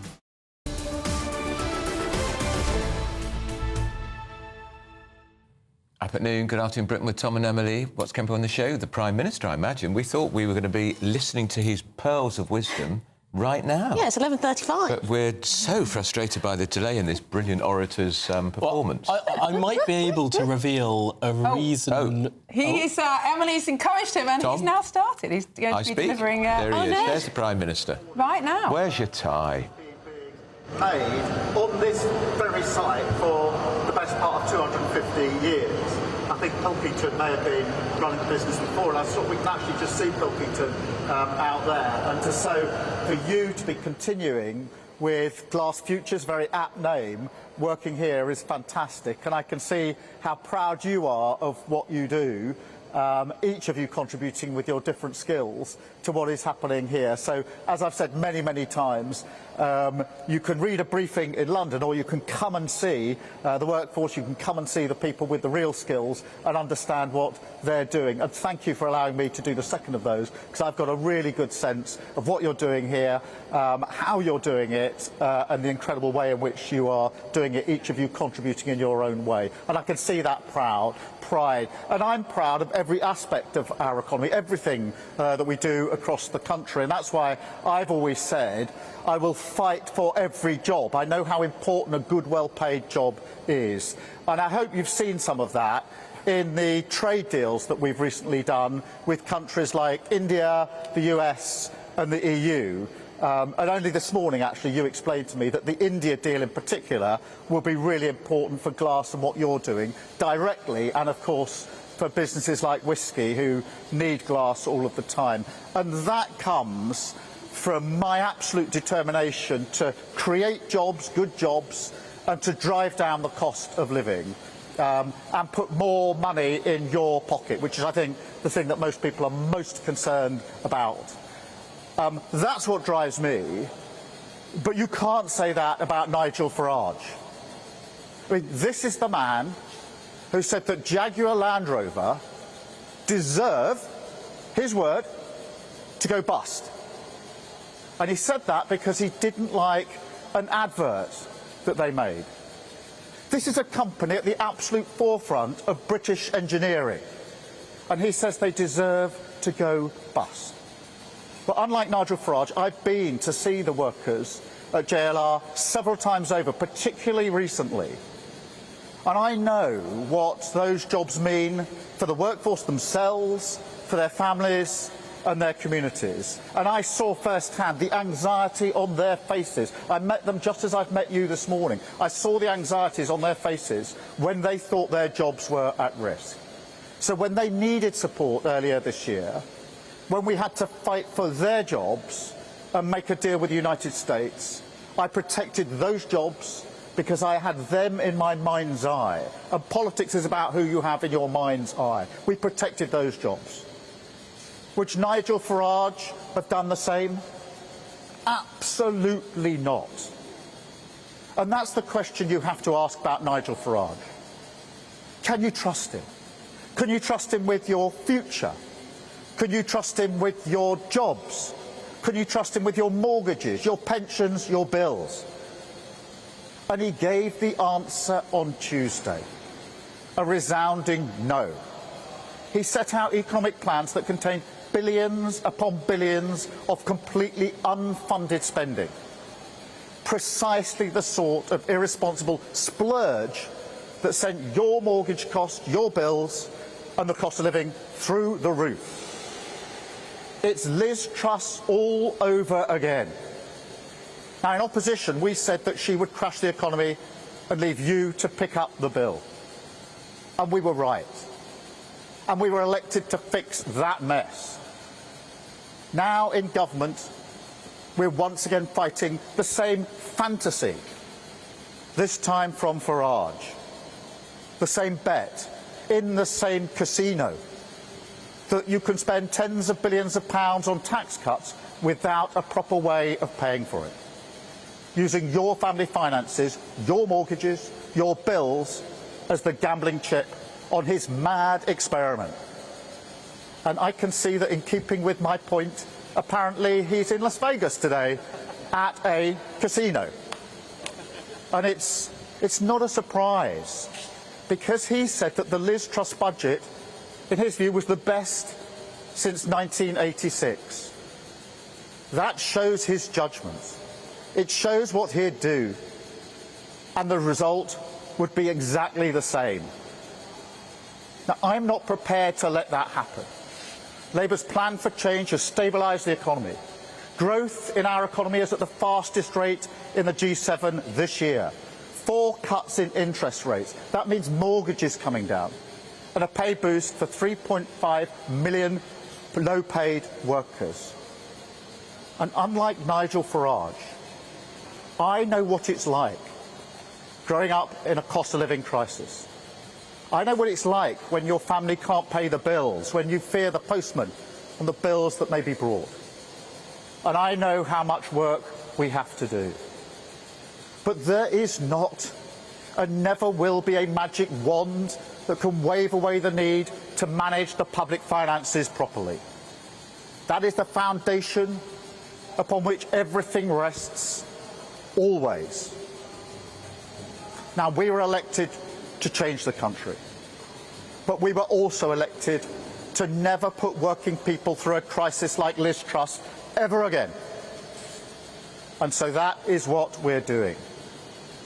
Up at noon, good afternoon, Britain, with Tom and Emily. What's coming on the show? The Prime Minister, I imagine. We thought we were going to be listening to his pearls of wisdom right now. Yeah, it's 11:35. But we're so frustrated by the delay in this brilliant orator's performance. Well, I might be able to reveal a reason... Emily's encouraged him and he's now started. He's going to be delivering... There he is. There's the Prime Minister. Right now. Where's your tie? Made on this very site for the best part of 250 years. I think Pilkington may have been running the business before, and I thought we can actually just see Pilkington out there. And so for you to be continuing with Glass Futures, very apt name, working here is fantastic. And I can see how proud you are of what you do. Each of you contributing with your different skills to what is happening here. So, as I've said many, many times, you can read a briefing in London, or you can come and see the workforce, you can come and see the people with the real skills and understand what they're doing. And thank you for allowing me to do the second of those, because I've got a really good sense of what you're doing here, how you're doing it, and the incredible way in which you are doing it, each of you contributing in your own way. And I can see that pride. And I'm proud of every aspect of our economy, everything that we do across the country. And that's why I've always said I will fight for every job. I know how important a good, well-paid job is. And I hope you've seen some of that in the trade deals that we've recently done with countries like India, the US and the EU. And only this morning, actually, you explained to me that the India deal in particular will be really important for glass and what you're doing directly, and of course for businesses like Whiskey who need glass all of the time. And that comes from my absolute determination to create jobs, good jobs, and to drive down the cost of living. And put more money in your pocket, which is, I think, the thing that most people are most concerned about. That's what drives me, but you can't say that about Nigel Farage. I mean, this is the man who said that Jaguar Land Rover deserve, his word, to go bust. And he said that because he didn't like an advert that they made. This is a company at the absolute forefront of British engineering. And he says they deserve to go bust. But unlike Nigel Farage, I've been to see the workers at JLR several times over, particularly recently. And I know what those jobs mean for the workforce themselves, for their families and their communities. And I saw firsthand the anxiety on their faces. I met them just as I've met you this morning. I saw the anxieties on their faces when they thought their jobs were at risk. So when they needed support earlier this year, when we had to fight for their jobs and make a deal with the United States, I protected those jobs because I had them in my mind's eye. And politics is about who you have in your mind's eye. We protected those jobs. Would Nigel Farage have done the same? Absolutely not. And that's the question you have to ask about Nigel Farage. Can you trust him? Can you trust him with your future? Can you trust him with your jobs? Can you trust him with your mortgages, your pensions, your bills? And he gave the answer on Tuesday, a resounding no. He set out economic plans that contained billions upon billions of completely unfunded spending. Precisely the sort of irresponsible splurge that sent your mortgage costs, your bills, and the cost of living through the roof. It's Liz Truss all over again. Now, in opposition, we said that she would crash the economy and leave you to pick up the bill. And we were right. And we were elected to fix that mess. Now, in government, we're once again fighting the same fantasy, this time from Farage. The same bet, in the same casino, that you can spend tens of billions of pounds on tax cuts without a proper way of paying for it. Using your family finances, your mortgages, your bills as the gambling chip on his mad experiment. And I can see that in keeping with my point, apparently he's in Las Vegas today at a casino. And it's not a surprise, because he said that the Liz Truss budget, in his view, was the best since 1986. That shows his judgment. It shows what he'd do. And the result would be exactly the same. Now, I'm not prepared to let that happen. Labour's plan for change has stabilised the economy. Growth in our economy is at the fastest rate in the G7 this year. 4 cuts in interest rates. That means mortgages coming down. And a pay boost for 3.5 million low-paid workers. And unlike Nigel Farage, I know what it's like growing up in a cost of living crisis. I know what it's like when your family can't pay the bills, when you fear the postman and the bills that may be brought. And I know how much work we have to do. But there is not and never will be a magic wand that can wave away the need to manage the public finances properly. That is the foundation upon which everything rests, always. Now, we were elected to change the country, but we were also elected to never put working people through a crisis like Liz Truss ever again. And so that is what we're doing.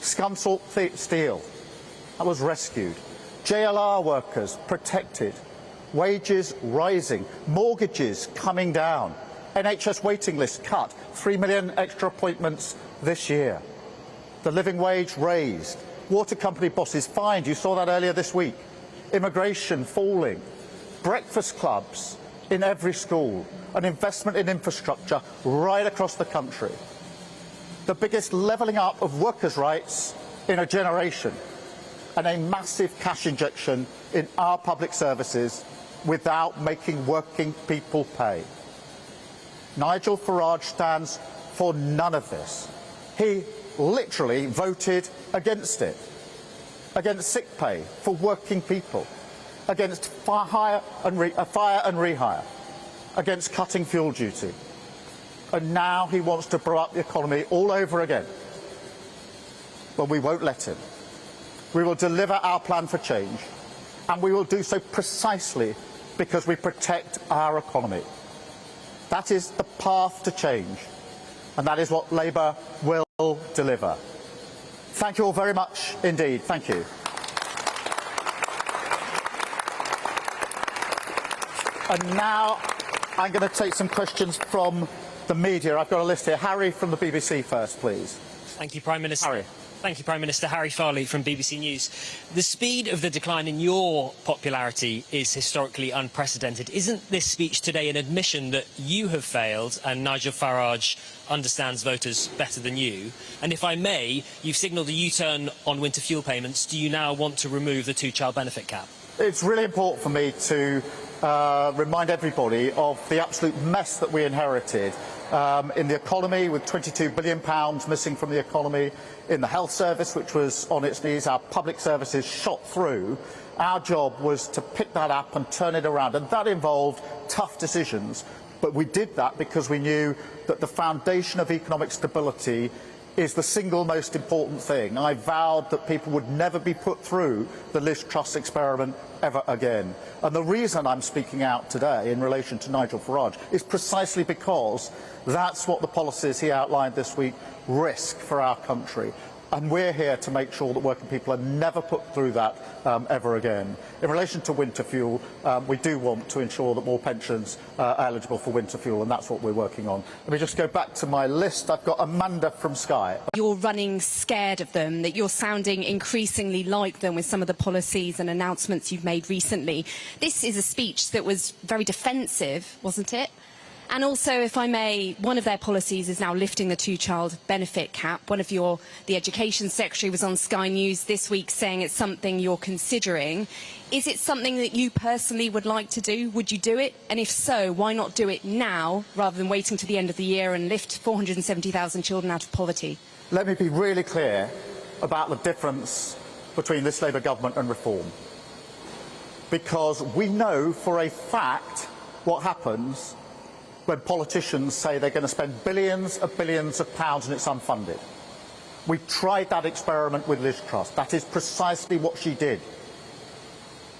Scunthorpe Steel, that was rescued. JLR workers protected. Wages rising. Mortgages coming down. NHS waiting list cut. 3 million extra appointments this year. The living wage raised. Water company bosses fined. You saw that earlier this week. Immigration falling. Breakfast clubs in every school. An investment in infrastructure right across the country. The biggest levelling up of workers' rights in a generation, and a massive cash injection in our public services without making working people pay. Nigel Farage stands for none of this. He literally voted against it. Against sick pay for working people. Against fire and rehire. Against cutting fuel duty. And now he wants to blow up the economy all over again. But we won't let him. We will deliver our plan for change, and we will do so precisely because we protect our economy. That is the path to change, and that is what Labour will deliver. Thank you all very much indeed. Thank you. And now I'm going to take some questions from the media. I've got a list here. Harry from the BBC first, please. Thank you, Prime Minister. Harry. Thank you, Prime Minister. Harry Farley from BBC News. The speed of the decline in your popularity is historically unprecedented. Isn't this speech today an admission that you have failed and Nigel Farage understands voters better than you? And if I may, you've signalled a U-turn on winter fuel payments. Do you now want to remove the two-child benefit cap? It's really important for me to remind everybody of the absolute mess that we inherited in the economy, with £22 billion missing from the economy, in the health service, which was on its knees, our public services shot through. Our job was to pick that up and turn it around, and that involved tough decisions. But we did that because we knew that the foundation of economic stability is the single most important thing. I vowed that people would never be put through the Liz Truss experiment ever again. And the reason I'm speaking out today in relation to Nigel Farage is precisely because that's what the policies he outlined this week risk for our country. And we're here to make sure that working people are never put through that ever again. In relation to winter fuel, we do want to ensure that more pensions are eligible for winter fuel, and that's what we're working on. Let me just go back to my list. I've got Amanda from Sky. You're running scared of them, that you're sounding increasingly like them with some of the policies and announcements you've made recently. This is a speech that was very defensive, wasn't it? And also, if I may, one of their policies is now lifting the two-child benefit cap. The Education Secretary was on Sky News this week saying it's something you're considering. Is it something that you personally would like to do? Would you do it? And if so, why not do it now rather than waiting to the end of the year and lift 470,000 children out of poverty? Let me be really clear about the difference between this Labour government and reform. Because we know for a fact what happens when politicians say they're going to spend billions of pounds and it's unfunded. We tried that experiment with Liz Truss. That is precisely what she did.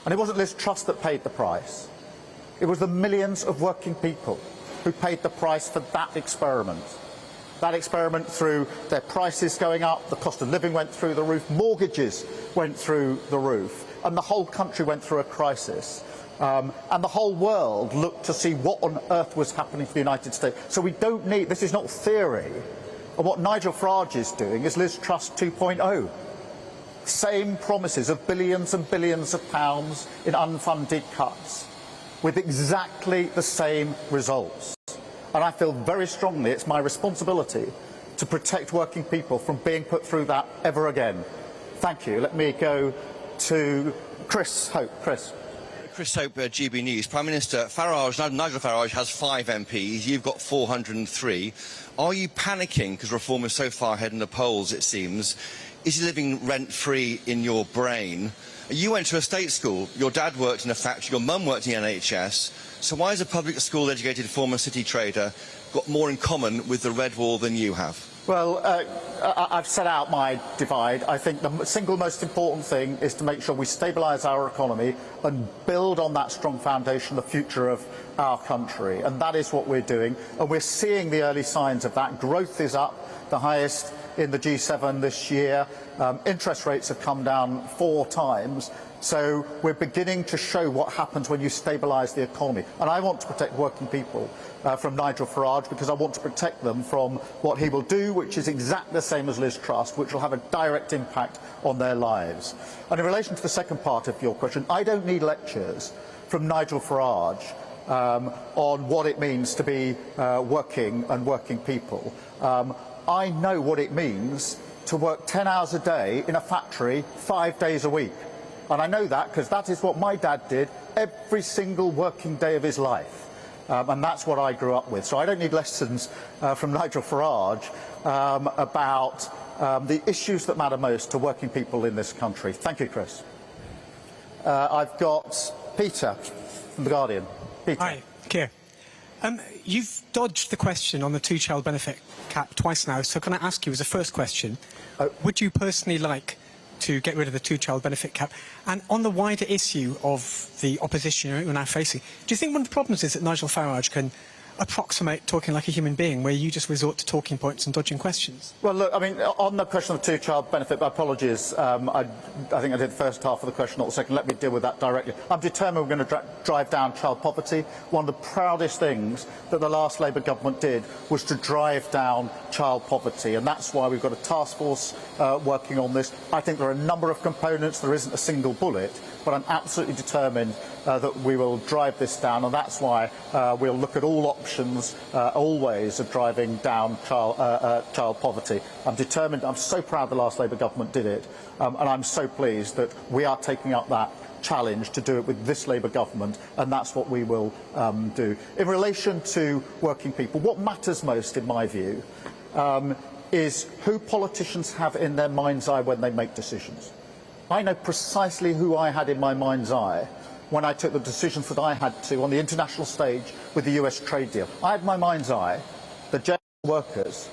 And it wasn't Liz Truss that paid the price. It was the millions of working people who paid the price for that experiment. That experiment through their prices going up, the cost of living went through the roof, mortgages went through the roof, and the whole country went through a crisis. And the whole world looked to see what on earth was happening to the United States. So we don't need, this is not theory. And what Nigel Farage is doing is Liz Truss 2.0. Same promises of billions and billions of pounds in unfunded cuts, with exactly the same results. And I feel very strongly it's my responsibility to protect working people from being put through that ever again. Thank you. Let me go to Chris Hope. Chris Hope, GB News. Prime Minister, Nigel Farage has 5 MPs, you've got 403. Are you panicking because Reform is so far ahead in the polls, it seems? Is he living rent-free in your brain? You went to a state school, your dad worked in a factory, your mum worked in the NHS, so why has a public school-educated former city trader got more in common with the Red Wall than you have? Well, I've set out my divide. I think the single most important thing is to make sure we stabilise our economy and build on that strong foundation the future of our country. And that is what we're doing. And we're seeing the early signs of that. Growth is up, the highest in the G7 this year. Interest rates have come down 4 times. So we're beginning to show what happens when you stabilise the economy. And I want to protect working people from Nigel Farage because I want to protect them from what he will do, which is exactly the same as Liz Truss, which will have a direct impact on their lives. And in relation to the second part of your question, I don't need lectures from Nigel Farage on what it means to be working people. I know what it means to work 10 hours a day in a factory 5 days a week. And I know that because that is what my dad did every single working day of his life. And that's what I grew up with. So I don't need lessons from Nigel Farage about the issues that matter most to working people in this country. Thank you, Chris. I've got Peter from The Guardian. Peter. Hi, Keir. You've dodged the question on the two-child benefit cap twice now, so can I ask you as a first question, would you personally like to get rid of the two-child benefit cap. And on the wider issue of the opposition you're now facing, do you think one of the problems is that Nigel Farage can approximate talking like a human being, where you just resort to talking points and dodging questions? Well, look, I mean, on the question of two-child benefit, my apologies. I think I did the first half of the question, not the second. Let me deal with that directly. I'm determined we're going to drive down child poverty. One of the proudest things that the last Labour government did was to drive down child poverty, and that's why we've got a task force working on this. I think there are a number of components. There isn't a single bullet, but I'm absolutely determined that we will drive this down, and that's why we'll look at all options, all ways of driving down child poverty. I'm determined. I'm so proud the last Labour government did it, and I'm so pleased that we are taking up that challenge to do it with this Labour government, and that's what we will do. In relation to working people, what matters most, in my view, is who politicians have in their mind's eye when they make decisions. I know precisely who I had in my mind's eye when I took the decisions that I had to on the international stage with the US trade deal. I had in my mind's eye the jail workers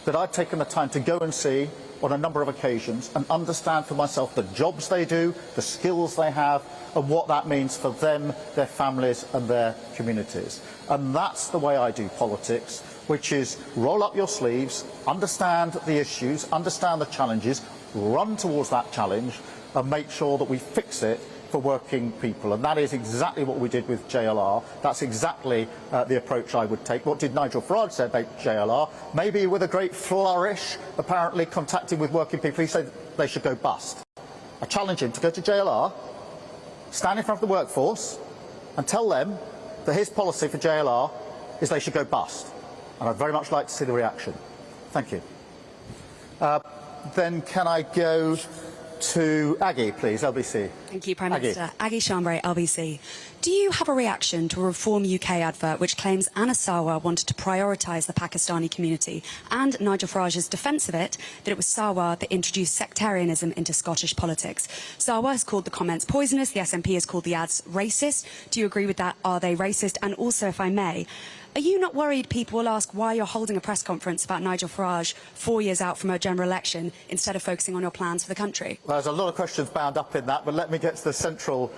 that I'd taken the time to go and see on a number of occasions and understand for myself the jobs they do, the skills they have, and what that means for them, their families and their communities. And that's the way I do politics, which is roll up your sleeves, understand the issues, understand the challenges, run towards that challenge and make sure that we fix it for working people. And that is exactly what we did with JLR. That's exactly the approach I would take. What did Nigel Farage say about JLR? Maybe with a great flourish, apparently contacting with working people, he said they should go bust. I challenge him to go to JLR, stand in front of the workforce and tell them that his policy for JLR is they should go bust. And I'd very much like to see the reaction. Thank you. Then can I go to Aggie, please, LBC. Thank you, Prime Minister. Aggie Chambray, LBC. Do you have a reaction to a Reform UK advert which claims Anna Sarwar wanted to prioritise the Pakistani community, and Nigel Farage's defence of it, that it was Sarwar that introduced sectarianism into Scottish politics? Sarwar has called the comments poisonous. The SNP has called the ads racist. Do you agree with that? Are they racist? And also, if I may, are you not worried people will ask why you're holding a press conference about Nigel Farage 4 years out from a general election instead of focusing on your plans for the country? Well, there's a lot of questions bound up in that, but let me get to the central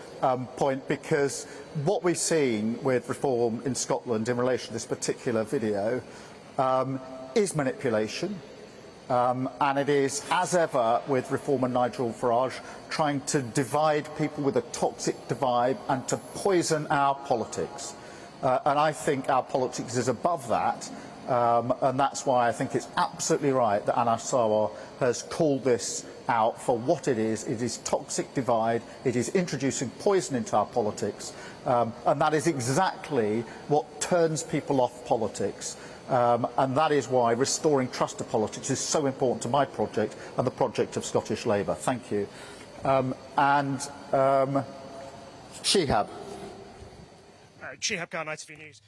point, because what we've seen with Reform in Scotland in relation to this particular video is manipulation. And it is, as ever, with Reform and Nigel Farage, trying to divide people with a toxic divide and to poison our politics. And I think our politics is above that, and that's why I think it's absolutely right that Anna Sarwar has called this out for what it is. It is toxic divide, it is introducing poison into our politics, and that is exactly what turns people off politics. And that is why restoring trust to politics is so important to my project and the project of Scottish Labour. Thank you. Shihab. Shihab Khan, ITV News.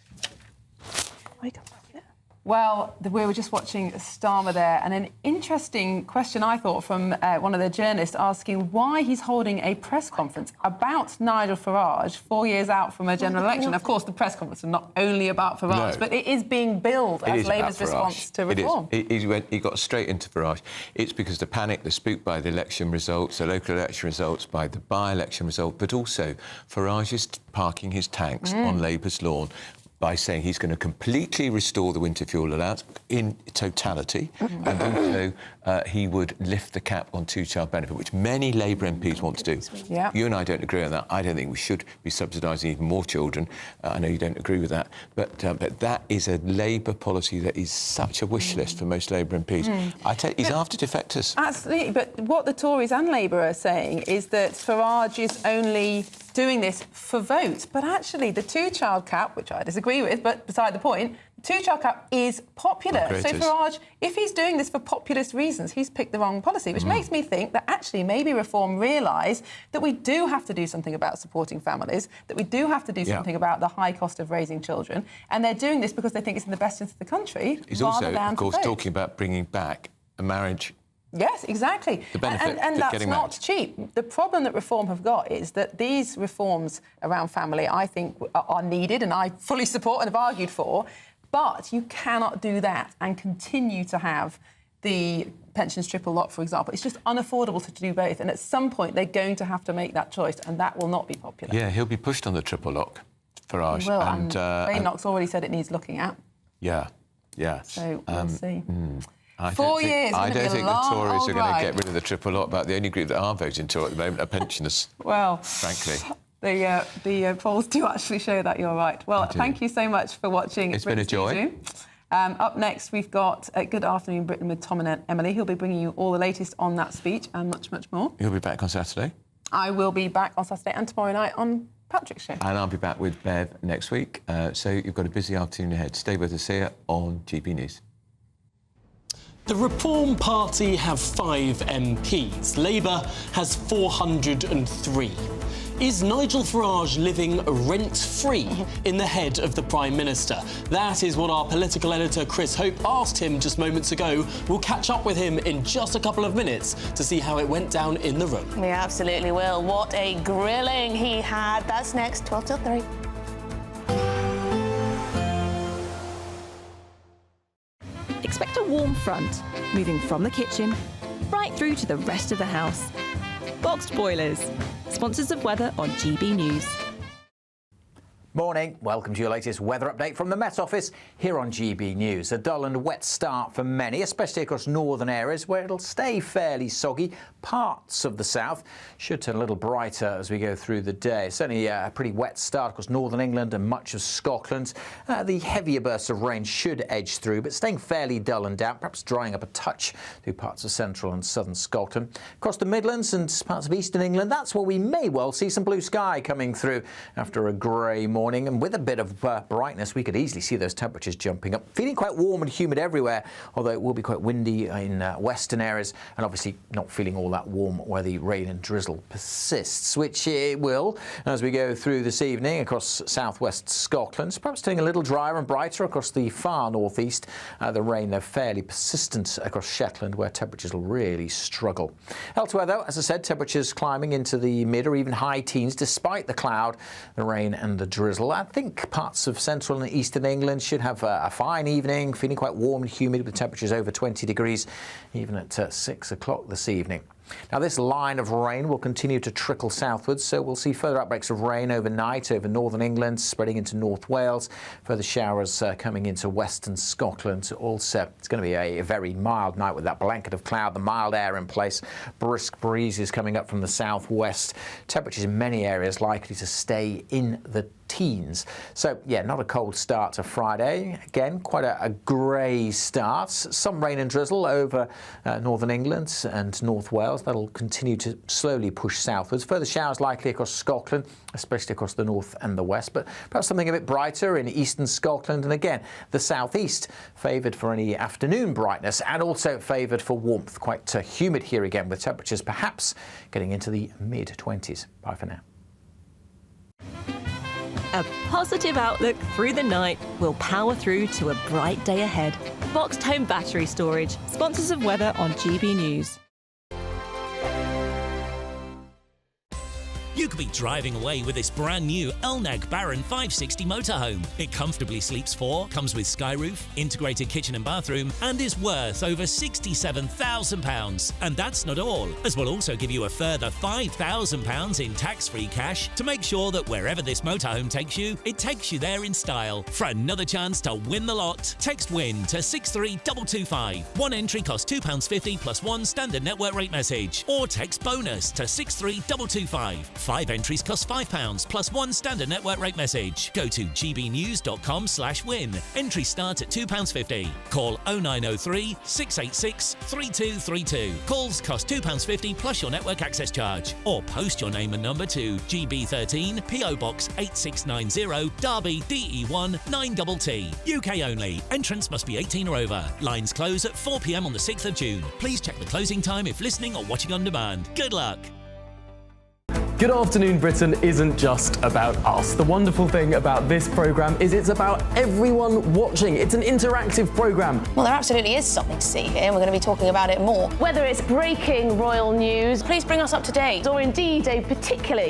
Well, we were just watching Starmer there, and an interesting question, I thought, from one of the journalists asking why he's holding a press conference about Nigel Farage 4 years out from a general election. Of course, the press conference is not only about Farage, but it is being billed as Labour's response to reform. He got straight into Farage. It's because the panic, the spook by the election results, the local election results, by the by-election result, but also Farage is parking his tanks on Labour's lawn by saying he's going to completely restore the winter fuel allowance in totality, and also he would lift the cap on two-child benefit, which many Labour MPs want to do. Yeah. You and I don't agree on that. I don't think we should be subsidising even more children. I know you don't agree with that, but that is a Labour policy that is such a wish list for most Labour MPs. I tell you, he's after defectors. Absolutely, but what the Tories and Labour are saying is that Farage is only doing this for votes, but actually the two-child cap, which I disagree with, but beside the point, the two-child cap is popular. So Farage, if he's doing this for populist reasons, he's picked the wrong policy, which makes me think that actually maybe Reform realise that we do have to do something about supporting families, that we do have to do something about the high cost of raising children, and they're doing this because they think it's in the best interest of the country. He's also, of course, talking about bringing back a marriage. Yes, exactly. The benefit and that's getting not cheap. The problem that Reform have got is that these reforms around family, I think, are needed, and I fully support and have argued for, but you cannot do that and continue to have the pensions triple lock, for example. It's just unaffordable to do both. And at some point, they're going to have to make that choice, and that will not be popular. Yeah, he'll be pushed on the triple lock, Farage. He will, and Raynock's already said it needs looking at. Yeah. So we'll see. 4 years. I don't think the Tories are going to get rid of the triple lock. But the only group that are voting to at the moment are pensioners. Well, frankly, the polls do actually show that you're right. Well, thank you so much for watching. It's been a joy. Up next, we've got Good Afternoon Britain with Tom and Emily. He'll be bringing you all the latest on that speech and much, much more. You'll be back on Saturday. I will be back on Saturday and tomorrow night on Patrick's show. And I'll be back with Bev next week. So you've got a busy afternoon ahead. Stay with us here on GB News. The Reform Party have 5 MPs. Labour has 403. Is Nigel Farage living rent-free in the head of the Prime Minister? That is what our political editor Chris Hope asked him just moments ago. We'll catch up with him in just a couple of minutes to see how it went down in the room. We absolutely will. What a grilling he had. That's next, 12 till 3. Expect a warm front, moving from the kitchen right through to the rest of the house. Boxed Boilers, sponsors of weather on GB News. Morning. Welcome to your latest weather update from the Met Office here on GB News. A dull and wet start for many, especially across northern areas where it'll stay fairly soggy. Parts of the south should turn a little brighter as we go through the day. Certainly a pretty wet start across northern England and much of Scotland. The heavier bursts of rain should edge through, but staying fairly dull and damp, perhaps drying up a touch through parts of central and southern Scotland. Across the Midlands and parts of eastern England, that's where we may well see some blue sky coming through after a grey morning. And with a bit of brightness, we could easily see those temperatures jumping up. Feeling quite warm and humid everywhere, although it will be quite windy in western areas, and obviously not feeling all that warm where the rain and drizzle persists, which it will as we go through this evening across southwest Scotland. Perhaps turning a little drier and brighter across the far northeast. The rain, though, fairly persistent across Shetland, where temperatures will really struggle. Elsewhere, though, as I said, temperatures climbing into the mid or even high teens, despite the cloud, the rain and the drizzle. I think parts of central and eastern England should have a fine evening, feeling quite warm and humid with temperatures over 20 degrees, even at 6 o'clock this evening. Now, this line of rain will continue to trickle southwards, so we'll see further outbreaks of rain overnight over northern England, spreading into North Wales, further showers coming into western Scotland also. It's going to be a very mild night with that blanket of cloud, the mild air in place, brisk breezes coming up from the southwest. Temperatures in many areas likely to stay in the teens. So, yeah, not a cold start to Friday. Again, quite a grey start. Some rain and drizzle over northern England and North Wales. That'll continue to slowly push southwards. Further showers likely across Scotland, especially across the north and the west, but perhaps something a bit brighter in eastern Scotland. And again, the southeast favoured for any afternoon brightness and also favoured for warmth. Quite humid here again, with temperatures perhaps getting into the mid-20s. Bye for now. A positive outlook through the night will power through to a bright day ahead. Boxed Home Battery Storage, sponsors of weather on GB News. You could be driving away with this brand new Elnag Baron 560 motorhome. It comfortably sleeps 4, comes with sky-roof, integrated kitchen and bathroom, and is worth over £67,000. And that's not all, as we'll also give you a further £5,000 in tax-free cash to make sure that wherever this motorhome takes you, it takes you there in style. For another chance to win the lot, text WIN to 63225. One entry costs £2.50 plus one standard network rate message, or text BONUS to 63225. 5 entries cost £5 plus one standard network rate message. Go to gbnews.com/win. Entries start at £2.50. Call 0903 686 3232. Calls cost £2.50 plus your network access charge. Or post your name and number to GB13 PO Box 8690 Derby DE1 9TT. UK only. Entrance must be 18 or over. Lines close at 4 p.m. on the 6th of June. Please check the closing time if listening or watching on demand. Good luck. Good Afternoon Britain isn't just about us. The wonderful thing about this programme is it's about everyone watching. It's an interactive programme. Well, there absolutely is something to see here, and we're going to be talking about it more. Whether it's breaking royal news, please bring us up to date, or indeed a particularly